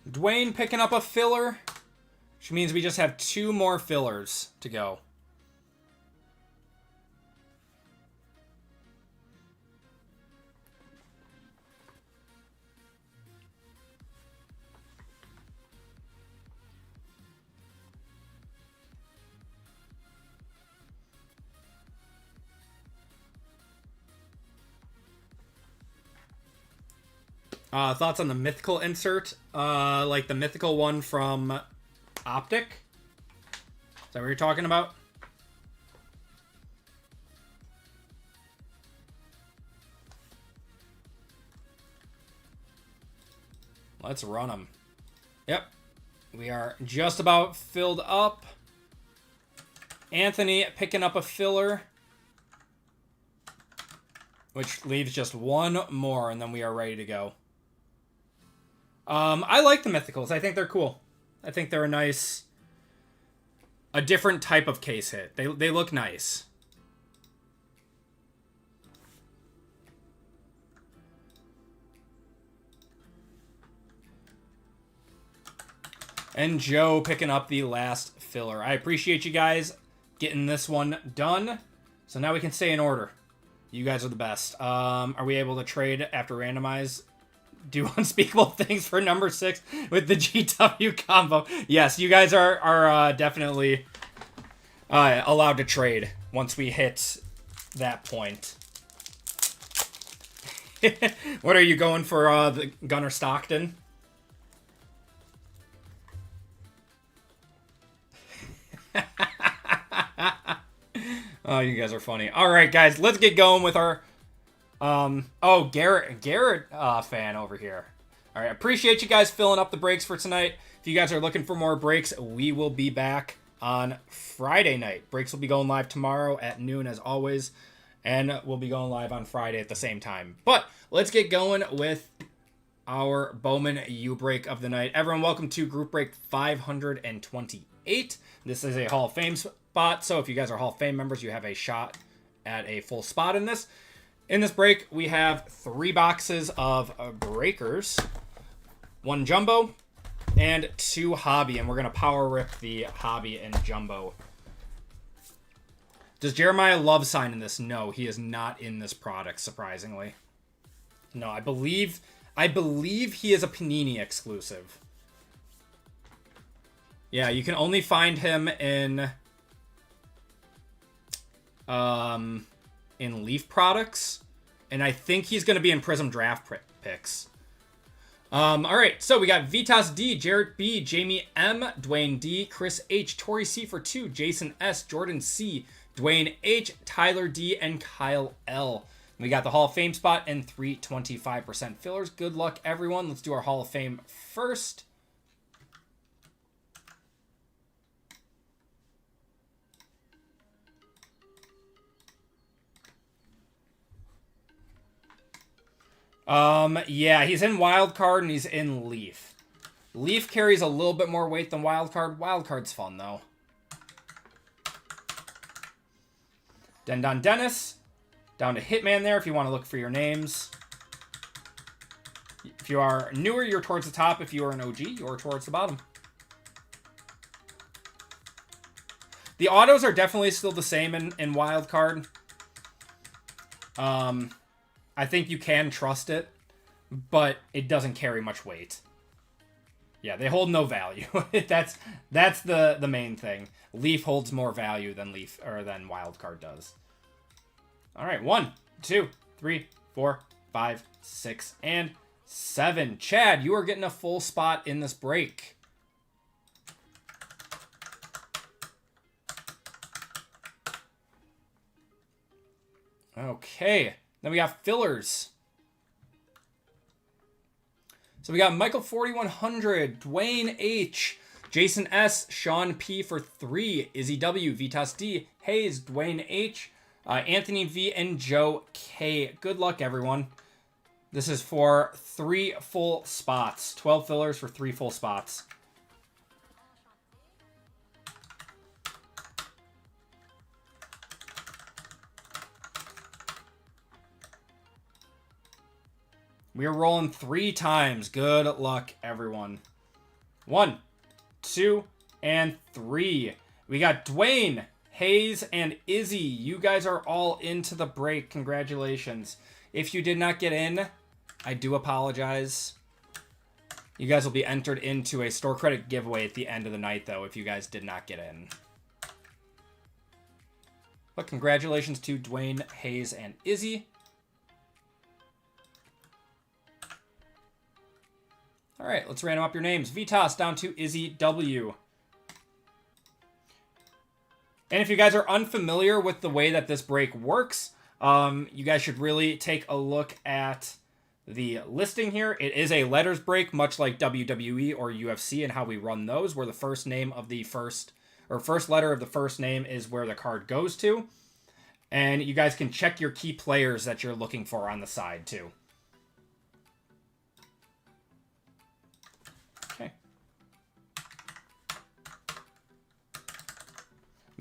Dwayne picking up a filler, which means we just have 2 more fillers to go. Thoughts on the mythical insert? Like the mythical one from Optic? Is that what you're talking about? Let's run them. Yep. We are just about filled up. Anthony picking up a filler. Which leaves just one more, and then we are ready to go. I like the mythicals. I think they're cool. I think they're a different type of case hit. They look nice. And Joe picking up the last filler. I appreciate you guys getting this one done. So now we can stay in order. You guys are the best. Are we able to trade after randomize? Do unspeakable things for number 6 with the GW combo. Yes, you guys are definitely allowed to trade once we hit that point. What are you going for, the Gunnar Stockton? Oh, you guys are funny. All right, guys, let's get going with our Garrett fan over here. All right, appreciate you guys filling up the breaks for tonight. If you guys are looking for more breaks, we will be back on Friday night. Breaks will be going live tomorrow at noon as always, and we'll be going live on Friday at the same time. But let's get going with our Bowman U break of the night. Everyone, welcome to group break 528. This is a Hall of Fame spot, so if you guys are Hall of Fame members, you have a shot at a full spot in this. In this break, we have 3 boxes of breakers, 1 jumbo, and 2 hobby, and we're going to power rip the hobby and jumbo. Does Jeremiah love sign in this? No, he is not in this product, surprisingly. No, I believe he is a Panini exclusive. Yeah, you can only find him in Leaf products, and I think he's going to be in Prism draft picks. All right, so we got Vitas D, Jarrett B, Jamie M, Dwayne D, Chris H, Tori C for 2, Jason S, Jordan C, Dwayne H, Tyler D, and Kyle L. We got the Hall of Fame spot and 3 25% fillers. Good luck, everyone. Let's do our Hall of Fame first. Yeah, he's in Wild Card and he's in Leaf. Leaf carries a little bit more weight than Wild Card. Wild Card's fun, though. Dendon Dennis. Down to Hitman there if you want to look for your names. If you are newer, you're towards the top. If you are an OG, you're towards the bottom. The autos are definitely still the same in Wild Card. I think you can trust it, but it doesn't carry much weight. Yeah, they hold no value. That's the main thing. Leaf holds more value than Wild Card does. All right, 1, 2, 3, 4, 5, 6, and 7. Chad, you are getting a full spot in this break. Okay, then we got fillers. So we got Michael 4100, Dwayne H, Jason S, Sean P for 3, Izzy W, Vitas D, Hayes, Dwayne H, Anthony V, and Joe K. Good luck, everyone. This is for 3 full spots. 12 fillers for 3 full spots. We are rolling 3 times. Good luck, everyone. 1, 2, and 3. We got Dwayne, Hayes, and Izzy. You guys are all into the break. Congratulations. If you did not get in, I do apologize. You guys will be entered into a store credit giveaway at the end of the night, though, if you guys did not get in. But congratulations to Dwayne, Hayes, and Izzy. All right, let's random up your names. Vitas down to Izzy W. And if you guys are unfamiliar with the way that this break works, you guys should really take a look at the listing here. It is a letters break, much like WWE or UFC and how we run those, where the first name of the first letter of the first name is where the card goes to. And you guys can check your key players that you're looking for on the side too. Okay.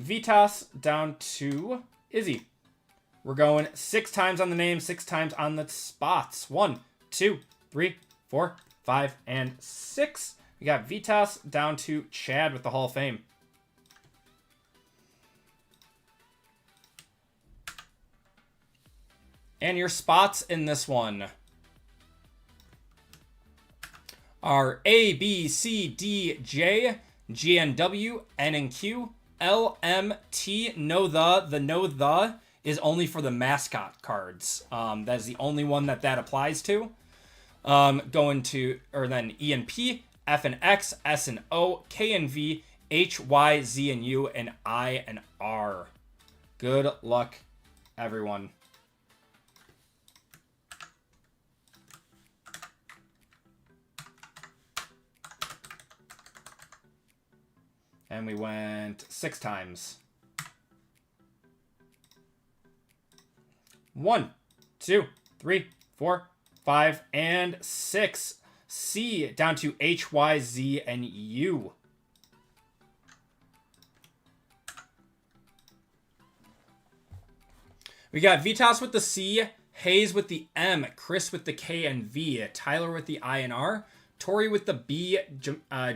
Vitas down to Izzy. We're going 6 times on the name, 6 times on the spots. 1, 2, 3, 4, 5, and 6. We got Vitas down to Chad with the Hall of Fame. And your spots in this one are A, B, C, D, J, G, N, W, N, and Q, L, M, T, no the is only for the mascot cards. That is the only one that applies to. Then E and P, F and X, S and O, K and V, H, Y, Z and U, and I and R. Good luck, everyone. And we went 6 times. 1, 2, 3, 4, 5, and 6. C down to H, Y, Z, and U. We got Vitas with the C, Hayes with the M, Chris with the K and V, Tyler with the I and R, Tori with the B,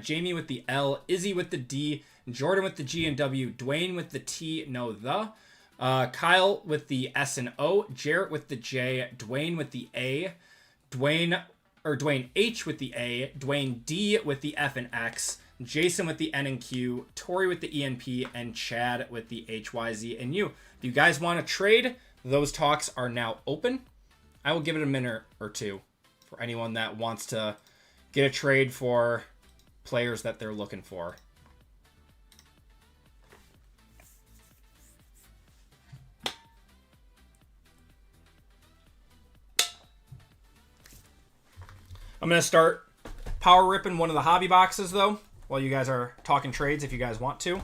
Jamie with the L, Izzy with the D, Jordan with the G and W, Dwayne with the T, no the, Kyle with the S and O, Jarrett with the J, Dwayne with the A, Dwayne H with the A, Dwayne D with the F and X, Jason with the N and Q, Tori with the E and P, and Chad with the H, Y, Z, and U. If you guys want to trade, those talks are now open. I will give it a minute or two for anyone that wants to get a trade for players that they're looking for. I'm going to start power ripping one of the hobby boxes, though, while you guys are talking trades, if you guys want to.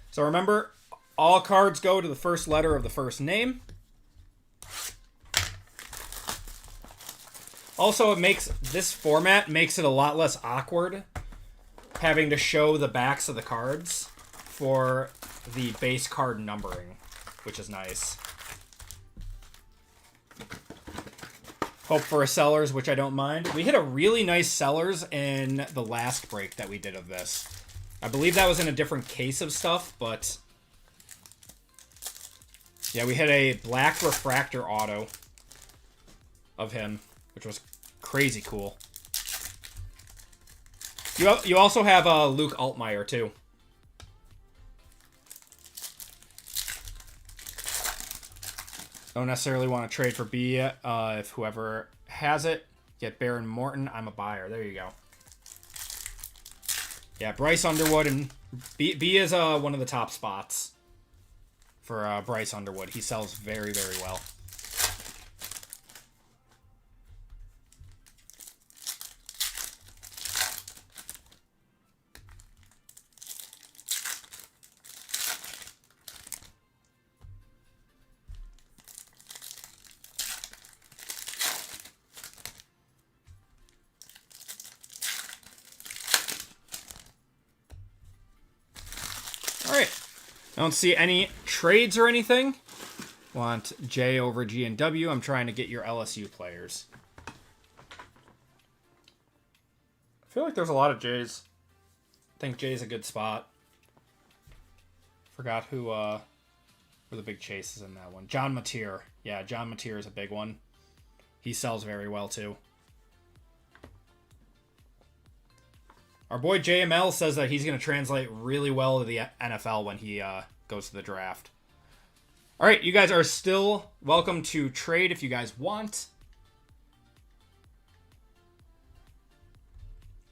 So remember, all cards go to the first letter of the first name. Also, it makes this format makes it a lot less awkward having to show the backs of the cards for the base card numbering, which is nice. Hope for a sellers, which I don't mind. We hit a really nice sellers in the last break that we did of this. I believe that was in a different case of stuff, but yeah, we hit a black refractor auto of him, which was crazy cool. You also have Luke Altmaier, too. Don't necessarily want to trade for B if whoever has it. Get Baron Morton. I'm a buyer. There you go. Yeah, Bryce Underwood and B is one of the top spots for Bryce Underwood. He sells very, very well. Don't see any trades or anything. Want J over G and W. I'm trying to get your LSU players. I feel like there's a lot of J's. I think J's a good spot. Forgot who the big chase is in that one. John Mateer. Yeah, John Mateer is a big one. He sells very well too. Our boy JML says that he's going to translate really well to the NFL when he goes to the draft. All right, you guys are still welcome to trade if you guys want.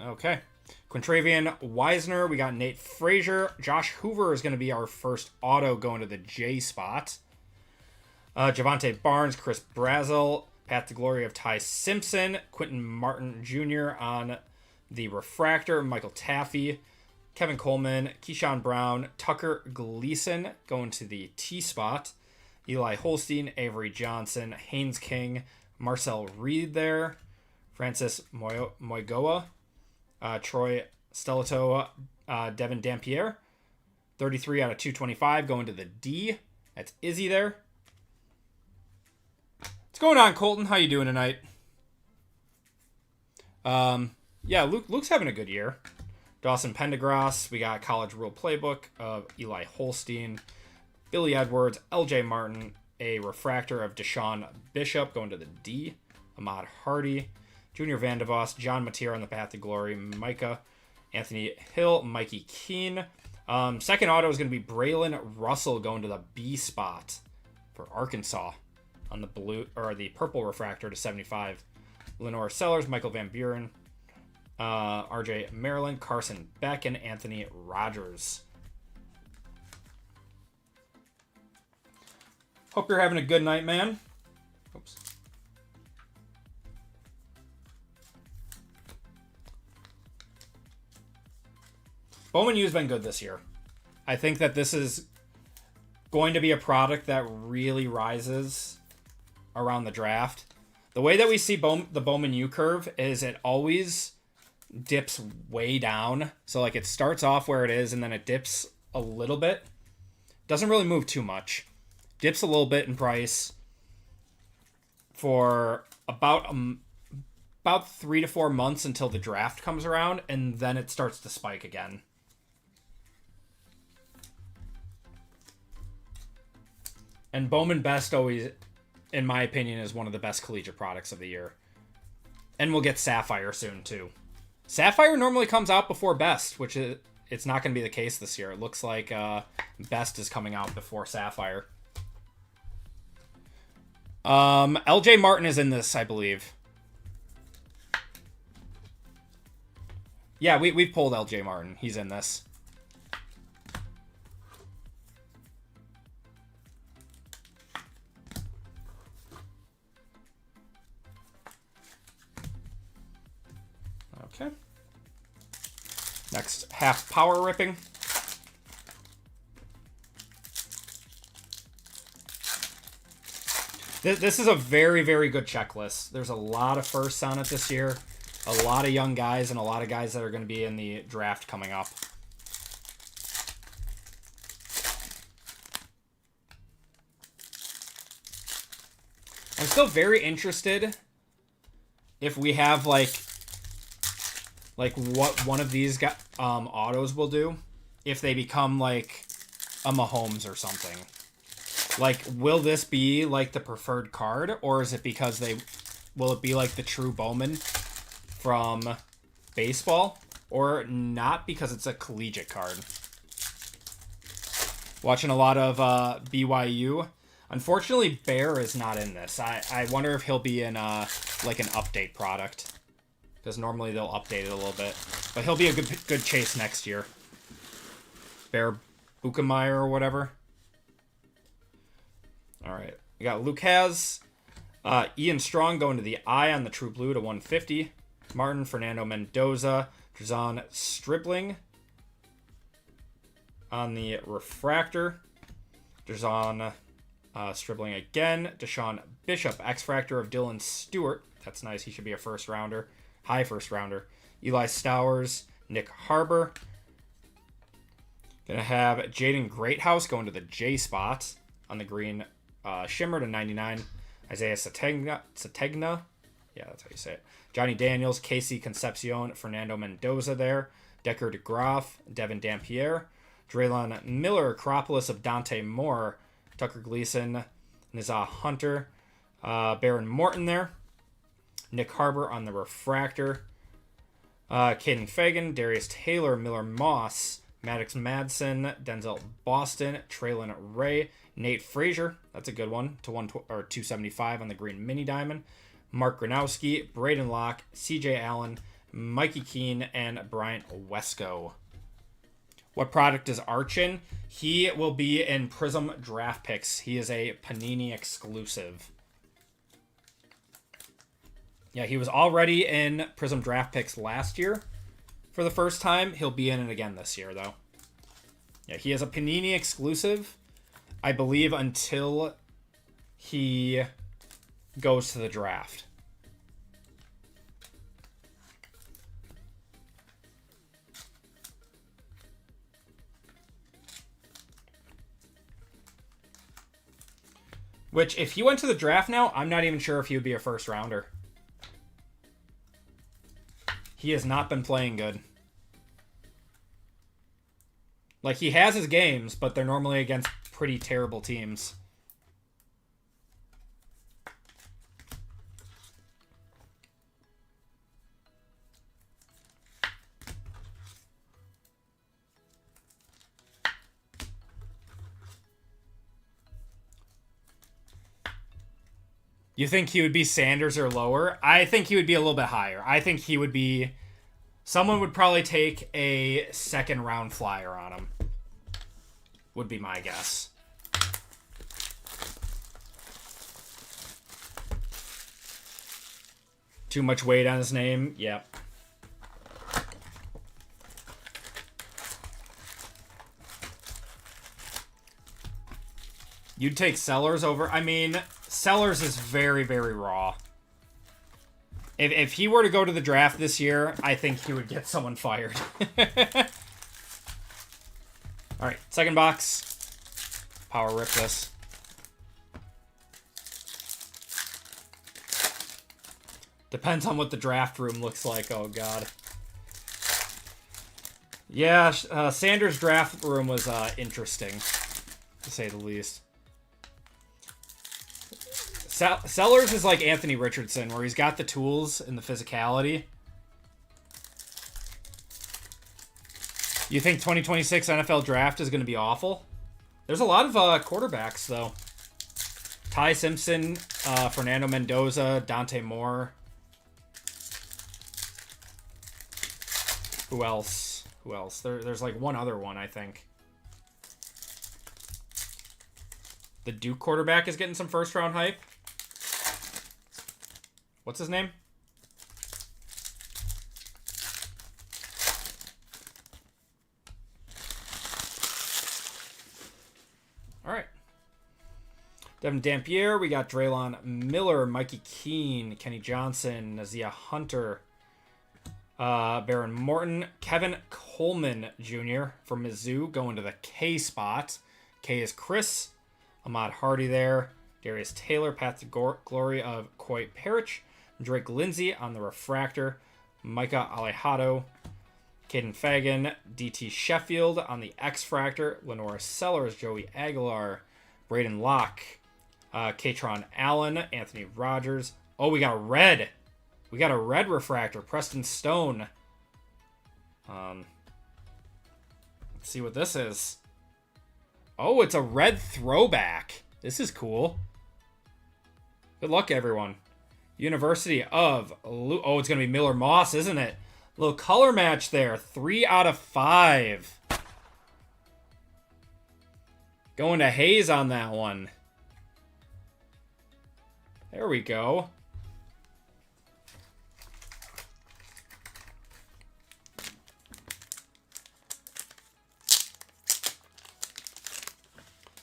Okay. Quintravian Wisner. We got Nate Frazier. Josh Hoover is going to be our first auto going to the J spot. Javante Barnes, Chris Brazel, Path to Glory of Ty Simpson, Quentin Martin Jr. on the refractor, Michael Taffy, Kevin Coleman, Keyshawn Brown, Tucker Gleason going to the T spot, Eli Holstein, Avery Johnson, Haynes King, Marcel Reed there, Francis Moigoa, Troy Stellato, Devin Dampierre, 33 out of 225 going to the D. That's Izzy there. What's going on, Colton? How you doing tonight? Yeah, Luke's having a good year. Dawson Pendergrass. We got College Rule Playbook of Eli Holstein, Billy Edwards, LJ Martin, a refractor of Deshaun Bishop going to the D, Ahmad Hardy, Junior Vandevos, John Mateer on the Path to Glory, Micah, Anthony Hill, Mikey Keene. Second auto is going to be Braylon Russell going to the B spot for Arkansas on the blue or the purple refractor to 75. Lenore Sellers, Michael Van Buren, RJ Maryland, Carson Beck, and Anthony Rogers. Hope you're having a good night, man. Oops. Bowman U's been good this year. I think that this is going to be a product that really rises around the draft. The way that we see the Bowman U curve is it always dips way down. So like it starts off where it is and then it dips a little bit. Doesn't really move too much. Dips a little bit in price for about 3 to 4 months until the draft comes around, and then it starts to spike again. And Bowman Best always, in my opinion, is one of the best collegiate products of the year. And we'll get Sapphire soon, too. Sapphire normally comes out before Best, which it's not going to be the case this year. It looks like Best is coming out before Sapphire. LJ Martin is in this, I believe. Yeah, we've pulled LJ Martin. He's in this. Okay. Next, half power ripping. This is a very, very good checklist. There's a lot of firsts on it this year. A lot of young guys and a lot of guys that are going to be in the draft coming up. I'm still very interested if we have like what one of these autos will do if they become like a Mahomes or something. Like, will this be like the preferred card, or is it because will it be like the true Bowman from baseball, or not because it's a collegiate card? Watching a lot of BYU. Unfortunately, Bear is not in this. I wonder if he'll be in like an update product, because normally they'll update it a little bit. But he'll be a good chase next year. Bear Buchemeyer or whatever. All right, we got Luke Has, Ian Strong going to the I on the True Blue to 150. Martin Fernando Mendoza, Drazon Stribling on the refractor. Drazon Stribling again. Deshaun Bishop, X-Fractor of Dylan Stewart. That's nice. He should be a first rounder, high first rounder. Eli Stowers, Nick Harbor. Gonna have Jaden Greathouse going to the J spot on the green. Shimmer to 99. Isaiah Sategna. Yeah, that's how you say it. Johnny Daniels, Casey Concepcion, Fernando Mendoza there. Decker DeGraff, Devin Dampierre. Draylon Miller, Acropolis of Dante Moore. Tucker Gleason, Nizah Hunter. Baron Morton there. Nick Harbor on the refractor. Caden Fagan, Darius Taylor, Miller Moss. Maddox Madsen, Denzel Boston, Traylon Ray, Nate Frazier, that's a good one, to 275 on the green mini diamond. Mark Gronowski, Braden Locke, CJ Allen, Mikey Keene, and Bryant Wesco. What product is Arch in? He will be in Prism Draft Picks. He is a Panini exclusive. Yeah, he was already in Prism Draft Picks last year for the first time. He'll be in it again this year, though. Yeah, he is a Panini exclusive, I believe, until he goes to the draft. Which, if he went to the draft now, I'm not even sure if he would be a first rounder. He has not been playing good. Like, he has his games, but they're normally against pretty terrible teams. You think he would be Sanders or lower? I think he would be a little bit higher. I think he would be... Someone would probably take a second round flyer on him. Would be my guess. Too much weight on his name? Yep. You'd take Sellers over... I mean... Sellers is very, very raw. If he were to go to the draft this year, I think he would get someone fired. All right, second box. Power rip this. Depends on what the draft room looks like. Oh, God. Yeah, Sanders' draft room was interesting, to say the least. Sellers is like Anthony Richardson, where he's got the tools and the physicality. You think 2026 NFL draft is going to be awful? There's a lot of quarterbacks, though. Ty Simpson, Fernando Mendoza, Dante Moore. Who else? Who else? There's like one other one, I think. The Duke quarterback is getting some first-round hype. What's his name? All right. Devin Dampier. We got Draylon Miller, Mikey Keene, Kenny Johnson, Nazia Hunter, Baron Morton, Kevin Coleman Jr. from Mizzou going to the K spot. K is Chris. Ahmad Hardy there. Darius Taylor, Path to Glory of Coy Parrish. Drake Lindsay on the Refractor. Micah Alejado. Caden Fagan. DT Sheffield on the X-Fractor. Lenora Sellers. Joey Aguilar. Braden Locke. Katron Allen. Anthony Rogers. Oh, we got a red. We got a red Refractor. Preston Stone. Let's see what this is. Oh, it's a red throwback. This is cool. Good luck, everyone. University of... Oh, it's going to be Miller Moss, isn't it? Little color match there. 3 out of 5. Going to Hayes on that one. There we go.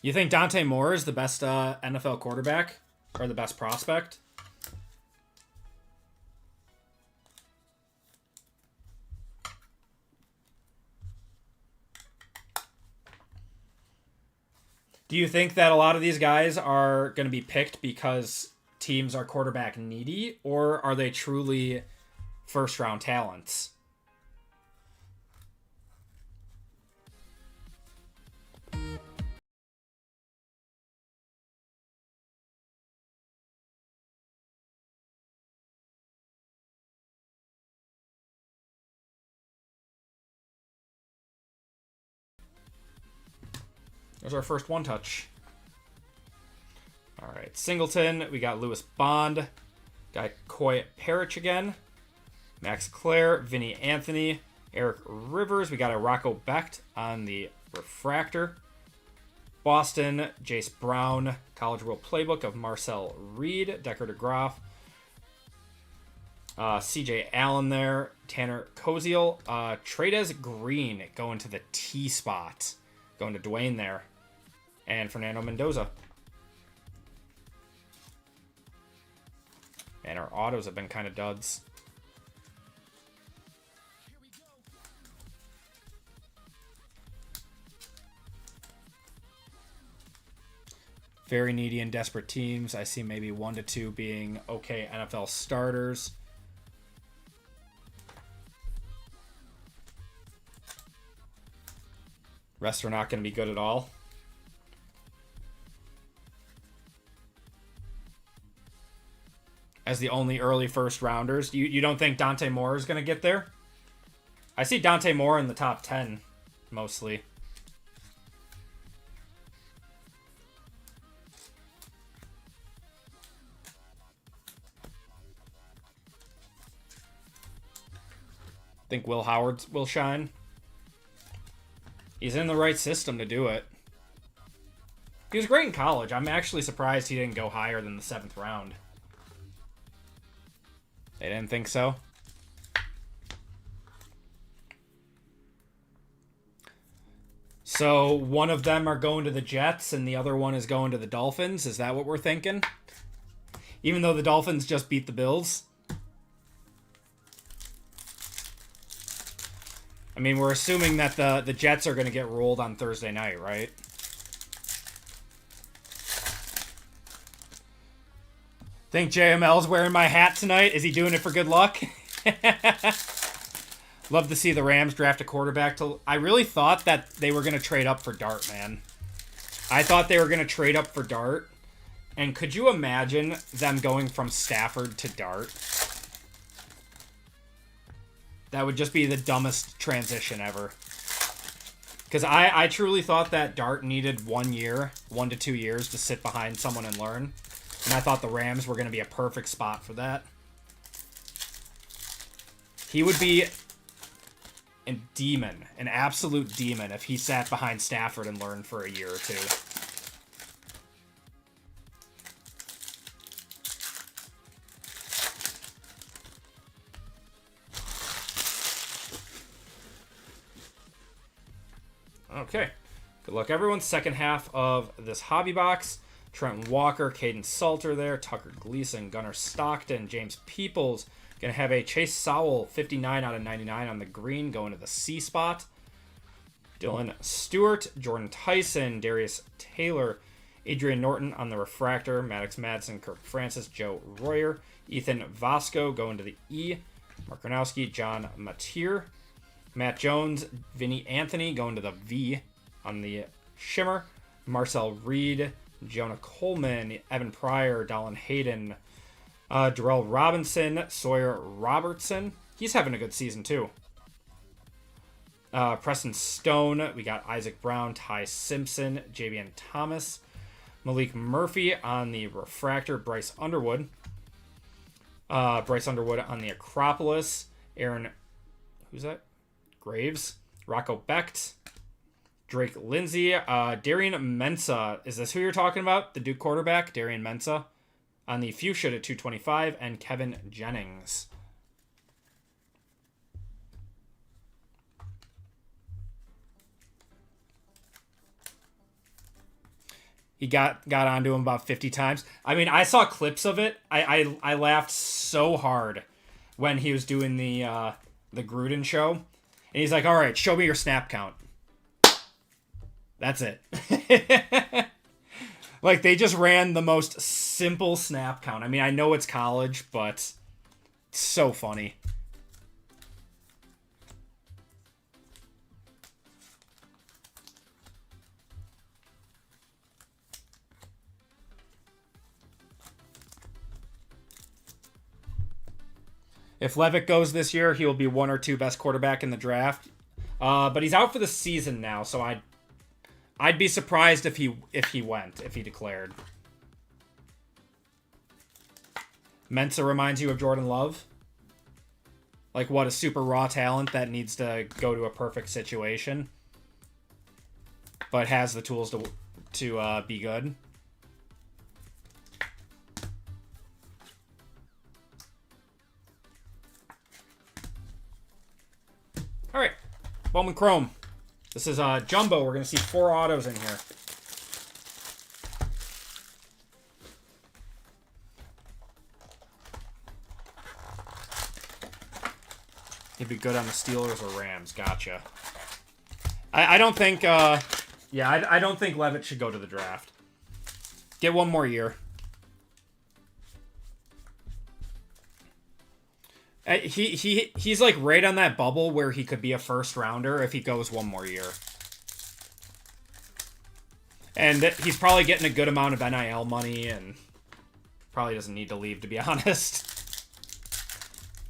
You think Dante Moore is the best NFL quarterback? Or the best prospect? Do you think that a lot of these guys are going to be picked because teams are quarterback needy? Or are they truly first-round talents? There's our first one touch. All right, Singleton. We got Lewis Bond. Got Coy Parrish again. Max Clare, Vinny Anthony, Eric Rivers. We got a Rocco Becht on the refractor. Boston, Jace Brown, College World Playbook of Marcel Reed, Decker DeGraff. CJ Allen there, Tanner Koziel, Tradez Green going to the T spot, going to Dwayne there, and Fernando Mendoza. And our autos have been kind of duds. Very needy and desperate teams. I see maybe 1 to 2 being okay NFL starters. Rest are not going to be good at all. As the only early first rounders, you don't think Dante Moore is going to get there? I see Dante Moore in the top 10, mostly. Think Will Howard will shine. He's in the right system to do it. He was great in college. I'm actually surprised he didn't go higher than the 7th round. They didn't think so? So one of them are going to the Jets and the other one is going to the Dolphins. Is that what we're thinking? Even though the Dolphins just beat the Bills? I mean, we're assuming that the Jets are going to get rolled on Thursday night, right? Think JML's wearing my hat tonight? Is he doing it for good luck? Love to see the Rams draft a quarterback. I really thought that they were going to trade up for Dart, man. I thought they were going to trade up for Dart. And could you imagine them going from Stafford to Dart? That would just be the dumbest transition ever. Because I truly thought that Dart needed 1 year, 1 to 2 years to sit behind someone and learn. And I thought the Rams were going to be a perfect spot for that. He would be a demon, an absolute demon, if he sat behind Stafford and learned for a year or two. Okay. Good luck, everyone. Second half of this hobby box. Trent Walker, Caden Salter there, Tucker Gleason, Gunnar Stockton, James Peoples. Going to have a Chase Sowell, 59 out of 99 on the green, going to the C spot. Dylan Stewart, Jordan Tyson, Darius Taylor, Adrian Norton on the refractor, Maddox Madsen, Kirk Francis, Joe Royer, Ethan Vasco going to the E, Mark Gronowski, John Mateer, Matt Jones, Vinny Anthony going to the V on the shimmer, Marcel Reed, Jonah Coleman, Evan Pryor, Dolan Hayden, Darrell Robinson, Sawyer Robertson. He's having a good season too. Preston Stone. We got Isaac Brown, Ty Simpson, Javian Thomas, Malik Murphy on the refractor, Bryce Underwood. Bryce Underwood on the Acropolis. Aaron, who's that? Graves. Rocco Becht. Drake Lindsay. Darian Mensa. Is this who you're talking about? The Duke quarterback, Darian Mensa. On the Fuchsia to 225. And Kevin Jennings. He got onto him about 50 times. I mean, I saw clips of it. I laughed so hard when he was doing the Gruden show. And he's like, all right, show me your snap count. That's it. Like, they just ran the most simple snap count. I mean, I know it's college, but it's so funny. If Levitt goes this year, he will be 1 or 2 best quarterback in the draft. But he's out for the season now, so I'd be surprised if he declared. Mensa reminds you of Jordan Love. Like, what, a super raw talent that needs to go to a perfect situation, but has the tools to be good. All right, Bowman Chrome. This is Jumbo. We're going to see 4 autos in here. He'd be good on the Steelers or Rams. Gotcha. I don't think... yeah, I don't think Levitt should go to the draft. Get 1 more year. He's like right on that bubble where he could be a first rounder if he goes 1 more year. And he's probably getting a good amount of NIL money and probably doesn't need to leave, to be honest.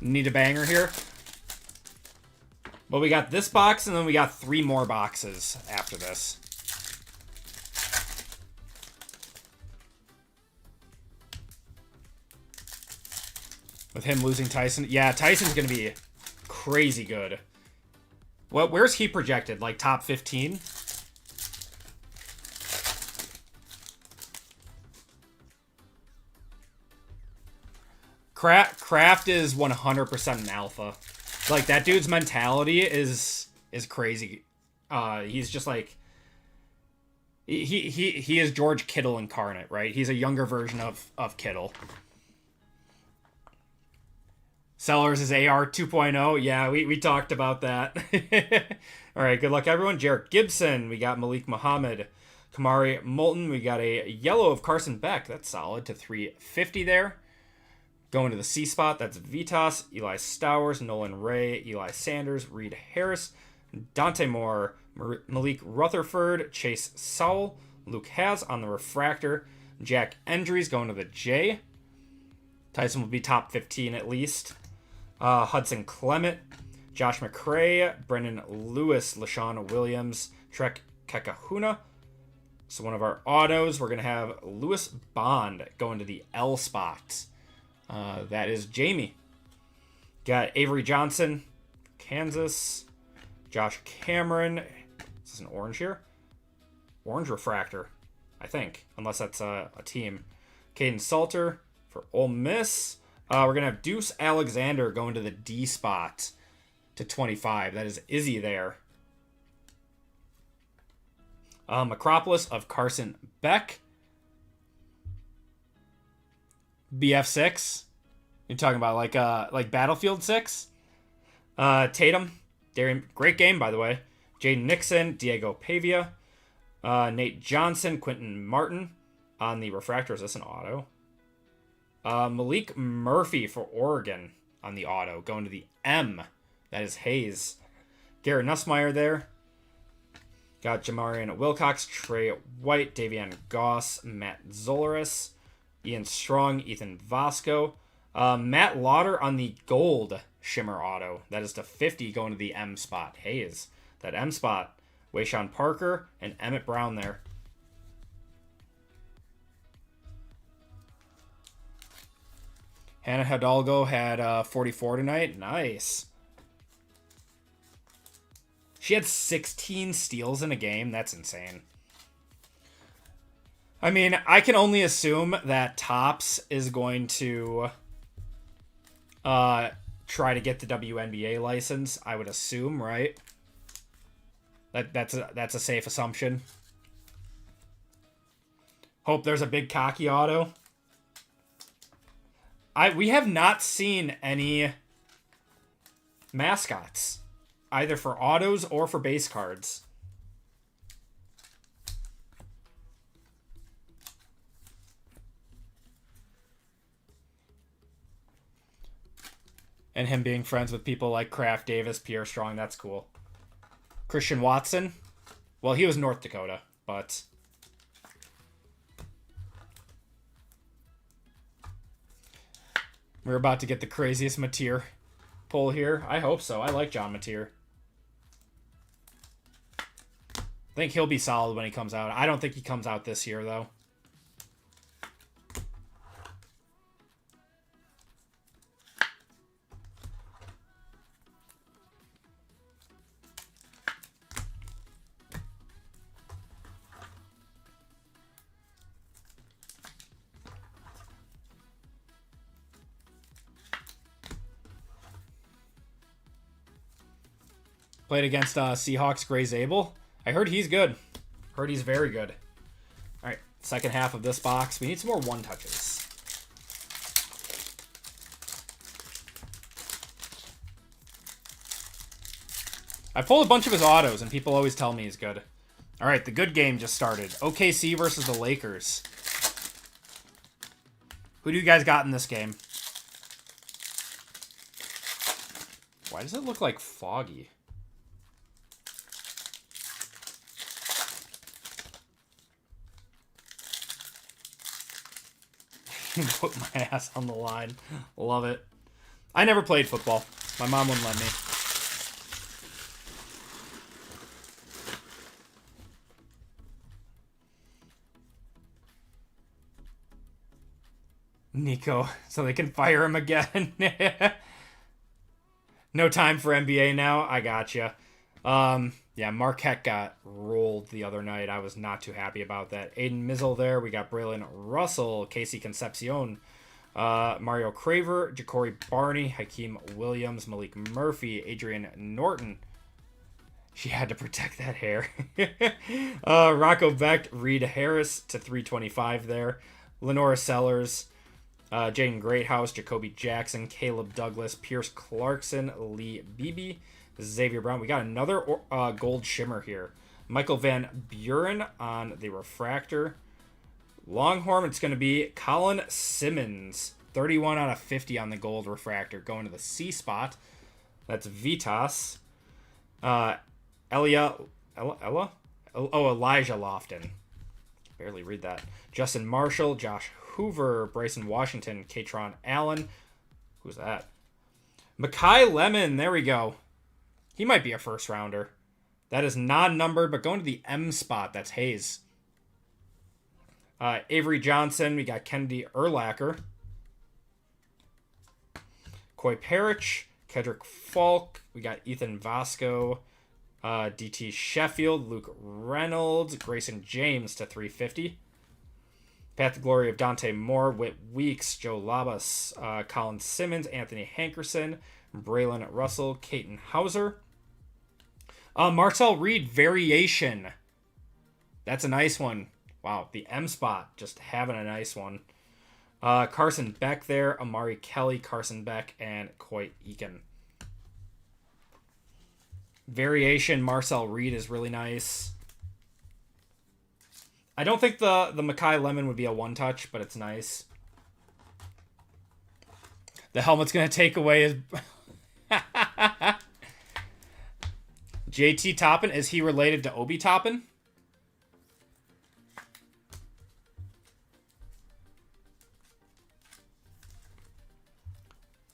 Need a banger here. But we got this box, and then we got 3 more boxes after this. With him losing Tyson. Yeah, Tyson's going to be crazy good. Where's he projected? Like top 15? Kraft is 100% an alpha. Like, that dude's mentality is crazy. He's just like... He is George Kittle incarnate, right? He's a younger version of Kittle. Sellers is AR 2.0. Yeah, we talked about that. All right, good luck, everyone. Jarek Gibson. We got Malik Muhammad. Kamari Moulton. We got a yellow of Carson Beck. That's solid to 350 there. Going to the C spot, that's Vitas, Eli Stowers, Nolan Ray, Eli Sanders, Reed Harris, Dante Moore, Malik Rutherford, Chase Sowell, Luke Has on the refractor, Jack Endries going to the J. Tyson will be top 15 at least. Hudson Clement, Josh McCray, Brendan Lewis, LaShawn Williams, Trek Kakahuna. So one of our autos, we're going to have Lewis Bond going to the L spot. That is Jamie. Got Avery Johnson, Kansas. Josh Cameron. Is this an orange here? Orange refractor, I think. Unless that's a team. Caden Salter for Ole Miss. We're going to have Deuce Alexander going to the D spot to 25. That is Izzy there. Macropolis of Carson Beck. BF6. You're talking about like Battlefield 6. Tatum. Darian, great game, by the way. Jaden Nixon, Diego Pavia. Nate Johnson, Quentin Martin on the refractor. Is this an auto? Malik Murphy for Oregon on the auto. Going to the M. That is Hayes. Garrett Nussmeier there. Got Jamarian Wilcox, Trey White, Davian Goss, Matt Zolaris, Ian Strong, Ethan Vasco. Matt Lauder on the gold shimmer auto. That is to 50 going to the M spot. Hayes. That M spot. Wayshawn Parker and Emmett Brown there. Hannah Hidalgo had 44 tonight. Nice. She had 16 steals in a game. That's insane. I mean, I can only assume that Topps is going to try to get the WNBA license. I would assume, right? That's a safe assumption. Hope there's a big cocky auto. We have not seen any mascots, either for autos or for base cards. And him being friends with people like Kraft Davis, Pierre Strong, that's cool. Christian Watson. Well, he was North Dakota, but... we're about to get the craziest Mateer pull here. I hope so. I like John Mateer. I think he'll be solid when he comes out. I don't think he comes out this year, though. Played against Seahawks Resealable. I heard he's good. Heard he's very good. All right, second half of this box. We need some more one-touches. I pulled a bunch of his autos, and people always tell me he's good. All right, the good game just started. OKC versus the Lakers. Who do you guys got in this game? Why does it look like foggy? Put my ass on the line. Love it. I never played football. My mom wouldn't let me. Nico, so they can fire him again. No time for NBA now. I gotcha. Yeah, Marquette got rolled the other night. I was not too happy about that. Aiden Mizzle there. We got Braylon Russell, Casey Concepcion, Mario Craver, Ja'Cory Barney, Hakeem Williams, Malik Murphy, Adrian Norton. She had to protect that hair. Rocco Becht, Reed Harris to 325 there. Lenora Sellers, Jaden Greathouse, Jacoby Jackson, Caleb Douglas, Pierce Clarkson, Lee Beebe, Xavier Brown. We got another gold shimmer here. Michael Van Buren on the refractor. Longhorn, it's going to be Colin Simmons. 31 out of 50 on the gold refractor. Going to the C spot. That's Vitas. Elijah Lofton. Barely read that. Justin Marshall, Josh Hoover, Bryson Washington, Katron Allen. Who's that? Makai Lemon. There we go. He might be a first rounder. That is non-numbered, but going to the M spot. That's Hayes. Avery Johnson. We got Kennedy Urlacher. Coy Parrish. Kedrick Falk. We got Ethan Vasco. DT Sheffield. Luke Reynolds. Grayson James to 350. Path to Glory of Dante Moore, Whit Weeks, Joe Labas, Colin Simmons, Anthony Hankerson, Braylon Russell, Caton Hauser. Marcel Reed, Variation. That's a nice one. Wow, the M spot, just having a nice one. Carson Beck there, Amari Kelly, Carson Beck, and Coy Eakin. Variation, Marcel Reed is really nice. I don't think the Makai Lemon would be a one-touch, but it's nice. The helmet's going to take away his... JT Toppin, is he related to Obi Toppin?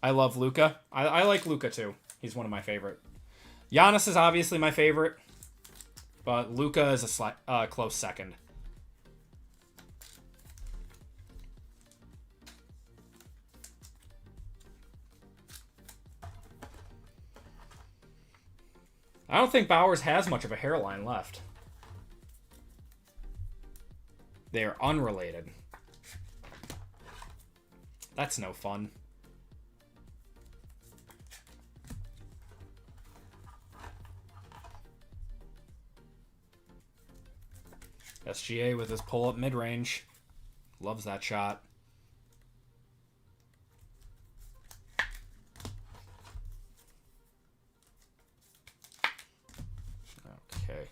I love Luka. I like Luka too. He's one of my favorite. Giannis is obviously my favorite, but Luka is a close second. I don't think Bowers has much of a hairline left. They are unrelated. That's no fun. SGA with his pull-up mid-range. Loves that shot. Okay.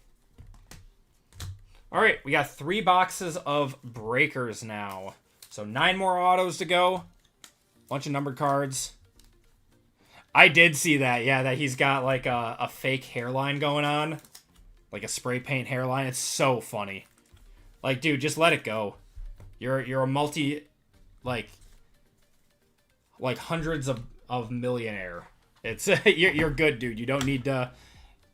All right, we got 3 boxes of breakers now. So 9 more autos to go. Bunch of numbered cards. I did see that, yeah, that he's got like a fake hairline going on. Like a spray paint hairline. It's so funny. Like, dude, just let it go. You're a multi, like hundreds of millionaire. It's you're good, dude. You don't need to,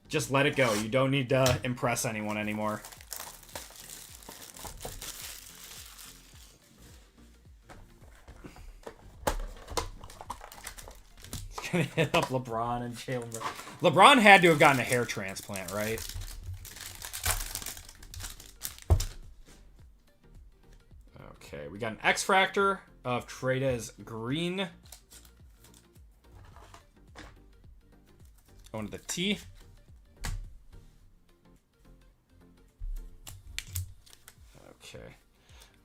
just let it go. You don't need to impress anyone anymore. He's gonna hit up LeBron and Jalen. LeBron had to have gotten a hair transplant, right? Okay, we got an X-Fractor of Tradez Green. Going to the T.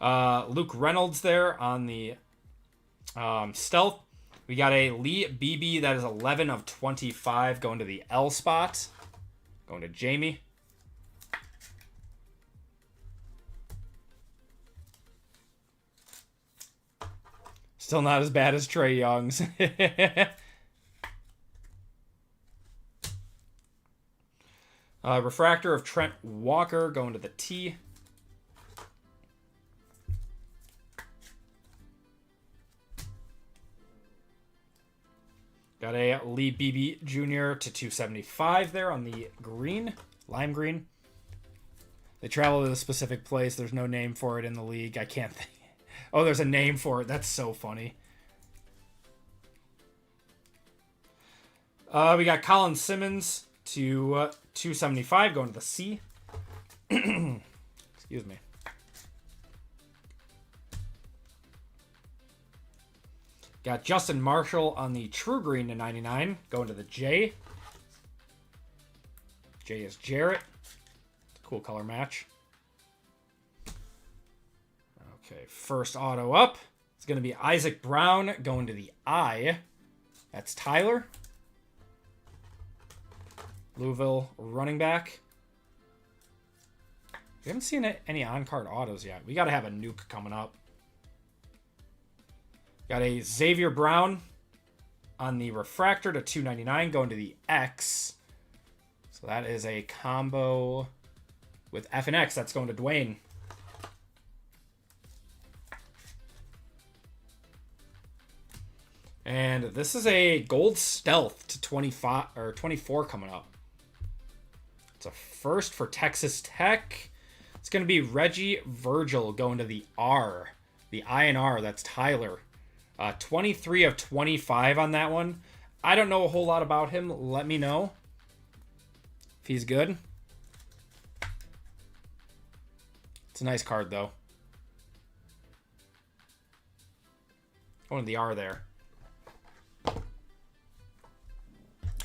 Luke Reynolds there on the stealth. We got a Lee BB that is 11 of 25 going to the L spot. Going to Jamie. Still not as bad as Trae Young's. Refractor of Trent Walker going to the T. Got a Lee BB Jr. to 275 there on the green, lime green. They travel to a specific place. There's no name for it in the league. I can't think. Oh, there's a name for it. That's so funny. We got Colin Simmons to 275 going to the C. Excuse me. Got Justin Marshall on the True Green to 99 going to the J. J is Jarrett. Cool color match. Okay, first auto up. It's going to be Isaac Brown going to the I. That's Tyler. Louisville running back. We haven't seen any on-card autos yet. We got to have a nuke coming up. Got a Xavier Brown on the refractor to 299 going to the X. So that is a combo with F and X. That's going to Dwayne. And this is a gold stealth to 25 or 24 coming up. It's a first for Texas Tech. It's going to be Reggie Virgil going to the R. The INR, that's Tyler. 23 of 25 on that one. I don't know a whole lot about him. Let me know if he's good. It's a nice card, though. Going to the R there. All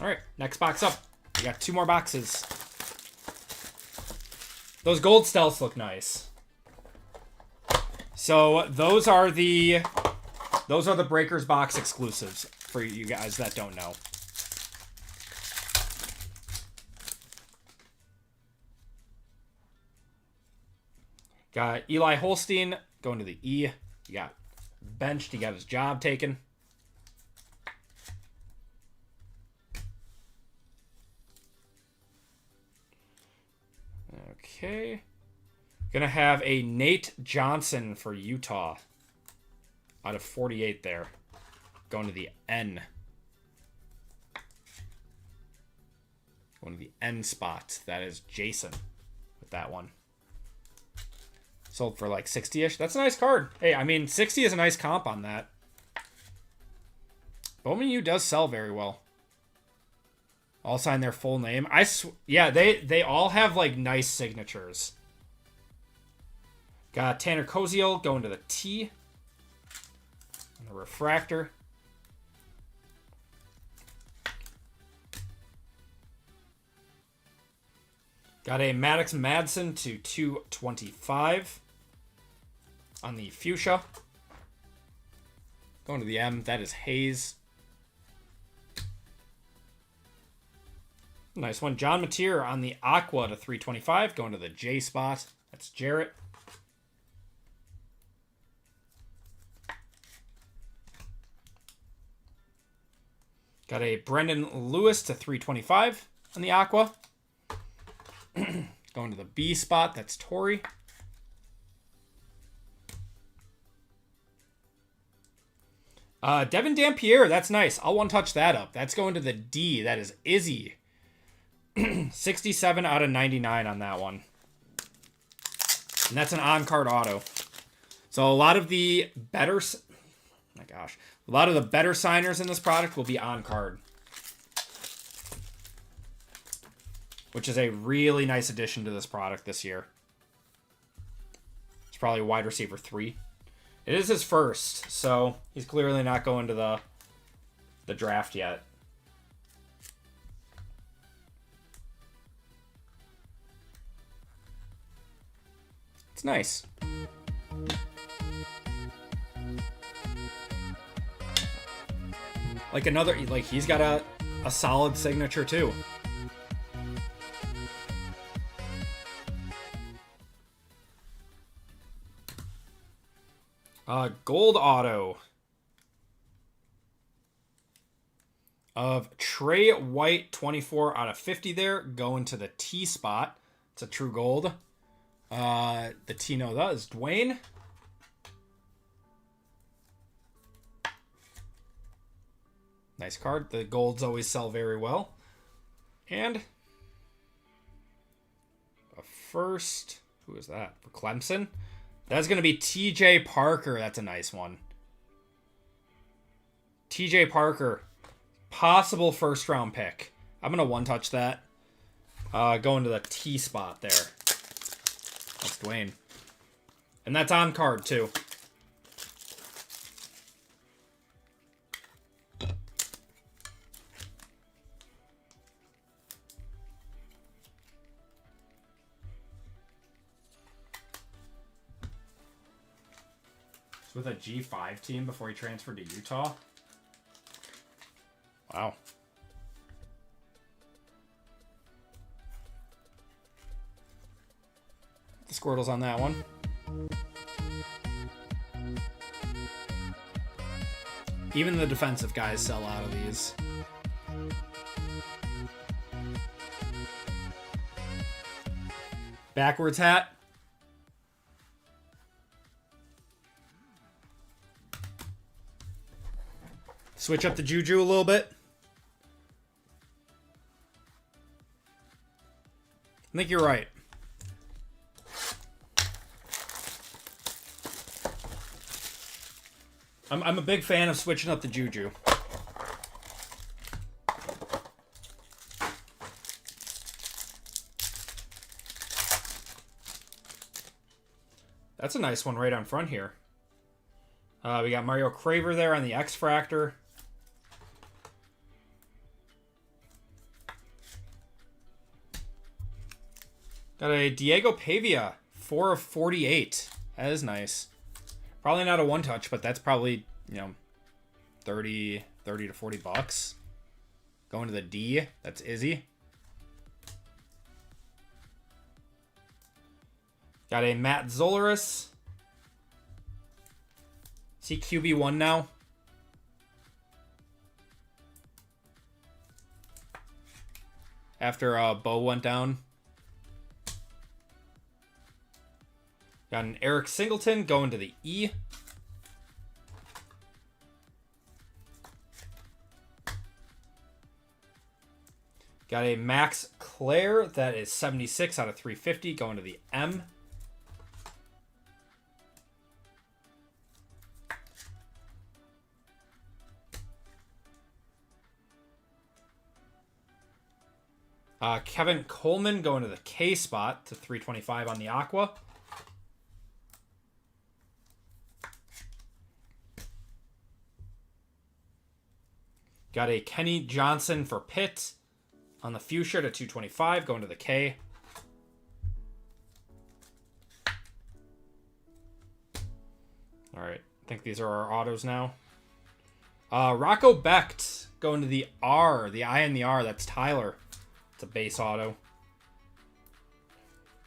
right, next box up. We got 2 more boxes. Those gold stealths look nice. So those are the Breakers box exclusives for you guys that don't know. Got Eli Holstein going to the E. You got benched. He got his job taken. Okay. Gonna have a Nate Johnson for Utah. Out of 48 there. Going to the N. Going to the N spot. That is Jason with that one. Sold for like 60-ish. That's a nice card. Hey, I mean, 60 is a nice comp on that. Bowman U does sell very well. All sign their full name. Yeah, they all have like nice signatures. Got Tanner Koziel going to the T. And the refractor. Got a Maddox Madsen to 225 on the fuchsia. Going to the M, that is Hayes. Nice one. John Mateer on the aqua to 325. Going to the J spot. That's Jarrett. Got a Brendan Lewis to 325 on the aqua. Going to the B spot. That's Torrey. Devin Dampierre. That's nice. I'll one-touch that up. That's going to the D. That is Izzy. 67 out of 99 on that one. And that's an on-card auto. So a lot of the better... Oh my gosh. A lot of the better signers in this product will be on-card. Which is a really nice addition to this product this year. It's probably wide receiver 3. It is his first, so he's clearly not going to the draft yet. It's nice. Like another, like he's got a solid signature too. Gold auto of Trey White, 24 out of 50 there, going to the T spot. It's a true gold. The Tino, that is Dwayne. Nice card. The golds always sell very well. And a first, who is that? For Clemson? That's going to be TJ Parker. That's a nice one. TJ Parker. Possible first round pick. I'm going to one-touch that. Going to the T spot there. That's Dwayne. And that's on card too. With a G5 team before he transferred to Utah. Wow. The Squirtles on that one. Even the defensive guys sell out of these. Backwards hat. Switch up the Juju a little bit. I think you're right. I'm a big fan of switching up the Juju. That's a nice one right on front here. We got Mario Craver there on the X-Fractor. Got a Diego Pavia, 4 of 48. That is nice. Probably not a one-touch, but that's probably, 30 to 40 bucks. Going to the D, that's Izzy. Got a Matt Zolaris. Is he QB1 now? After Bo went down. Got an Eric Singleton going to the E. Got a Max Clare that is 76 out of 350 going to the M. Kevin Coleman going to the K spot to 325 on the Aqua. Got a Kenny Johnson for Pitt on the Fuchsia to 225, going to the K. All right, I think these are our autos now. Rocco Becht going to the R, the I and the R, that's Tyler. It's a base auto.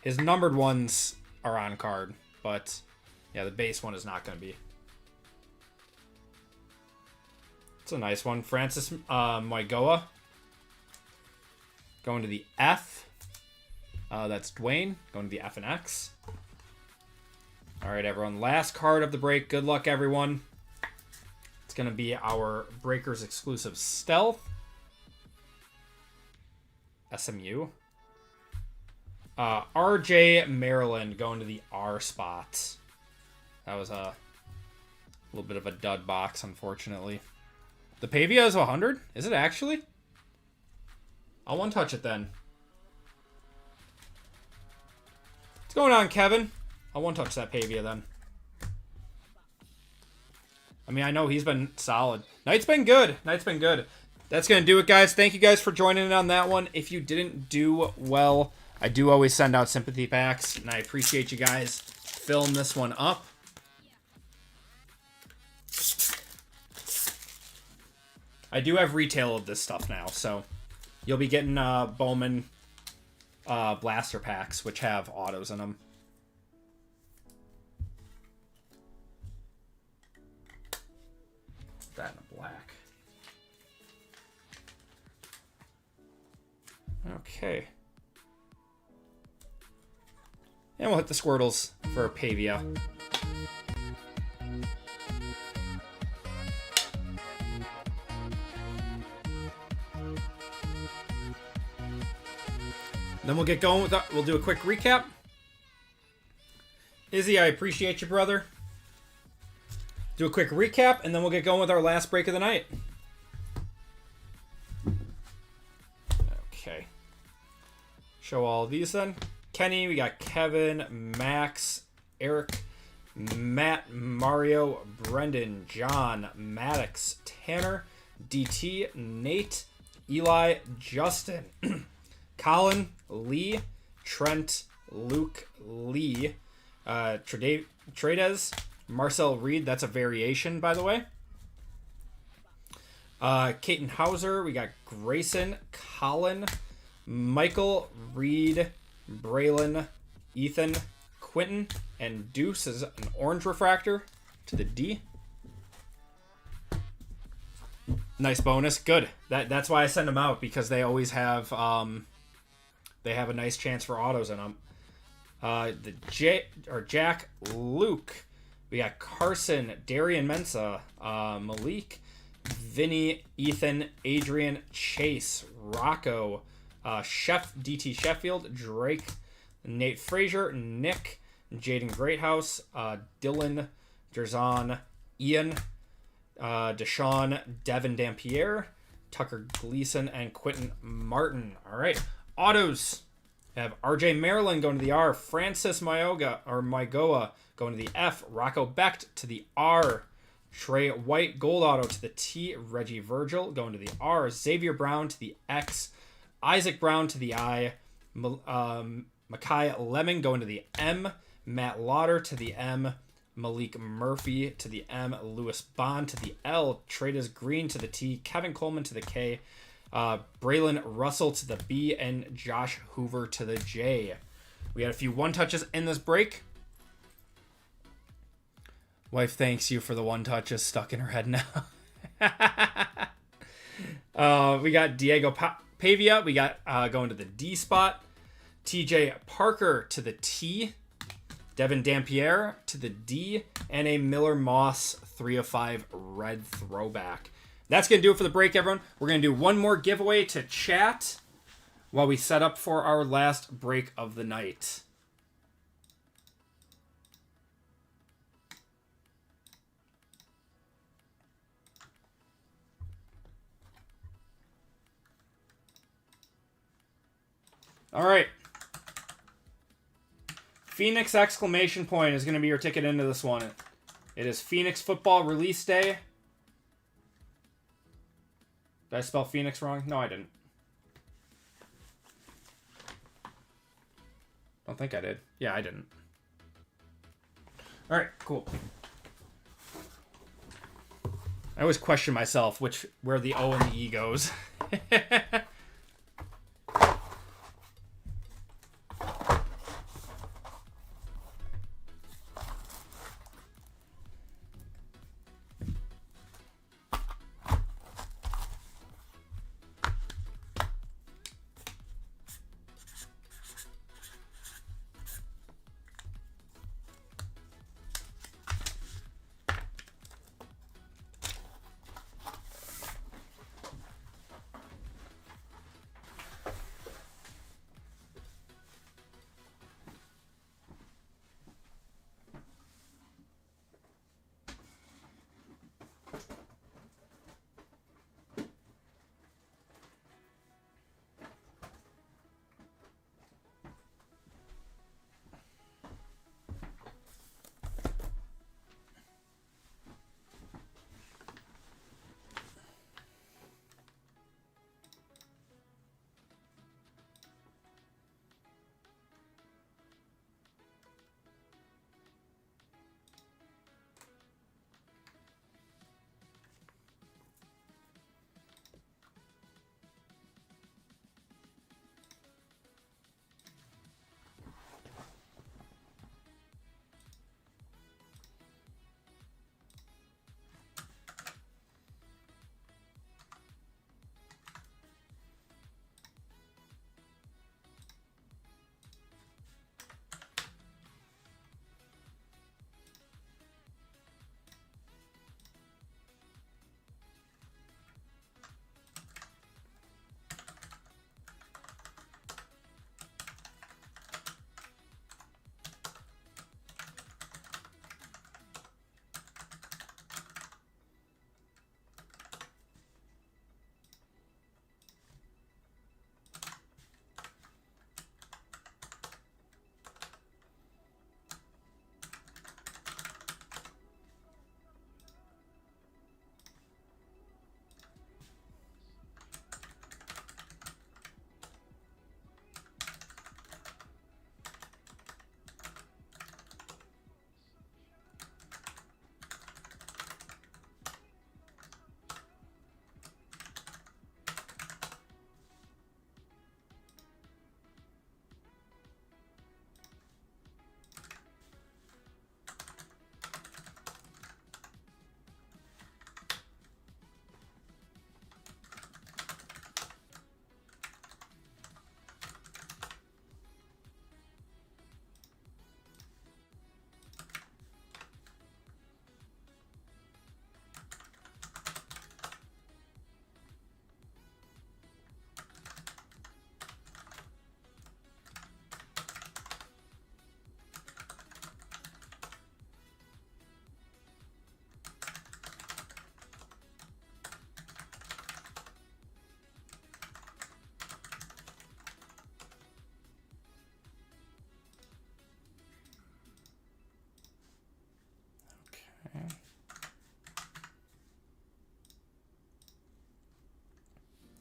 His numbered ones are on card, but yeah, the base one is not going to be. It's a nice one. Francis Moigoa going to the F. That's Dwayne going to the F and X. All right, everyone. Last card of the break. Good luck, everyone. It's going to be our Breakers exclusive Stealth. SMU. RJ Maryland going to the R spot. That was a little bit of a dud box, unfortunately. The Pavia is 100? Is it actually? I'll one-touch it then. What's going on, Kevin? I'll one-touch that Pavia then. I mean, I know he's been solid. Knight's been good. Knight's been good. That's going to do it, guys. Thank you guys for joining in on that one. If you didn't do well, I do always send out sympathy packs, and I appreciate you guys filling this one up. I do have retail of this stuff now, so you'll be getting Bowman blaster packs, which have autos in them. That in black. Okay. And we'll hit the Squirtles for Pavia. Then we'll get going with that. We'll do a quick recap. Izzy, I appreciate you, brother. Do a quick recap, and then we'll get going with our last break of the night. Okay. Show all of these then. Kenny, we got Kevin, Max, Eric, Matt, Mario, Brendan, John, Maddox, Tanner, DT, Nate, Eli, Justin, Colin, Lee, Trent, Luke, Lee, Trades, Marcel Reed, that's a variation, by the way. Caton Hauser, we got Grayson, Colin, Michael, Reed, Braylon, Ethan, Quentin, and Deuce is an orange refractor to the D. Nice bonus. Good. That's why I send them out, because they always have they have a nice chance for autos in them. Jack, Luke. We got Carson, Darian Mensa, Malik, Vinny, Ethan, Adrian, Chase, Rocco, DT Sheffield, Drake, Nate Frazier, Nick, Jaden Greathouse, Dylan, Jerzon, Ian, Deshaun, Devin Dampier, Tucker Gleason, and Quentin Martin. All right, autos. We have RJ Maryland going to the R, Francis Mygoa going to the F, Rocco Becht to the R, Trey White gold auto to the T, Reggie Virgil going to the R, Xavier Brown to the X, Isaac Brown to the I, Makai Lemon going to the M, Matt Lauder to the M, Malik Murphy to the M, Lewis Bond to the L, Trades Green to the T, Kevin Coleman to the K, Braylon Russell to the B, and Josh Hoover to the J. We had a few one-touches in this break. Wife thanks you for the one-touches stuck in her head now. We got Diego Pavia. We got going to the D spot. TJ Parker to the T. Devin Dampier to the D. And a Miller Moss 3 of 5 red throwback. That's going to do it for the break, everyone. We're going to do one more giveaway to chat while we set up for our last break of the night. All right. Phoenix exclamation point is going to be your ticket into this one. It is Phoenix football release day. Did I spell Phoenix wrong? No, I didn't. Don't think I did. Yeah, I didn't. All right, cool. I always question myself where the O and the E goes.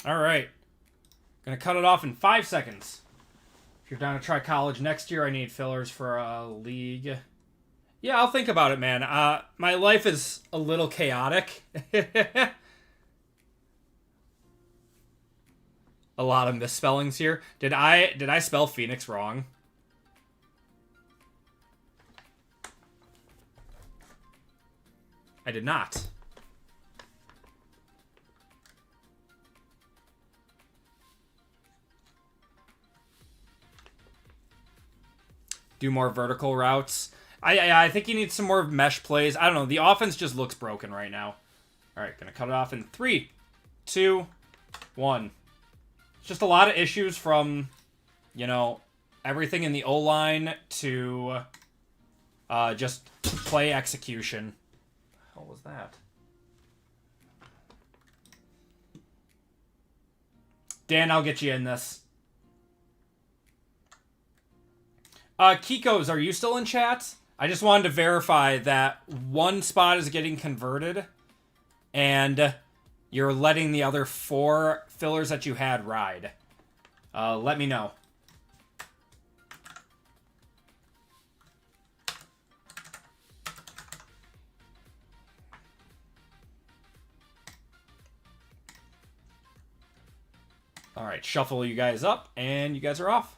All right. Gonna cut it off in 5 seconds. If you're down to try college next year, I need fillers for a league. Yeah, I'll think about it, man. My life is a little chaotic. A lot of misspellings here. Did I spell Phoenix wrong? I did not. Do more vertical routes. I think he needs some more mesh plays. I don't know. The offense just looks broken right now. All right, gonna cut it off in 3, 2, 1. Just a lot of issues from, you know, everything in the O-line to just play execution. What was that? Dan, I'll get you in this. Kikos, are you still in chat? I just wanted to verify that one spot is getting converted and you're letting the other 4 fillers that you had ride. Let me know. All right, shuffle you guys up, and you guys are off.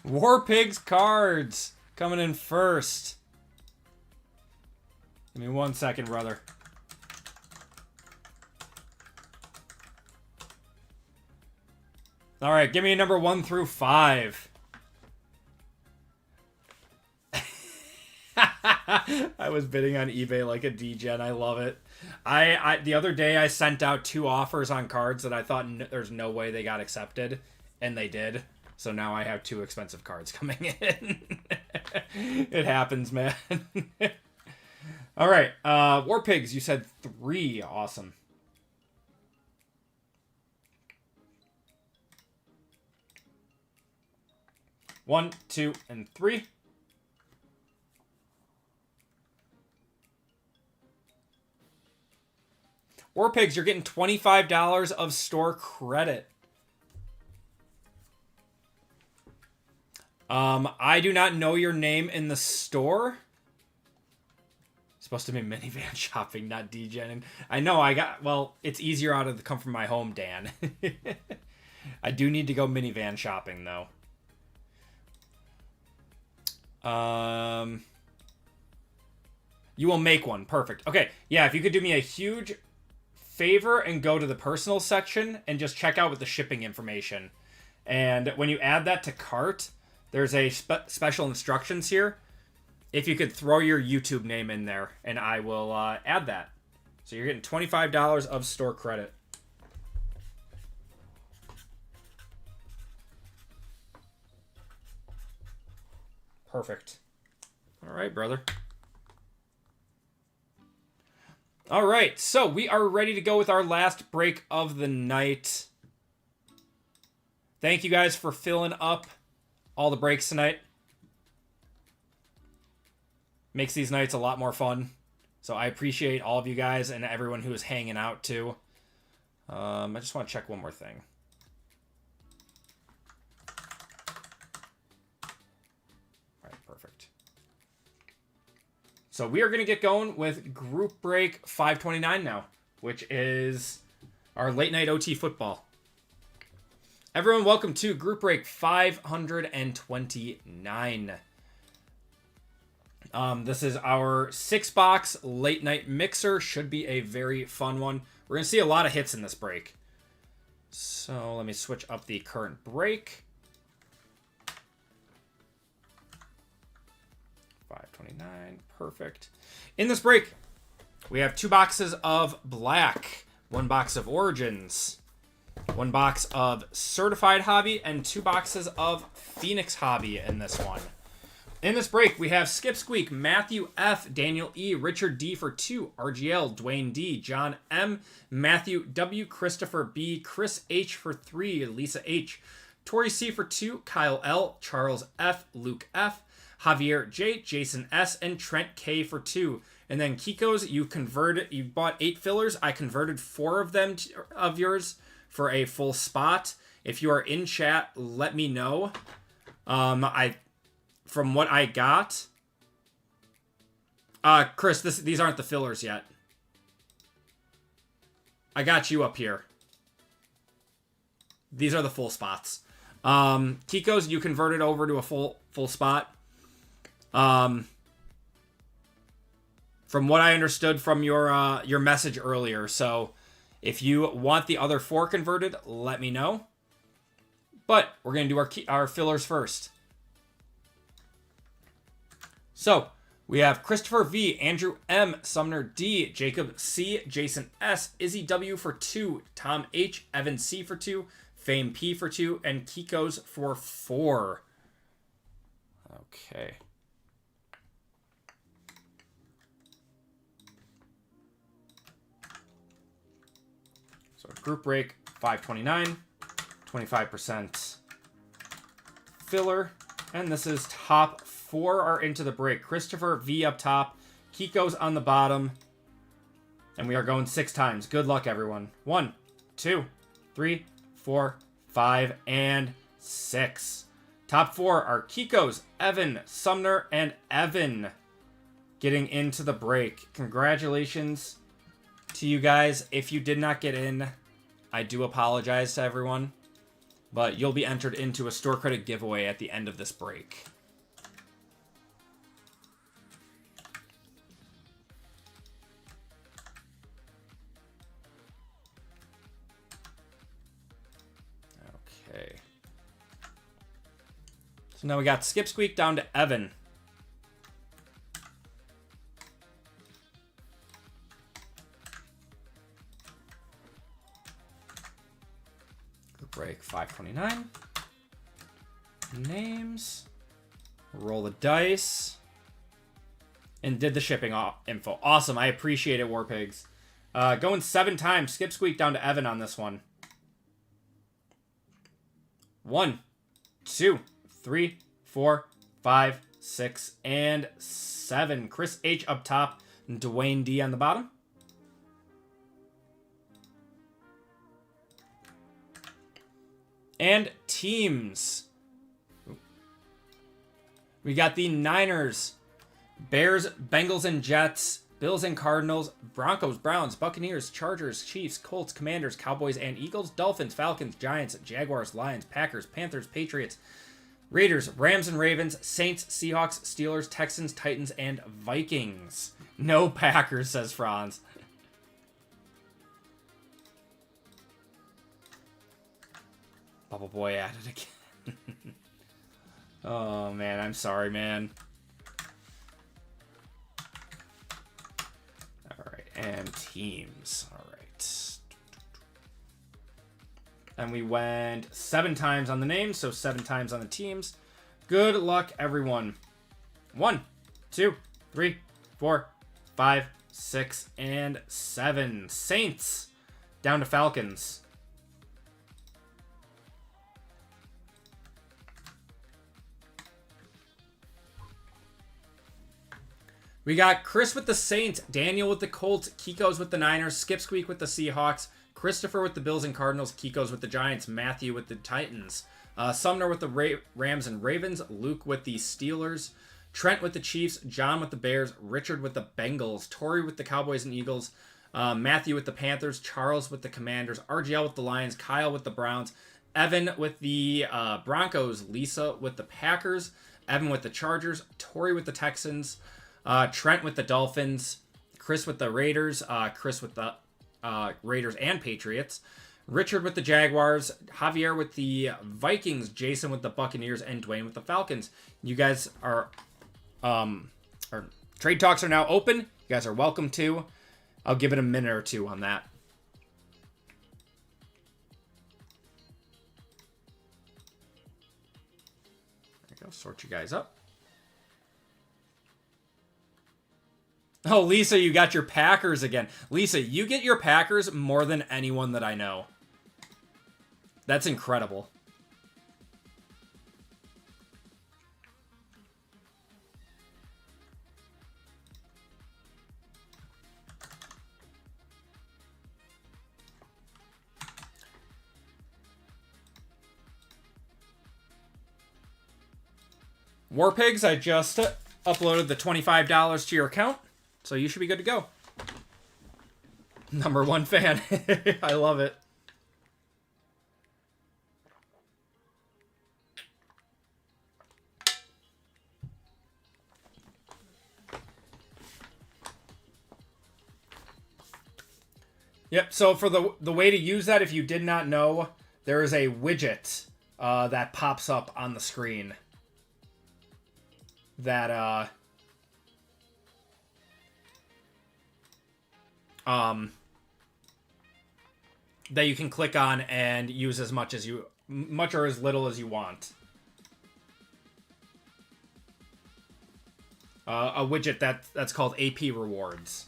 War Pigs cards coming in first. Give me 1 second, brother. All right, give me a number 1 through 5. I was bidding on eBay like a degen. I love it. I the other day I sent out 2 offers on cards that I thought there's no way they got accepted, and they did. So now I have 2 expensive cards coming in. It happens, man. All right. War Pigs, you said 3. Awesome. One, 2, and 3. War Pigs, you're getting $25 of store credit. I do not know your name in the store. It's supposed to be minivan shopping, not degening. I know, well, it's easier out of the come from my home, Dan. I do need to go minivan shopping, though. You will make one. Perfect. Okay, yeah, if you could do me a huge favor and go to the personal section and just check out with the shipping information. And when you add that to cart, there's a special instructions here. If you could throw your YouTube name in there, and I will add that. So you're getting $25 of store credit. Perfect. All right, brother. All right, so we are ready to go with our last break of the night. Thank you guys for filling up all the breaks tonight. Makes these nights a lot more fun. So I appreciate all of you guys and everyone who is hanging out too. I just want to check one more thing. All right, perfect. So we are going to get going with Group Break 529 now, which is our late night OT football. Everyone, welcome to Group Break 529. This is our 6-box late night mixer. Should be a very fun one. We're going to see a lot of hits in this break. So let me switch up the current break. 529, perfect. In this break, we have 2 boxes of black, 1 box of Origins, 1 box of Certified Hobby, and 2 boxes of Phoenix Hobby in this one. In this break, we have Skip Squeak, Matthew F, Daniel E, Richard D for 2, RGL, Dwayne D, John M, Matthew W, Christopher B, Chris H for 3, Lisa H, Tori C for 2, Kyle L, Charles F, Luke F, Javier J, Jason S, and Trent K for 2. And then Kiko's, you bought 8 fillers. I converted 4 of them of yours for a full spot. If you are in chat, let me know. From what I got, Chris, these aren't the fillers yet. I got you up here. These are the full spots. Kiko's, you converted over to a full spot. From what I understood from your message earlier. So if you want the other 4 converted, let me know. But we're going to do our fillers first. So we have Christopher V, Andrew M, Sumner D, Jacob C, Jason S, Izzy W for 2, Tom H, Evan C for 2, Fame P for 2, and Kiko's for 4. Okay. So group break 529, 25% filler, and this is top 4 are into the break. Christopher V up top, Kiko's on the bottom, and we are going 6 times. Good luck, everyone. 1, 2, 3, 4, 5, and 6. Top 4 are Kiko's, Evan, Sumner, and Evan getting into the break. Congratulations to you guys. If you did not get in, I do apologize to everyone, but you'll be entered into a store credit giveaway at the end of this break. Okay. So now we got Skip Squeak down to Evan. Break 529. Names. Roll the dice. And did the shipping info. Awesome. I appreciate it, Warpigs. Going 7 times. Skip Squeak down to Evan on this one. 1, 2, 3, 4, 5, 6, and 7. Chris H up top. And Dwayne D on the bottom. And teams. We got the Niners, Bears, Bengals, and Jets, Bills and Cardinals, Broncos, Browns, Buccaneers, Chargers, Chiefs, Colts, Commanders, Cowboys and Eagles, Dolphins, Falcons, Giants, Jaguars, Lions, Packers, Panthers, Patriots, Raiders, Rams and Ravens, Saints, Seahawks, Steelers, Texans, Titans, and Vikings. No Packers, says Franz. Bubble Boy at it again. Oh, man. I'm sorry, man. All right. And teams. All right. And we went 7 times on the names, so 7 times on the teams. Good luck, everyone. 1, 2, 3, 4, 5, 6, and 7. Saints down to Falcons. We got Chris with the Saints, Daniel with the Colts, Kiko's with the Niners, Skip Squeak with the Seahawks, Christopher with the Bills and Cardinals, Kiko's with the Giants, Matthew with the Titans, Sumner with the Rams and Ravens, Luke with the Steelers, Trent with the Chiefs, John with the Bears, Richard with the Bengals, Tori with the Cowboys and Eagles, Matthew with the Panthers, Charles with the Commanders, RGL with the Lions, Kyle with the Browns, Evan with the Broncos, Lisa with the Packers, Evan with the Chargers, Tori with the Texans, Trent with the Dolphins, Chris with the Raiders, Chris with the Raiders and Patriots, Richard with the Jaguars, Javier with the Vikings, Jason with the Buccaneers, and Dwayne with the Falcons. You guys are, our trade talks are now open. You guys are welcome to. I'll give it a minute or two on that. There you go. Sort you guys up. Oh, Lisa, you got your Packers again. Lisa, you get your Packers more than anyone that I know. That's incredible. War Pigs, I just uploaded the $25 to your account, so you should be good to go. #1 fan. I love it. Yep, so for the way to use that, if you did not know, there is a widget that pops up on the screen that that you can click on and use as much or as little as you want. A widget that's called AP Rewards.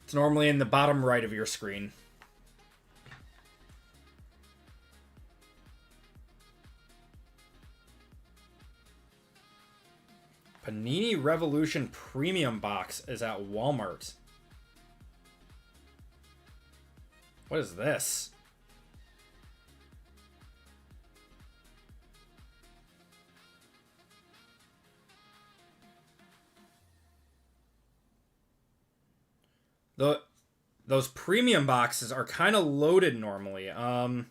It's normally in the bottom right of your screen. Panini Revolution Premium Box is at Walmart. What is this? Those premium boxes are kind of loaded normally. Hold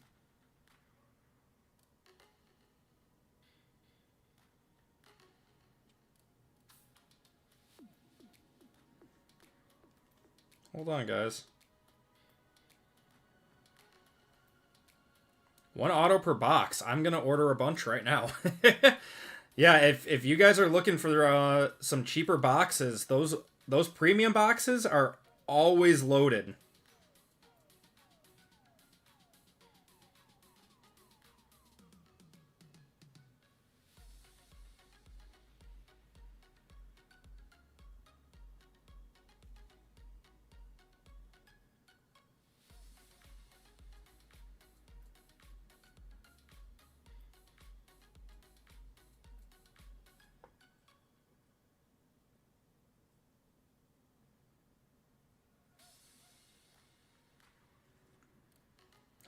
on, guys. One auto per box. I'm gonna order a bunch right now. Yeah, if you guys are looking for some cheaper boxes, those premium boxes are always loaded.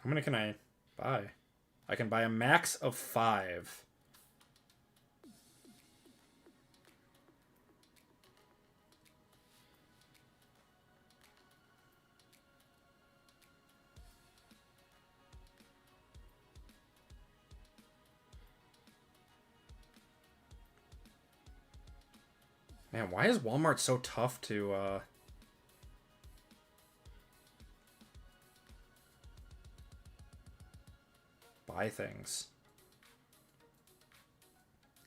How many can I buy? I can buy a max of 5. Man, why is Walmart so tough to buy things?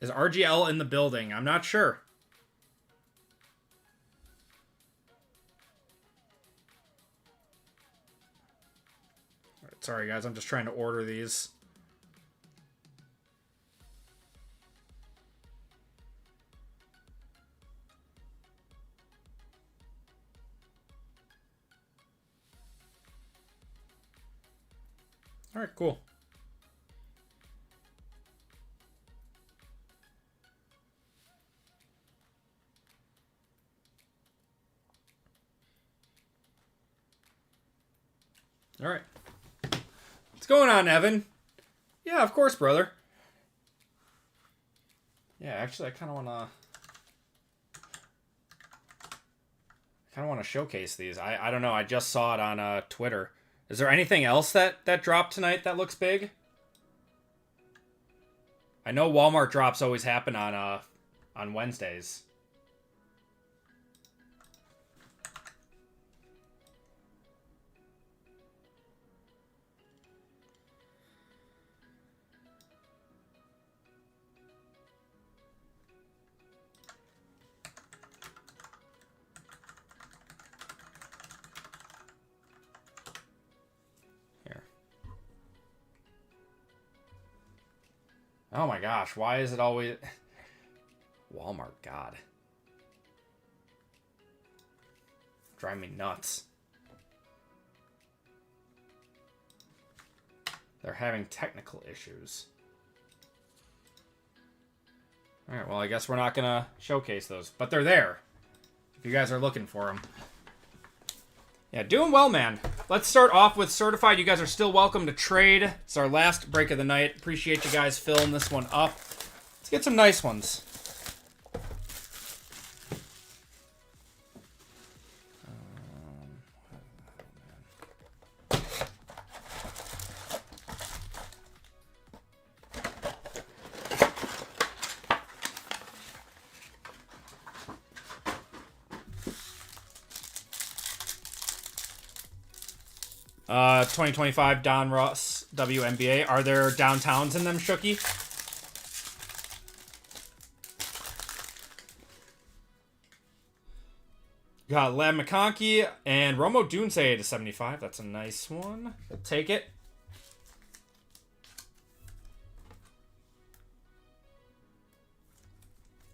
Is RGL in the building? I'm not sure. Alright, sorry guys, I'm just trying to order these. Alright, cool. All right. What's going on, Evan? Yeah, of course, brother. Yeah, actually, I kind of want to showcase these. I don't know. I just saw it on Twitter. Is there anything else that dropped tonight that looks big? I know Walmart drops always happen on Wednesdays. Oh my gosh, why is it always... Walmart, God. Drive me nuts. They're having technical issues. Alright, well, I guess we're not going to showcase those. But they're there. If you guys are looking for them. Yeah, doing well, man. Let's start off with Certified. You guys are still welcome to trade. It's our last break of the night. Appreciate you guys filling this one up. Let's get some nice ones. 2025 Don Ross WNBA. Are there downtowns in them, Shooky? Got Lab McConkey and Romo Dunze to 75. That's a nice one. We'll take it.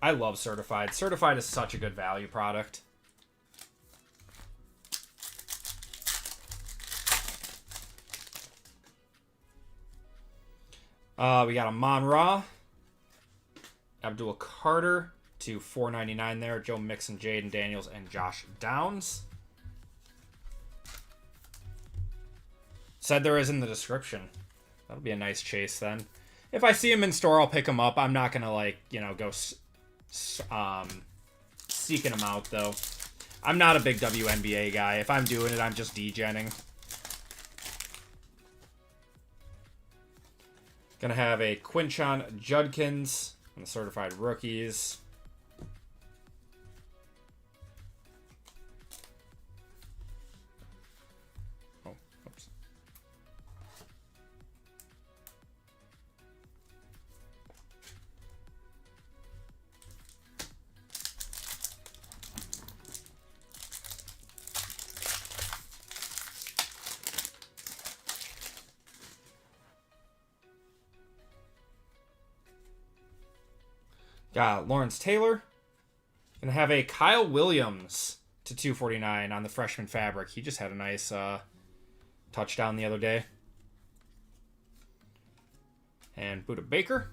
I love Certified. Certified is such a good value product. We got a Mon-Ra, Abdul Carter to 499 there. Joe Mixon, Jaden Daniels, and Josh Downs. Said there is in the description. That'll be a nice chase then. If I see him in store, I'll pick him up. I'm not gonna go seeking him out though. I'm not a big WNBA guy. If I'm doing it, I'm just degenning. Gonna have a Quinshon Judkins on the certified rookies. Oh, oops. Got Lawrence Taylor. Gonna have a Kyle Williams to 249 on the freshman fabric. He just had a nice touchdown the other day. And Buda Baker.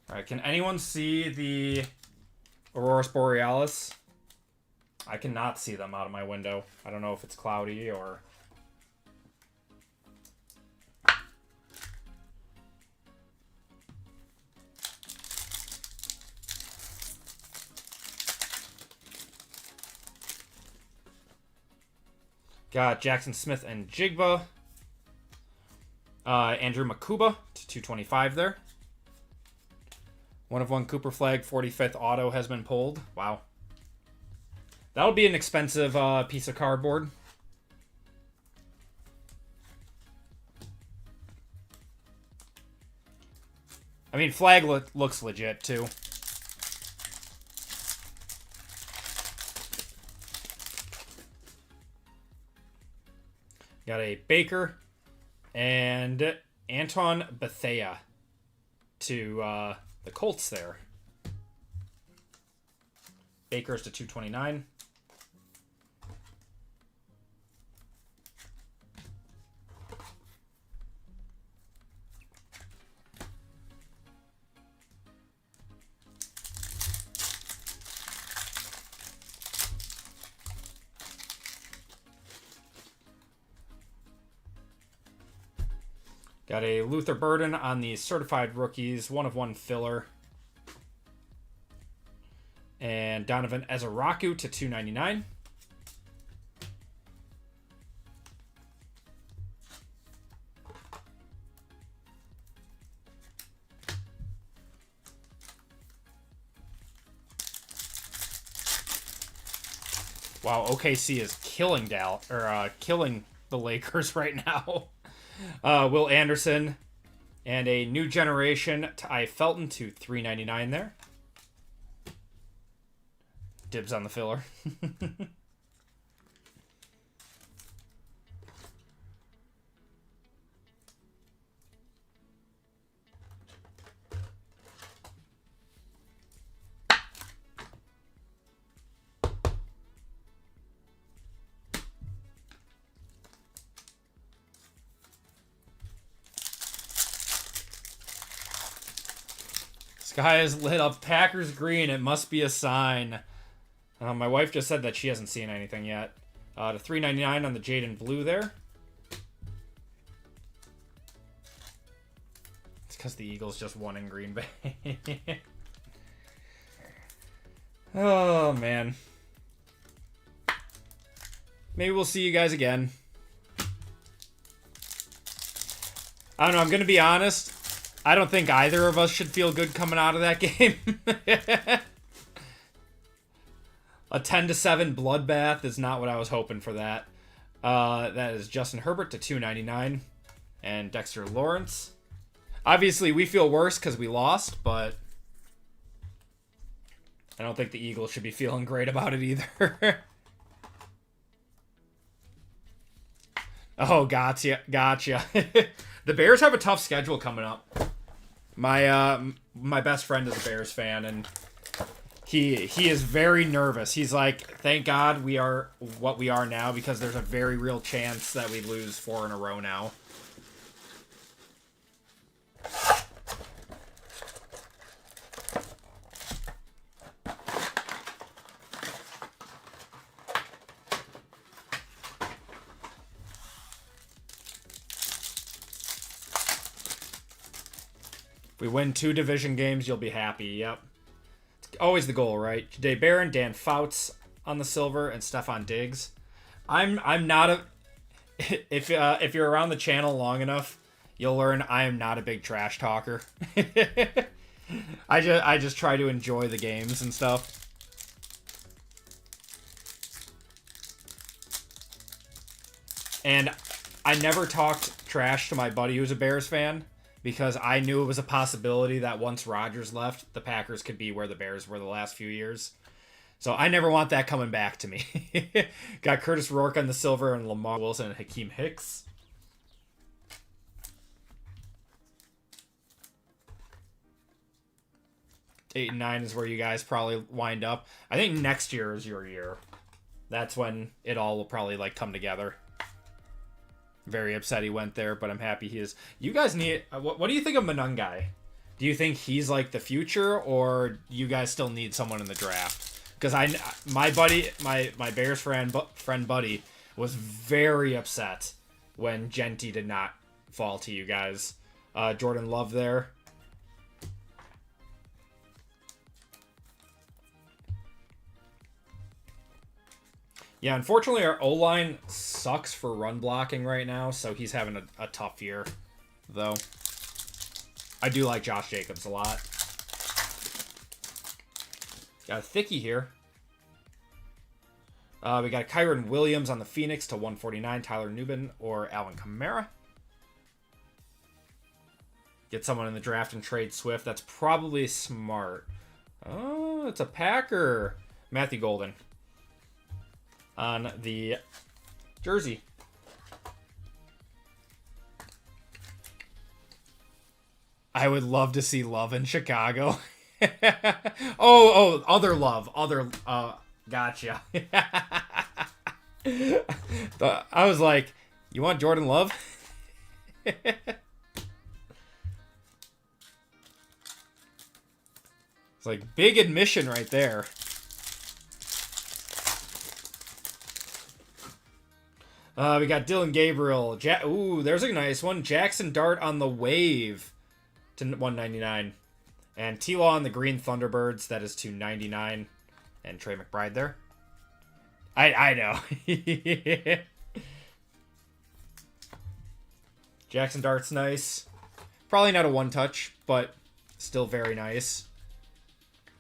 Alright, can anyone see the Aurora Borealis? I cannot see them out of my window. I don't know if it's cloudy or... Got Jackson Smith and Jigba. Andrew Makuba to 225 there. 1/1 Cooper Flag, 45th auto has been pulled. Wow. That'll be an expensive piece of cardboard. I mean, Flag looks legit too. Got a Baker and Anton Bethea to the Colts there. Baker's to 229. Got a Luther Burden on the certified rookies, 1/1 filler. And Donovan Ezeraku to 299. Wow, OKC is killing killing the Lakers right now. Will Anderson and a new generation Ty Felton to $3.99 there. Dibs on the filler. Sky is lit up. Packers green. It must be a sign. My wife just said that she hasn't seen anything yet. To $3.99 on the Jaden Blue there. It's because the Eagles just won in Green Bay. Oh, man. Maybe we'll see you guys again. I don't know. I'm going to be honest. I don't think either of us should feel good coming out of that game. A 10-7 bloodbath is not what I was hoping for that. That is Justin Herbert to $2.99. And Dexter Lawrence. Obviously, we feel worse because we lost, but I don't think the Eagles should be feeling great about it either. Oh, gotcha. The Bears have a tough schedule coming up. My best friend is a Bears fan, and he is very nervous. He's like, thank God we are what we are now, because there's a very real chance that we lose 4 in a row now. If we win 2 division games, you'll be happy. Yep. It's always the goal, right? Jay Barron, Dan Fouts on the silver, and Stephon Diggs. I'm not a... If you're around the channel long enough, you'll learn I am not a big trash talker. I just try to enjoy the games and stuff. And I never talked trash to my buddy who's a Bears fan, because I knew it was a possibility that once Rodgers left, the Packers could be where the Bears were the last few years. So I never want that coming back to me. Got Curtis Rourke on the silver and Lamar Wilson and Hakeem Hicks. Eight and 9 is where you guys probably wind up. I think next year is your year. That's when it all will probably come together. Very upset he went there, but I'm happy he is. You guys need... What do you think of Manungai? Do you think he's the future, or you guys still need someone in the draft? Because my buddy, my Bears friend Buddy, was very upset when Genty did not fall to you guys. Jordan Love there. Yeah, unfortunately, our O-line sucks for run blocking right now, so he's having a tough year, though. I do like Josh Jacobs a lot. Got a thickie here. We got Kyron Williams on the Phoenix to 149, Tyler Nubin or Alvin Kamara. Get someone in the draft and trade Swift. That's probably smart. Oh, it's a Packer. Matthew Golden on the jersey. I would love to see Love in Chicago. Other Love. Gotcha. I was like, you want Jordan Love? It's like big admission right there. We got Dylan Gabriel. Ooh, there's a nice one. Jackson Dart on the wave to 199. And T-Law on the Green Thunderbirds. That is to 99. And Trey McBride there. I know. Jackson Dart's nice. Probably not a one-touch, but still very nice.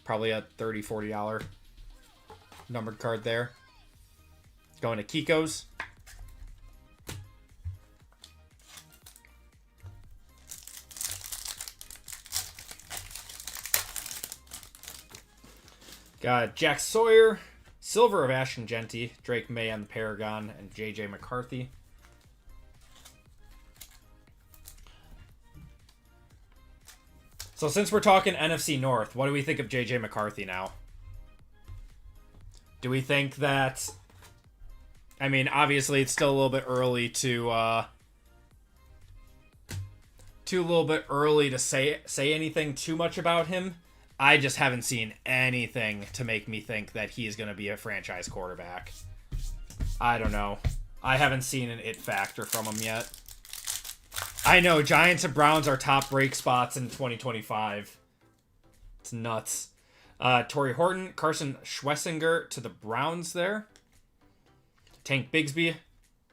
Probably a $30, $40 numbered card there. Going to Kiko's. Got Jack Sawyer, silver of Ashton Genty, Drake May on the Paragon, and J.J. McCarthy. So since we're talking NFC North, what do we think of J.J. McCarthy now? Do we think that... I mean, obviously it's still a little bit early to say anything too much about him. I just haven't seen anything to make me think that he's going to be a franchise quarterback. I don't know. I haven't seen an it factor from him yet. I know Giants and Browns are top break spots in 2025. It's nuts. Torrey Horton, Carson Schwessinger to the Browns there. Tank Bigsby,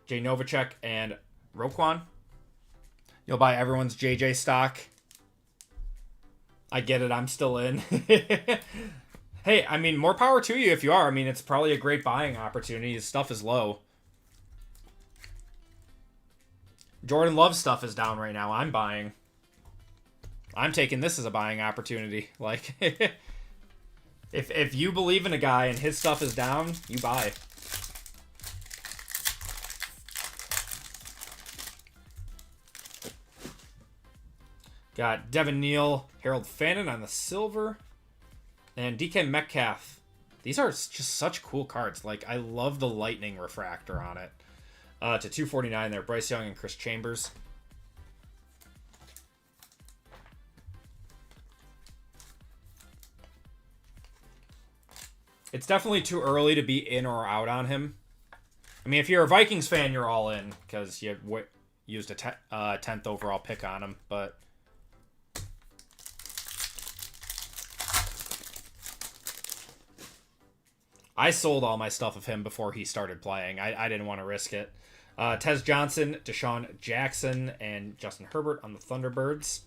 Jay Novacek, and Roquan. You'll buy everyone's JJ stock. I get it. I'm still in. Hey, I mean, more power to you if you are. I mean, it's probably a great buying opportunity. His stuff is low. Jordan Love's stuff is down right now. I'm buying. I'm taking this as a buying opportunity. Like, if you believe in a guy and his stuff is down, you buy. Got Devin Neal, Harold Fannin on the silver, and DK Metcalf. These are just such cool cards. Like, I love the lightning refractor on it. To 249 there, Bryce Young and Chris Chambers. It's definitely too early to be in or out on him. I mean, if you're a Vikings fan, you're all in because you used a 10th overall pick on him, but... I sold all my stuff of him before he started playing. I didn't want to risk it. Tez Johnson, Deshaun Jackson, and Justin Herbert on the Thunderbirds.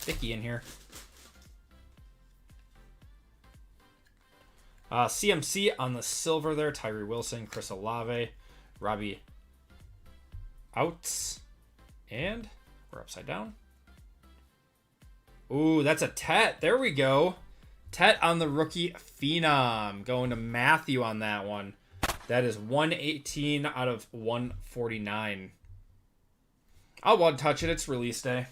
Thicky in here. CMC on the silver there. Tyree Wilson, Chris Olave, Robbie Outs, and we're upside down. Ooh, that's a Tet. There we go. Tet on the rookie Phenom. Going to Matthew on that one. That is 118 out of 149. I'll one touch it. It's release day.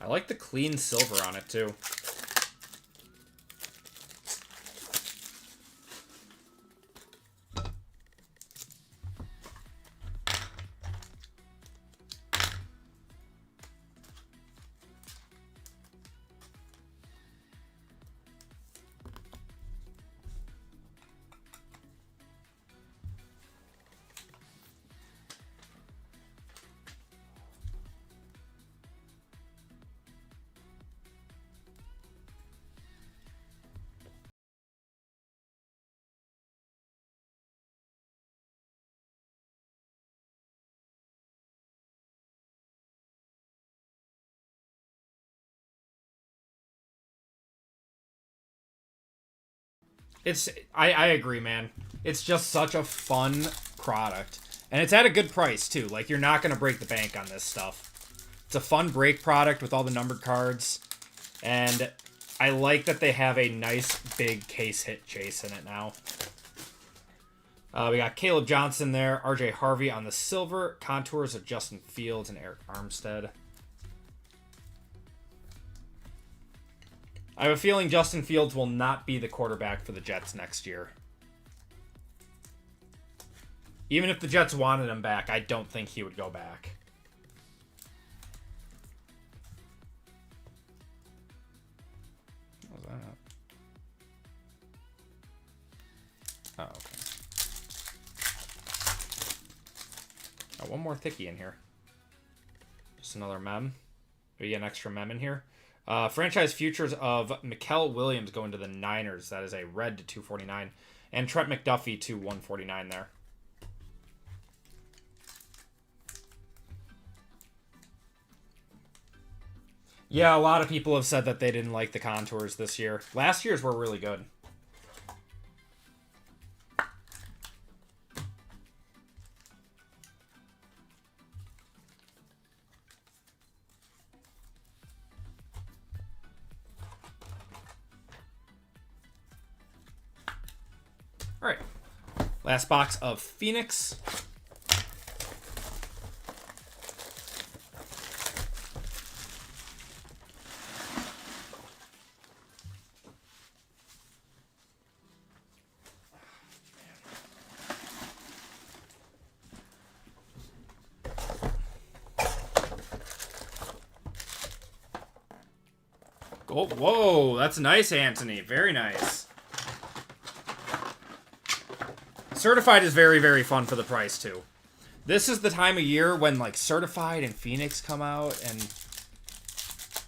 I like the clean silver on it, too. I agree, man. It's just such a fun product. And it's at a good price, too. Like, you're not going to break the bank on this stuff. It's a fun break product with all the numbered cards. And I like that they have a nice, big case hit chase in it now. We got Caleb Johnson there. RJ Harvey on the silver. Contours of Justin Fields and Eric Armstead. I have a feeling Justin Fields will not be the quarterback for the Jets next year. Even if the Jets wanted him back, I don't think he would go back. What was that? Oh, okay. Got one more thickie in here. Just another mem. We get an extra mem in here. Franchise futures of Mikael Williams going to the Niners. That is a red to 249. And Trent McDuffie to 149 there. Yeah, a lot of people have said that they didn't like the contours this year. Last year's were really good. All right, last box of Phoenix. Oh, whoa, that's nice, Anthony. Very nice. Certified is very, very fun for the price, too. This is the time of year when, like, Certified and Phoenix come out, and,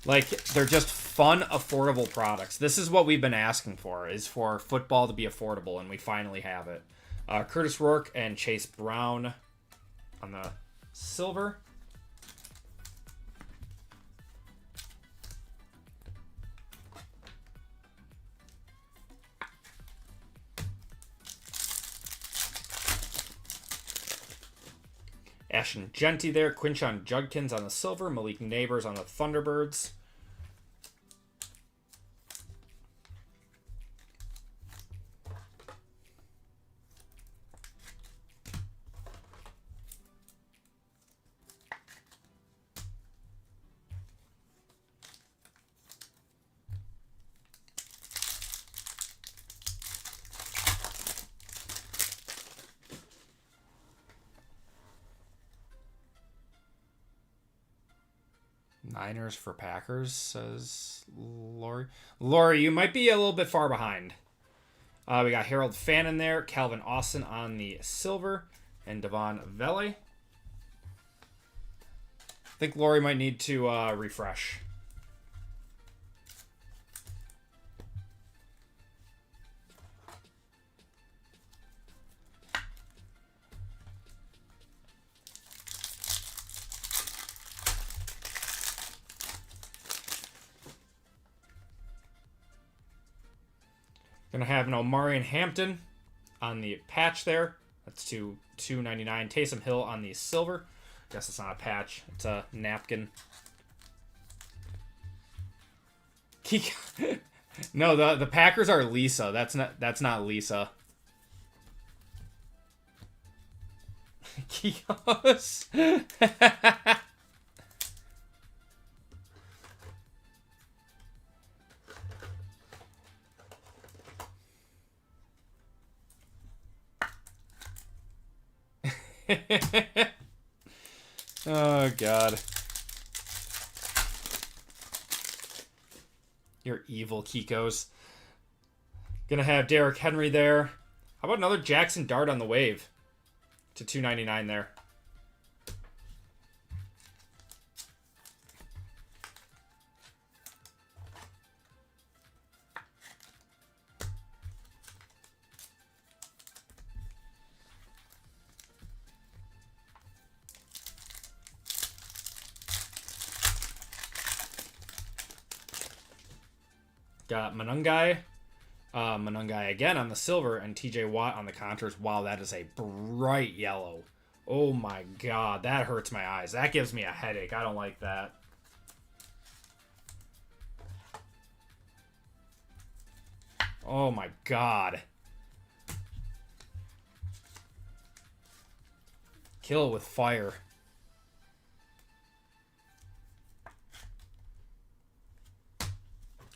like, they're just fun, affordable products. This is what we've been asking for, is for football to be affordable, and we finally have it. Curtis Rourke and Chase Brown on the silver. Ashton Genty there. Quinshon Judkins on the silver. Malik Neighbors on the Thunderbirds. Niners for Packers, says Lori. Lori, you might be a little bit far behind. We got Harold Fannin there, Calvin Austin on the silver, and Devon Vele. I think Lori might need to refresh. Gonna have an Omarion Hampton on the patch there. That's to $2.99. Taysom Hill on the silver. Guess it's not a patch. It's a napkin. No, the Packers are Lisa. That's not Lisa. Kikos. Oh, God. You're evil, Kikos. Gonna have Derrick Henry there. How about another Jackson Dart on the wave? To $2.99 there. Got Manungai. Manungai again on the silver, and TJ Watt on the contours. Wow, that is a bright yellow. Oh my God, that hurts my eyes. That gives me a headache. I don't like that. Oh my God. Kill it with fire.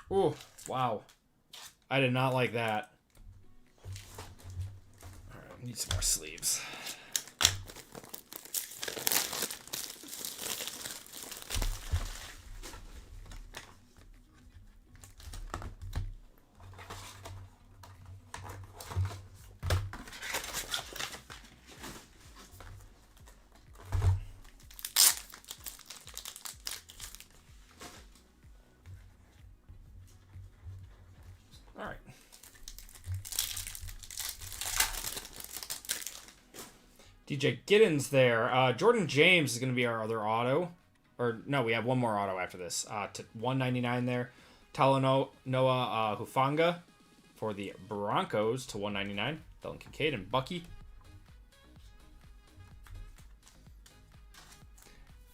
Oh, wow. I did not like that. All right, need some more sleeves. DJ Giddens there. Jordan James is going to be our other auto. Or, no, we have one more auto after this. To 199 there. Talanoa Hufanga for the Broncos to 199. Dylan Kincaid and Bucky.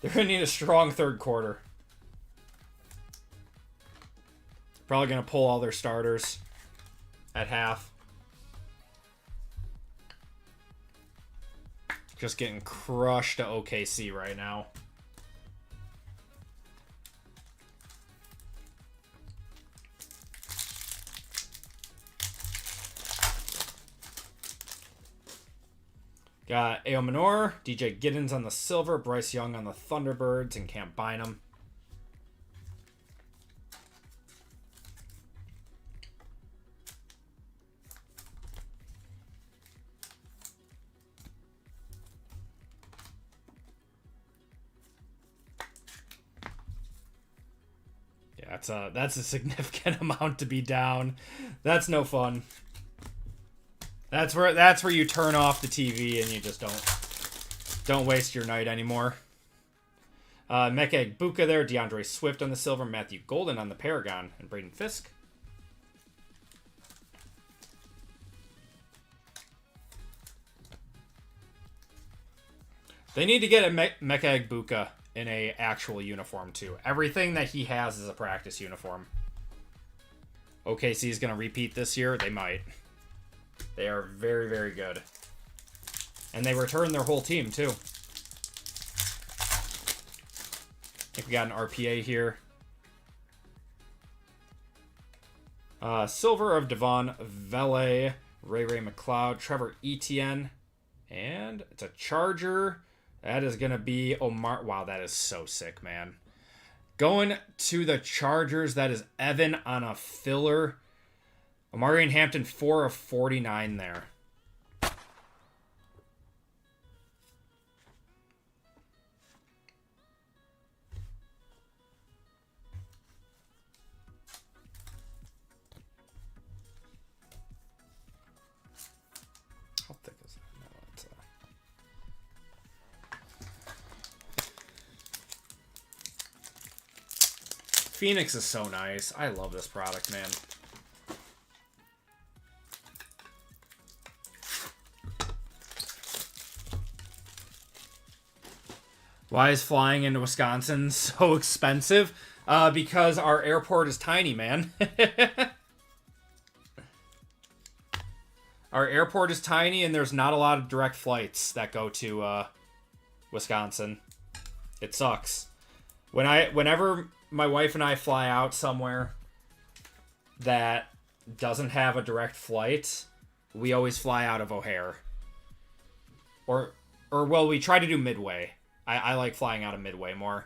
They're going to need a strong third quarter. Probably going to pull all their starters at half. Just getting crushed to OKC right now. Got Ao Manor, DJ Giddens on the silver, Bryce Young on the Thunderbirds, and Camp Bynum. Yeah, that's a significant amount to be down. That's no fun. That's where you turn off the TV and you just don't waste your night anymore. Meka Egbuka there, DeAndre Swift on the silver, Matthew Golden on the Paragon, and Braden Fisk. They need to get a Meka Egbuka in a actual uniform too. Everything that he has is a practice uniform. OKC is going to repeat this year. They might. They are very, very good. And they return their whole team, too. I think we got an RPA here. Silver of Devon Vele, Ray McLeod, Trevor Etienne. And it's a Charger. That is going to be Omar. Wow, that is so sick, man. Going to the Chargers, that is Evan on a filler. Omarion Hampton, 4 of 49 there. How thick is that? No, it's Phoenix is so nice. I love this product, man. Why is flying into Wisconsin so expensive? Because our airport is tiny, man. Our airport is tiny, and there's not a lot of direct flights that go to Wisconsin. It sucks. Whenever my wife and I fly out somewhere that doesn't have a direct flight, we always fly out of O'Hare. Or well, we try to do Midway. I like flying out of Midway more.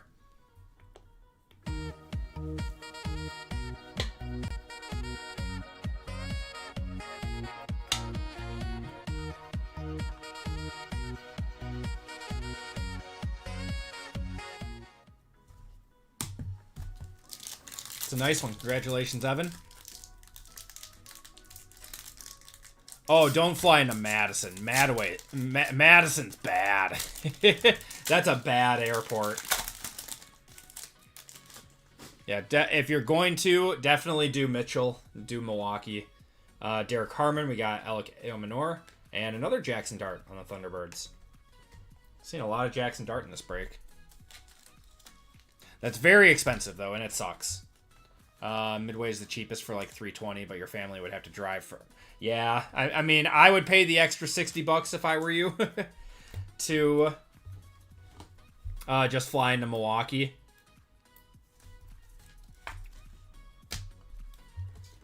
It's a nice one. Congratulations, Evan. Oh, don't fly into Madison. Madison's bad. That's a bad airport. Yeah, if you're going to, definitely do Mitchell. Do Milwaukee. Derek Harmon, we got Alec Eomanor. And another Jackson Dart on the Thunderbirds. Seen a lot of Jackson Dart in this break. That's very expensive, though, and it sucks. Midway is the cheapest for like $320, but your family would have to drive for... Yeah, I mean, I would pay the extra $60 if I were you to just fly into Milwaukee.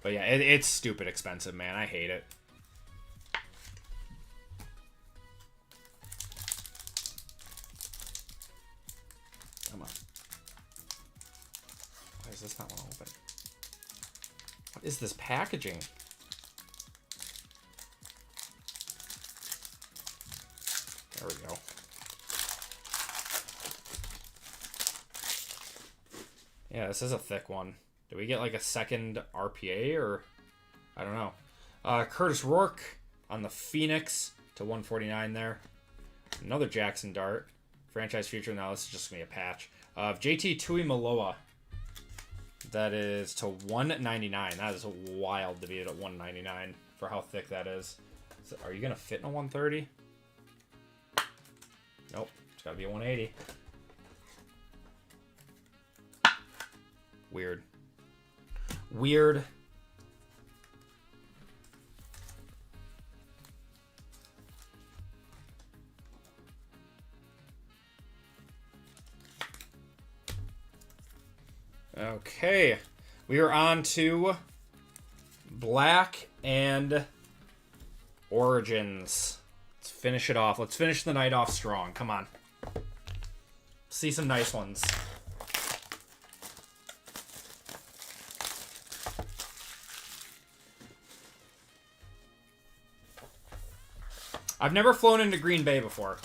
But yeah, it's stupid expensive, man. I hate it. Come on. Why is this not one open? What is this packaging? There we go. Yeah, this is a thick one. Do we get like a second RPA or... I don't know. Curtis Rourke on the Phoenix to 149 there. Another Jackson Dart. Franchise future. Now this is just going to be a patch. Of JT Tuimoloau. That is to 199. That is wild to be at 199 for how thick that is. So are you going to fit in a 130? Nope. It's got to be a 180. Weird. Weird. Okay, we are on to Black and Origins. Let's finish it off. Let's finish the night off strong. Come on. See some nice ones. I've never flown into Green Bay before.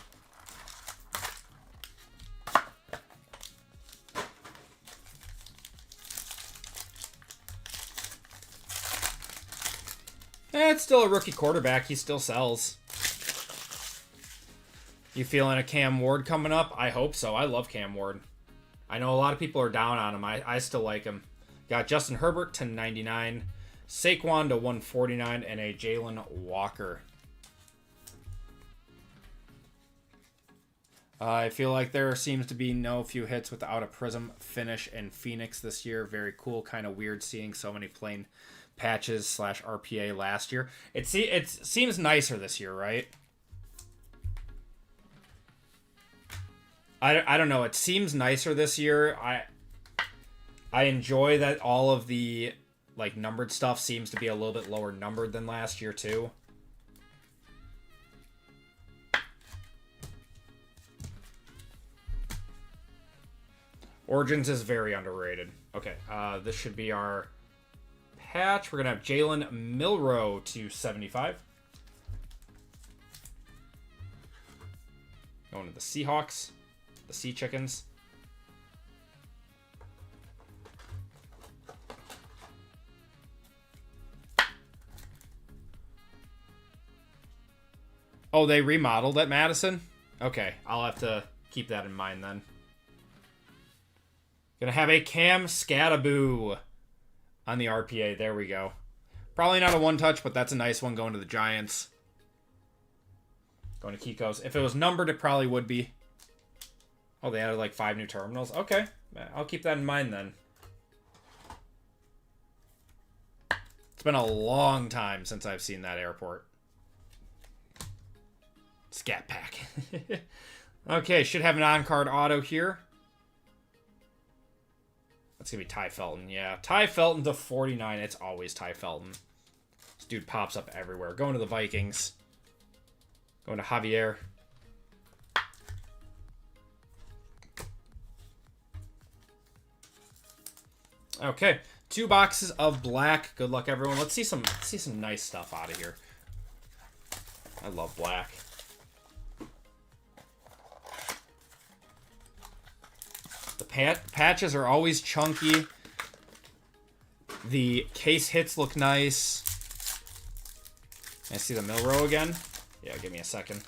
It's still a rookie quarterback. He still sells. You feeling a Cam Ward coming up? I hope so. I love Cam Ward. I know a lot of people are down on him. I still like him. Got Justin Herbert to 99. Saquon to 149. And a Jalen Walker. I feel like there seems to be no few hits without a Prism finish in Phoenix this year. Very cool. Kind of weird seeing so many plain patches / RPA last year. It seems nicer this year, right? I don't know. It seems nicer this year. I enjoy that all of the like numbered stuff seems to be a little bit lower numbered than last year too. Origins is very underrated. Okay, this should be our patch. We're going to have Jalen Milroe to 75. Going to the Seahawks. The Sea Chickens. Oh, they remodeled at Madison? Okay, I'll have to keep that in mind then. Gonna have a Cam Scattaboo on the RPA. There we go. Probably not a one-touch, but that's a nice one going to the Giants. Going to Kiko's. If it was numbered, it probably would be. Oh, they added like 5 new terminals. Okay, I'll keep that in mind then. It's been a long time since I've seen that airport. Scat Pack. Okay, should have an on-card auto here. That's going to be Ty Felton. Yeah, Ty Felton to 49. It's always Ty Felton. This dude pops up everywhere. Going to the Vikings. Going to Javier. Okay, 2 boxes of black. Good luck, everyone. Let's see some nice stuff out of here. I love black. The patches are always chunky. The case hits look nice. Can I see the Milroe again? Yeah, give me a second.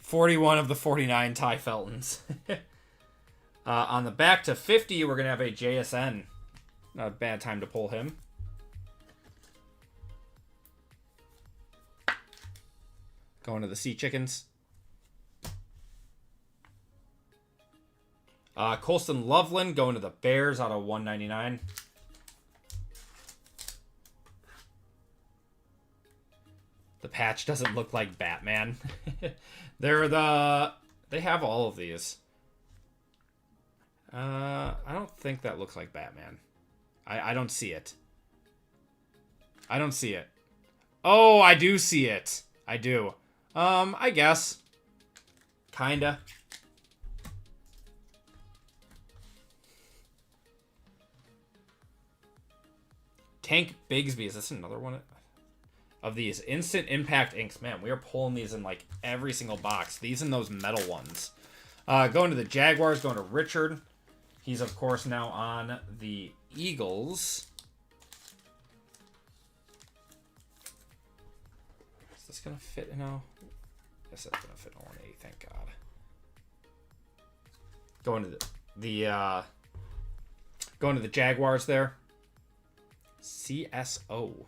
$41 of the 49 Ty Feltons. On the back to 50, we're going to have a JSN. Not a bad time to pull him. Going to the Sea Chickens. Colston Loveland going to the Bears out of 199. The patch doesn't look like Batman. They have all of these. I don't think that looks like Batman. I don't see it. I don't see it. Oh, I do see it. I do. I guess. Kinda. Tank Bigsby. Is this another one of these? Instant Impact inks. Man, we are pulling these in like every single box. These and those metal ones. Going to the Jaguars. Going to Richard. He's, of course, now on the Eagles. Is this going to fit in a... Yes, that's going to fit in a 180, thank God. Going to the Jaguars there. CSO.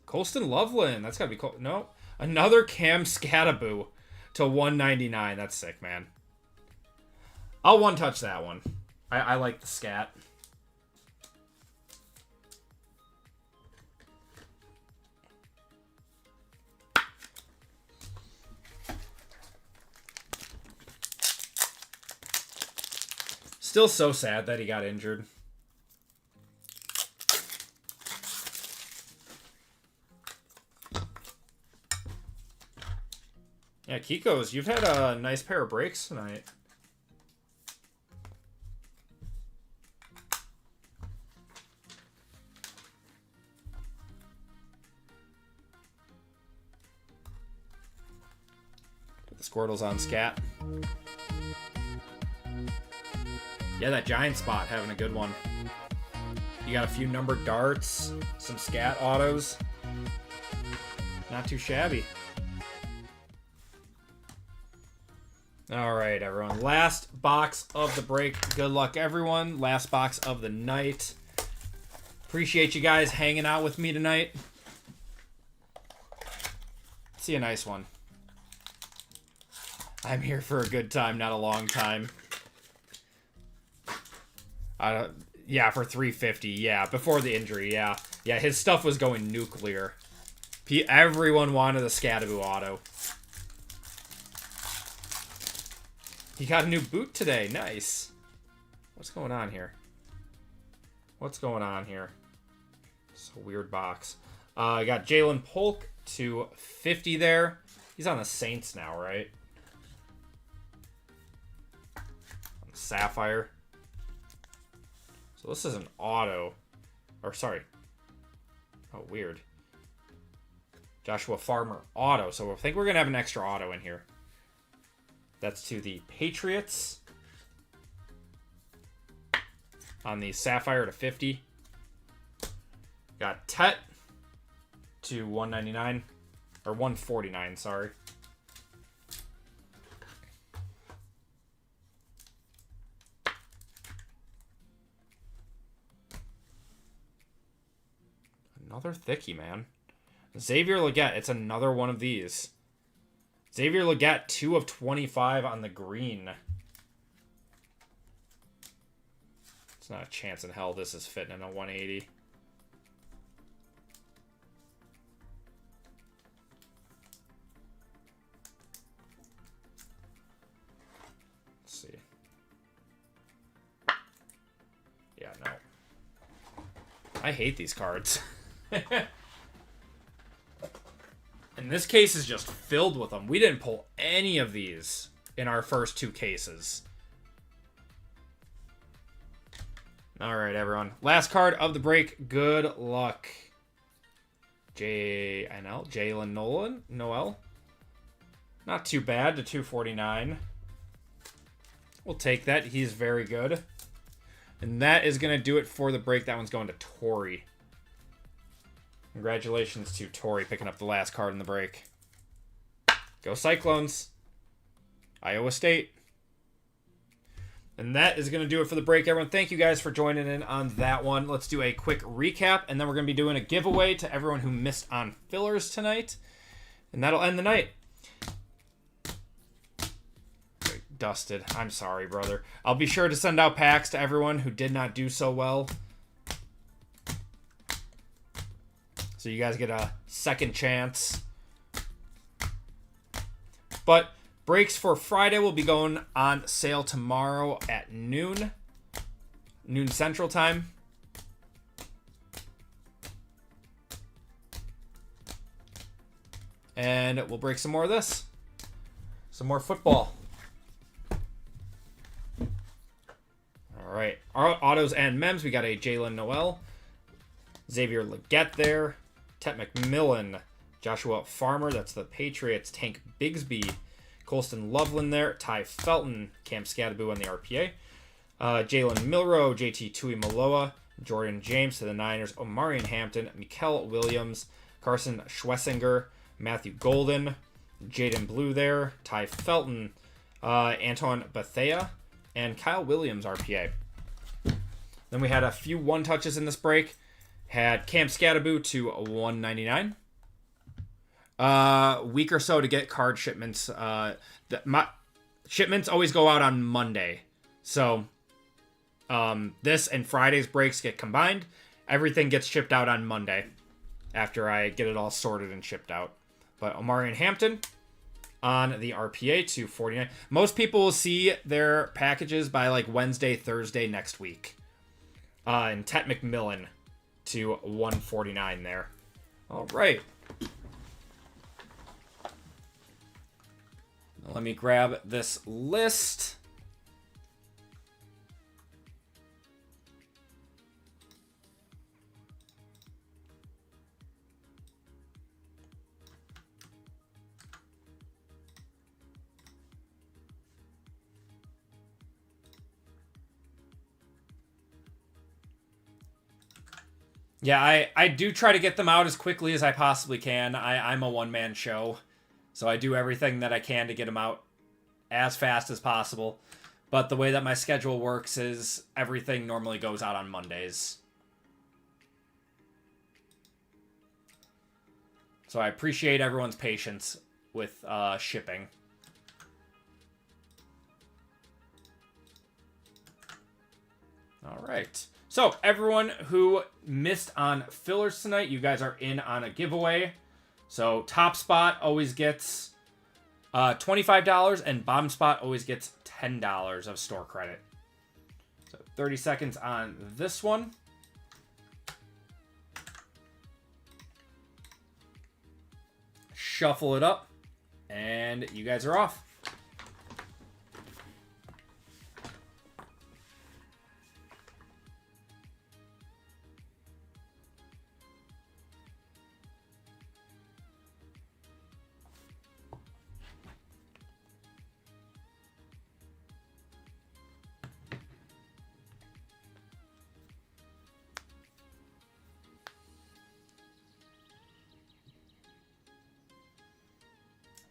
Colston Loveland. That's got to be cool. No. Another Cam Scattaboo to 199. That's sick, man. I'll one-touch that one. I like the scat. Still so sad that he got injured. Yeah, Kiko's, you've had a nice pair of breaks tonight. Put the Squirtles on scat. Yeah, that giant spot having a good one. You got a few numbered darts, some scat autos. Not too shabby. All right, everyone. Last box of the break. Good luck, everyone. Last box of the night. Appreciate you guys hanging out with me tonight. See a nice one. I'm here for a good time, not a long time. Yeah, for 350. Yeah, before the injury. Yeah, his stuff was going nuclear. Everyone wanted the Scattaboo auto. He got a new boot today. Nice. What's going on here? What's going on here? It's a weird box. I got Jalen Polk to 50 there. He's on the Saints now, right? Sapphire. So this is an auto. Or, sorry. Oh, weird. Joshua Farmer auto. So I think we're going to have an extra auto in here. That's to the Patriots. On the Sapphire to 50. Got Tet to 199. Or 149, sorry. Another thickie, man. Xavier Legette. It's another one of these. Xavier Legette, 2 of 25 on the green. It's not a chance in hell this is fitting in a 180. Let's see. Yeah, no. I hate these cards. And this case is just filled with them. We didn't pull any of these in our first 2 cases. All right, everyone. Last card of the break. Good luck. Jalen Noel. Not too bad to 249. We'll take that. He's very good. And that is going to do it for the break. That one's going to Tori. Congratulations to Tori picking up the last card in the break. Go Cyclones. Iowa State. And that is going to do it for the break, everyone. Thank you guys for joining in on that one. Let's do a quick recap, and then we're going to be doing a giveaway to everyone who missed on fillers tonight. And that'll end the night. Dusted. I'm sorry, brother. I'll be sure to send out packs to everyone who did not do so well. So you guys get a second chance. But breaks for Friday will be going on sale tomorrow at noon Central Time. And we'll break some more of this. Some more football. All right. Our autos and mems. We got a Jalen Noel. Xavier Legette there. Tet McMillan. Joshua Farmer. That's the Patriots. Tank Bigsby. Colston Loveland there. Ty Felton. Cam Scattaboo on the RPA. Jalen Milroe, JT Tuimoloau, Jordan James to the Niners, Omarion Hampton, Mikael Williams, Carson Schlesinger, Matthew Golden, Jaden Blue there, Ty Felton, Anton Bethea, and Kyle Williams RPA. Then we had a few one touches in this break. Had Cam Scattaboo to 199. Week or so to get card shipments. My shipments always go out on Monday. So this and Friday's breaks get combined. Everything gets shipped out on Monday after I get it all sorted and shipped out. But Omarion Hampton on the RPA to 49. Most people will see their packages by like Wednesday, Thursday next week. And Tet McMillan to 149 there. All right. Let me grab this list. Yeah, I do try to get them out as quickly as I possibly can. I'm a one-man show, so I do everything that I can to get them out as fast as possible. But the way that my schedule works is everything normally goes out on Mondays. So I appreciate everyone's patience with shipping. All right. So, everyone who missed on fillers tonight, you guys are in on a giveaway. So, top spot always gets $25, and bottom spot always gets $10 of store credit. So, 30 seconds on this one. Shuffle it up, and you guys are off.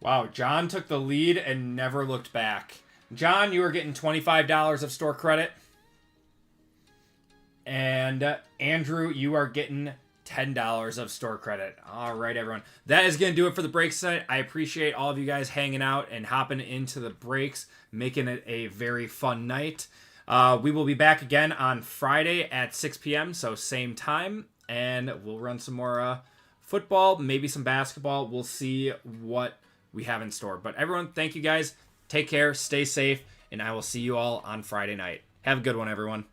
Wow, John took the lead and never looked back. John, you are getting $25 of store credit. And Andrew, you are getting $10 of store credit. All right, everyone. That is going to do it for the breaks tonight. I appreciate all of you guys hanging out and hopping into the breaks, making it a very fun night. We will be back again on Friday at 6 p.m., so same time. And we'll run some more football, maybe some basketball. We'll see what we have in store. But everyone, thank you guys. Take care, stay safe, and I will see you all on Friday night. Have a good one, everyone.